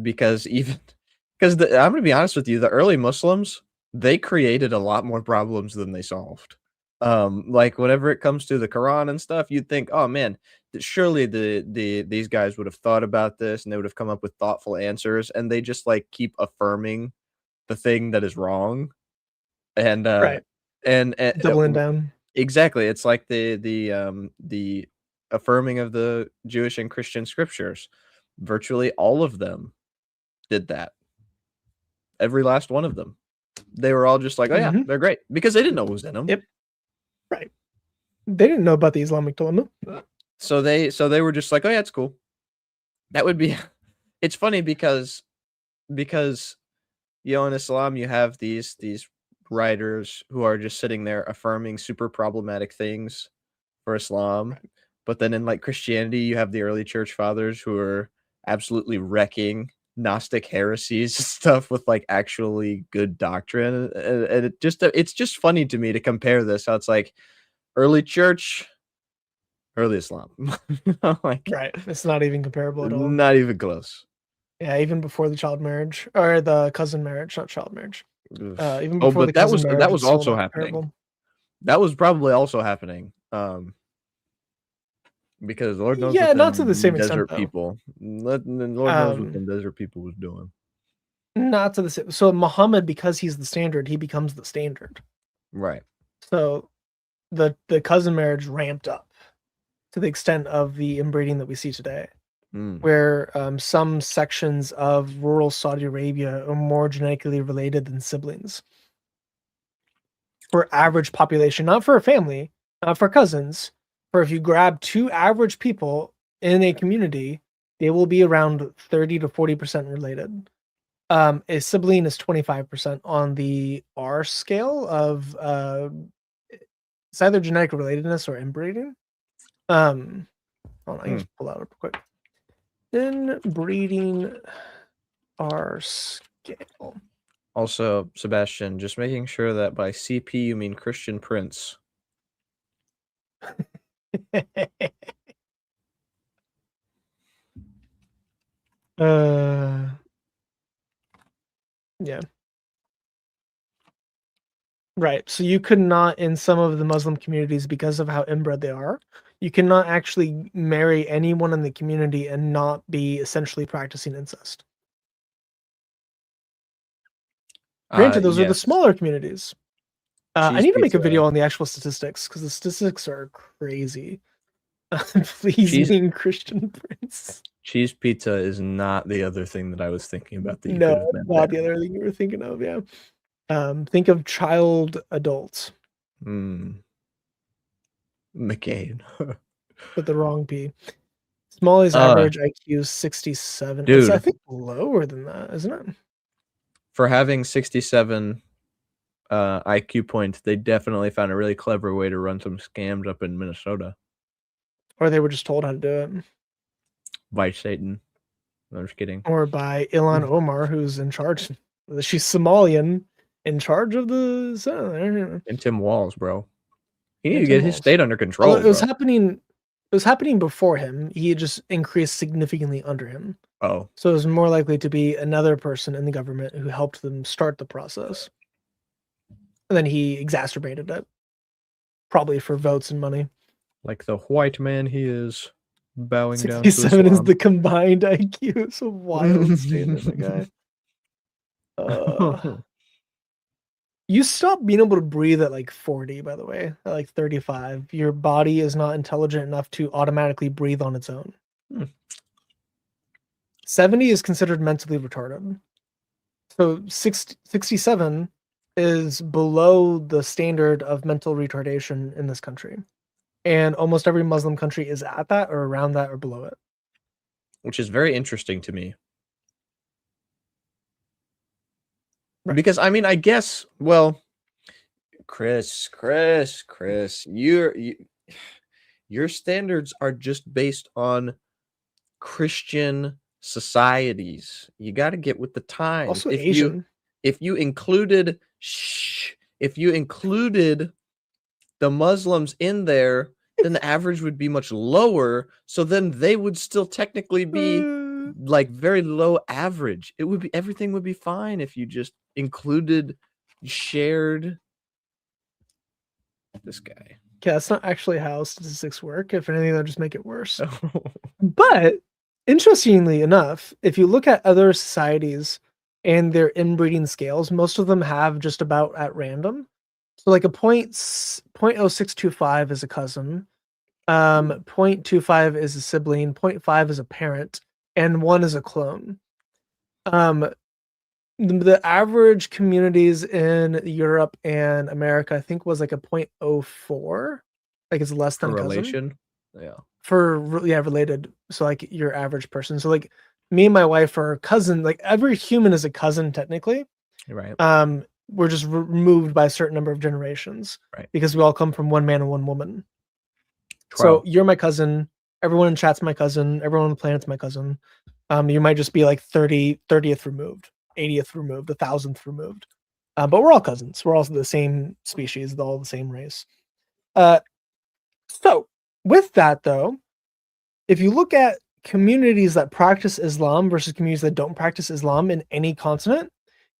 Because I'm gonna be honest with you, the early Muslims, they created a lot more problems than they solved. Like whenever it comes to the Quran and stuff, you'd think, oh man, surely these guys would have thought about this and they would have come up with thoughtful answers, and they just like keep affirming the thing that is wrong, and right, and doubling down. Exactly, it's like the affirming of the Jewish and Christian scriptures. Virtually all of them did that. Every last one of them. They were all just like, oh yeah, they're great, because they didn't know what was in them. Yep. Right. They didn't know about the Islamic dilemma. So they were just like, oh yeah, it's cool. That would be. It's funny because in Islam you have these writers who are just sitting there affirming super problematic things for Islam, but then in like Christianity you have the early church fathers who are absolutely wrecking Gnostic heresies and stuff with like actually good doctrine, and it's just funny to me to compare this. How it's like early church, early Islam. Like, right, it's not even comparable at all. Not even close. Yeah, even before the child marriage, or the cousin marriage, not child marriage. Even Oh, before but the that cousin was marriage, also happening. That was probably also happening. Because Lord knows, yeah, what not to the same desert extent, people. Lord knows what the desert people was doing. Not to the same. So Muhammad, because he's the standard, he becomes the standard. Right. So the cousin marriage ramped up to the extent of the inbreeding that we see today, where some sections of rural Saudi Arabia are more genetically related than siblings. For average population, not for a family, not for cousins. For if you grab two average people in a community, they will be around 30 to 40% related. A sibling is 25% on the R scale of it's either genetic relatedness or inbreeding. Hold on, I just pull out real quick. Inbreeding R scale. Also, Sebastian, just making sure that by CP you mean Christian Prince. Yeah. Right. So you could not, in some of the Muslim communities, because of how inbred they are, you cannot actually marry anyone in the community and not be essentially practicing incest. Granted, those are the smaller communities. I need to make a video on the actual statistics, because the statistics are crazy. Pleasing Christian Prince. Cheese pizza is not the other thing that I was thinking about. That no, not the other thing you were thinking of. Yeah. Think of child adults. McCain. With the wrong P. Smalley's average IQ is 67. It's, I Dude. think, lower than that, isn't it? For having 67 IQ points, they definitely found a really clever way to run some scams up in Minnesota. Or they were just told how to do it. By Satan. I'm just kidding. Or by Ilhan Omar, who's in charge. She's Somalian, in charge of the Senate. And Tim Walz, bro. He Yeah, needed to Tim get his Walz. state under control. Although it was bro. happening. It was happening before him. He had just increased significantly under him. Oh, So it was more likely to be another person in the government who helped them start the process. And then he exacerbated it. Probably for votes and money. like the white man he is, bowing down to 67 is Islam. the combined IQ. It's a wild statement, the guy. You stop being able to breathe at like 40, by the way, at like 35. Your body is not intelligent enough to automatically breathe on its own. 70 is considered mentally retarded. So 67 is below the standard of mental retardation in this country. And almost every Muslim country is at that or around that or below it. Which is very interesting to me. Right. Because I mean, I guess, well, Chris, your standards are just based on Christian societies. You got to get with the times. Also if Asian. if you included the Muslims in there, then the average would be much lower. So then they would still technically be like very low average. It would be, everything would be fine if you just included, shared this guy. Okay, that's not actually how statistics work. If anything, they'll just make it worse. But interestingly enough, if you look at other societies and their inbreeding scales, most of them have just about at random. So like a 0.0625 is a cousin, 0.25 is a sibling, 0.5 is a parent, and 1 is a clone. The average communities in Europe and America, I think, was like a 0.04. Like it's less than a cousin. Relation. Yeah. Related. So like your average person. So like me and my wife are cousin. Like every human is a cousin technically. Right. We're just removed by a certain number of generations. Right. Because we all come from one man and one woman. Twelve. So you're my cousin. Everyone in chat's my cousin. Everyone on the planet's my cousin. You might just be like 30th removed, 80th removed, 1,000th removed. But we're all cousins. We're all the same species, all the same race. So with that though, if you look at communities that practice Islam versus communities that don't practice Islam in any continent,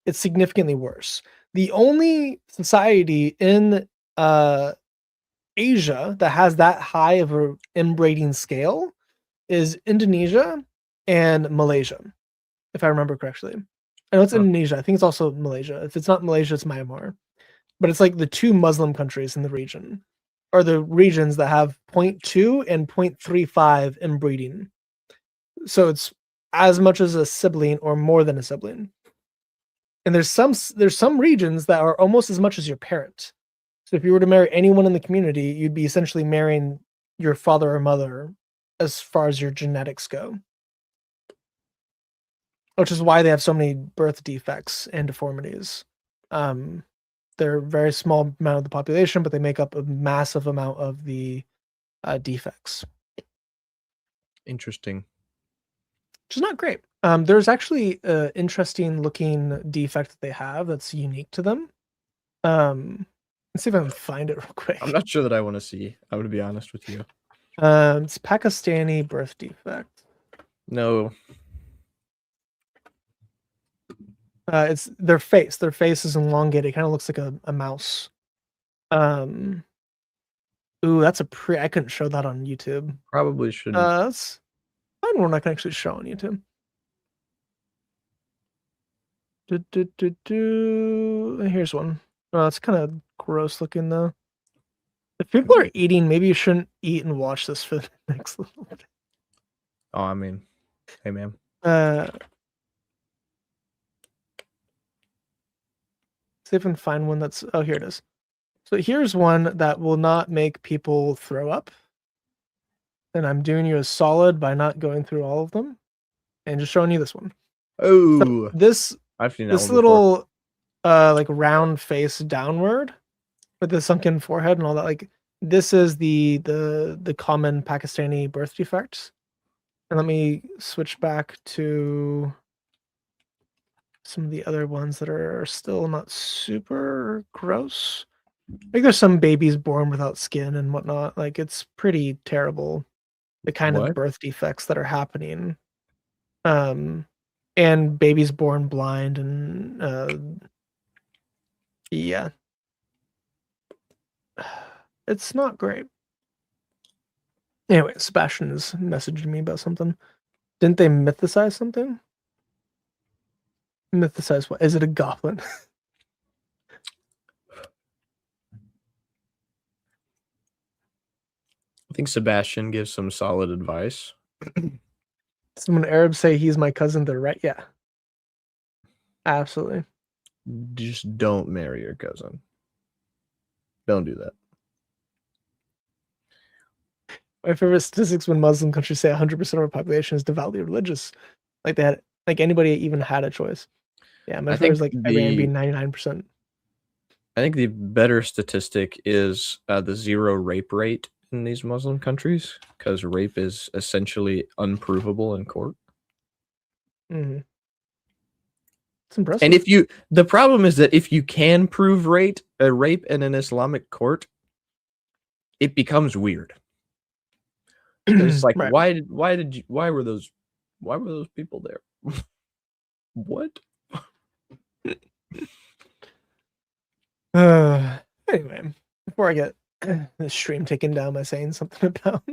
it's significantly worse. The only society in Asia that has that high of a inbreeding scale is Indonesia and Malaysia, if I remember correctly. I know it's Indonesia. I think it's also Malaysia. If it's not Malaysia, it's Myanmar. But it's like the two Muslim countries in the region, or the regions that have 0.2 and 0.35 inbreeding. So it's as much as a sibling or more than a sibling. And there's some regions that are almost as much as your parent. So if you were to marry anyone in the community, you'd be essentially marrying your father or mother as far as your genetics go. Which is why they have so many birth defects and deformities. They're a very small amount of the population, but they make up a massive amount of the defects. Interesting. Which is not great. There's actually an interesting looking defect that they have that's unique to them. Let's see if I can find it real quick. I'm not sure that I want to see. I would be honest with you. It's Pakistani birth defect. No. It's their face. Their face is elongated. It kind of looks like a mouse. Ooh, that's I couldn't show that on YouTube. Probably shouldn't. That's find one I can actually show on YouTube. Here's one. Oh, it's kind of gross looking though. If people are eating, maybe you shouldn't eat and watch this for the next little bit. Oh, I mean, hey, man. See if I can find one that's. Oh, here it is. So here's one that will not make people throw up. And I'm doing you a solid by not going through all of them and just showing you this one. Oh, So this I've seen that one before. little like round face downward with the sunken forehead and all that, like this is the common Pakistani birth defect. And let me switch back to some of the other ones that are still not super gross. Like there's some babies born without skin and whatnot. Like it's pretty terrible, the kind of What? birth defects that are happening. And babies born blind and yeah. It's not great. Anyway, Sebastian is messaging me about something. Didn't they mythicize something? Mythicize what? Is it a goblin? I think Sebastian gives some solid advice. Someone Arabs say he's my cousin. They're right. Yeah. Absolutely. Just don't marry your cousin. Don't do that. My favorite statistics when Muslim countries say 100% of our population is devoutly religious. Like they had, like anybody even had a choice. Yeah, my favorite is like Iran being 99%. I think the better statistic is the zero rape rate in these Muslim countries, because rape is essentially unprovable in court. Mm-hmm. It's impressive. And the problem is that if you can prove rape in an Islamic court, it becomes weird. It's like, right. why were those people there? What? Anyway, before I get the stream taken down by saying something about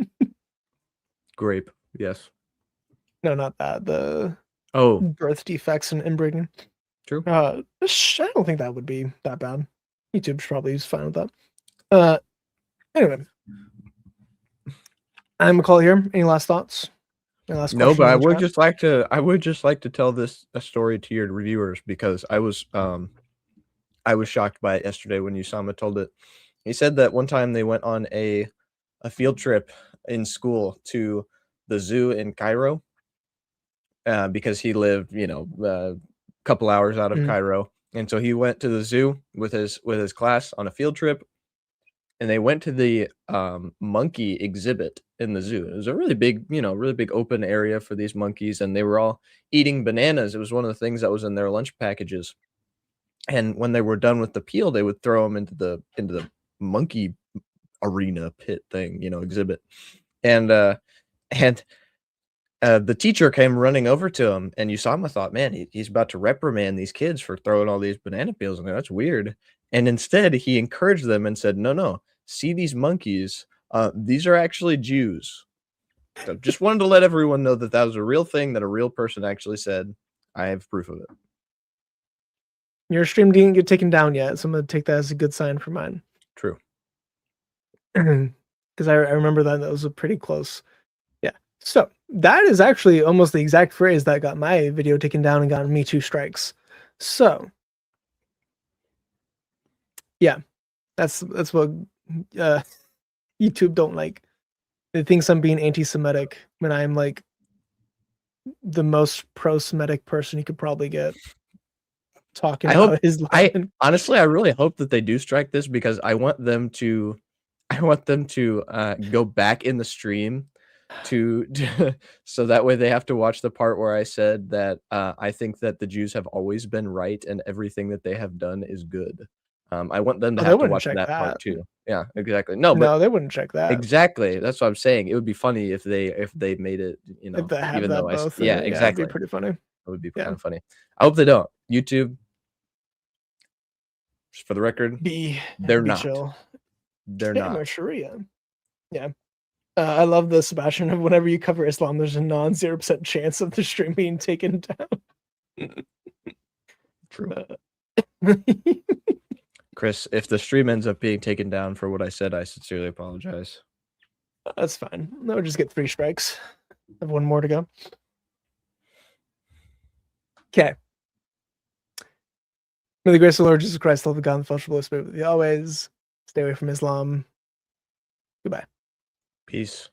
Grape, yes. no, not that, the birth defects and inbreeding. True. I don't think that would be that bad. YouTube's probably fine with that. Anyway, I'm McCall here. Any last thoughts? Any last No, but I would chat? just like to tell a story to your reviewers, because I was shocked by it yesterday when Usama told it. He said that one time they went on a field trip in school to the zoo in Cairo, because he lived, a couple hours out of Cairo, and so he went to the zoo with his class on a field trip, and they went to the monkey exhibit in the zoo. It was a really big, really big open area for these monkeys, and they were all eating bananas. It was one of the things that was in their lunch packages. And when they were done with the peel, they would throw them into the monkey arena pit thing, exhibit. And the teacher came running over to him, and Usama thought, man, he's about to reprimand these kids for throwing all these banana peels in there. That's weird. And instead, he encouraged them and said, no, see these monkeys? These are actually Jews. So just wanted to let everyone know that was a real thing that a real person actually said. I have proof of it. Your stream didn't get taken down yet, so I'm going to take that as a good sign for mine. True. Because I remember that was a pretty close. Yeah. So that is actually almost the exact phrase that got my video taken down and got me 2 strikes. So yeah, that's what YouTube don't like. They think I'm being anti-Semitic when I'm like the most pro-Semitic person you could probably get. Talking about Islam. Honestly, I really hope that they do strike this, because I want them to go back in the stream to so that way they have to watch the part where I said that I think that the Jews have always been right and everything that they have done is good. I want them to have to watch that part too. Yeah, exactly. No, they wouldn't check that. Exactly. That's what I'm saying. It would be funny if they made it, if they have even that though both. yeah, exactly. It'd be pretty funny. It would be kind of funny. I hope they don't. YouTube, just for the record, they're not. Chill. They're not. Sharia. Yeah. I love the Sebastian of whenever you cover Islam, there's a 0% chance of the stream being taken down. True. Chris, if the stream ends up being taken down for what I said, I sincerely apologize. That's fine. That would just get 3 strikes. I have 1 more to go. Okay. May the grace of the Lord Jesus Christ, love of God, and the fellowship of the Holy Spirit with you always. Stay away from Islam. Goodbye. Peace.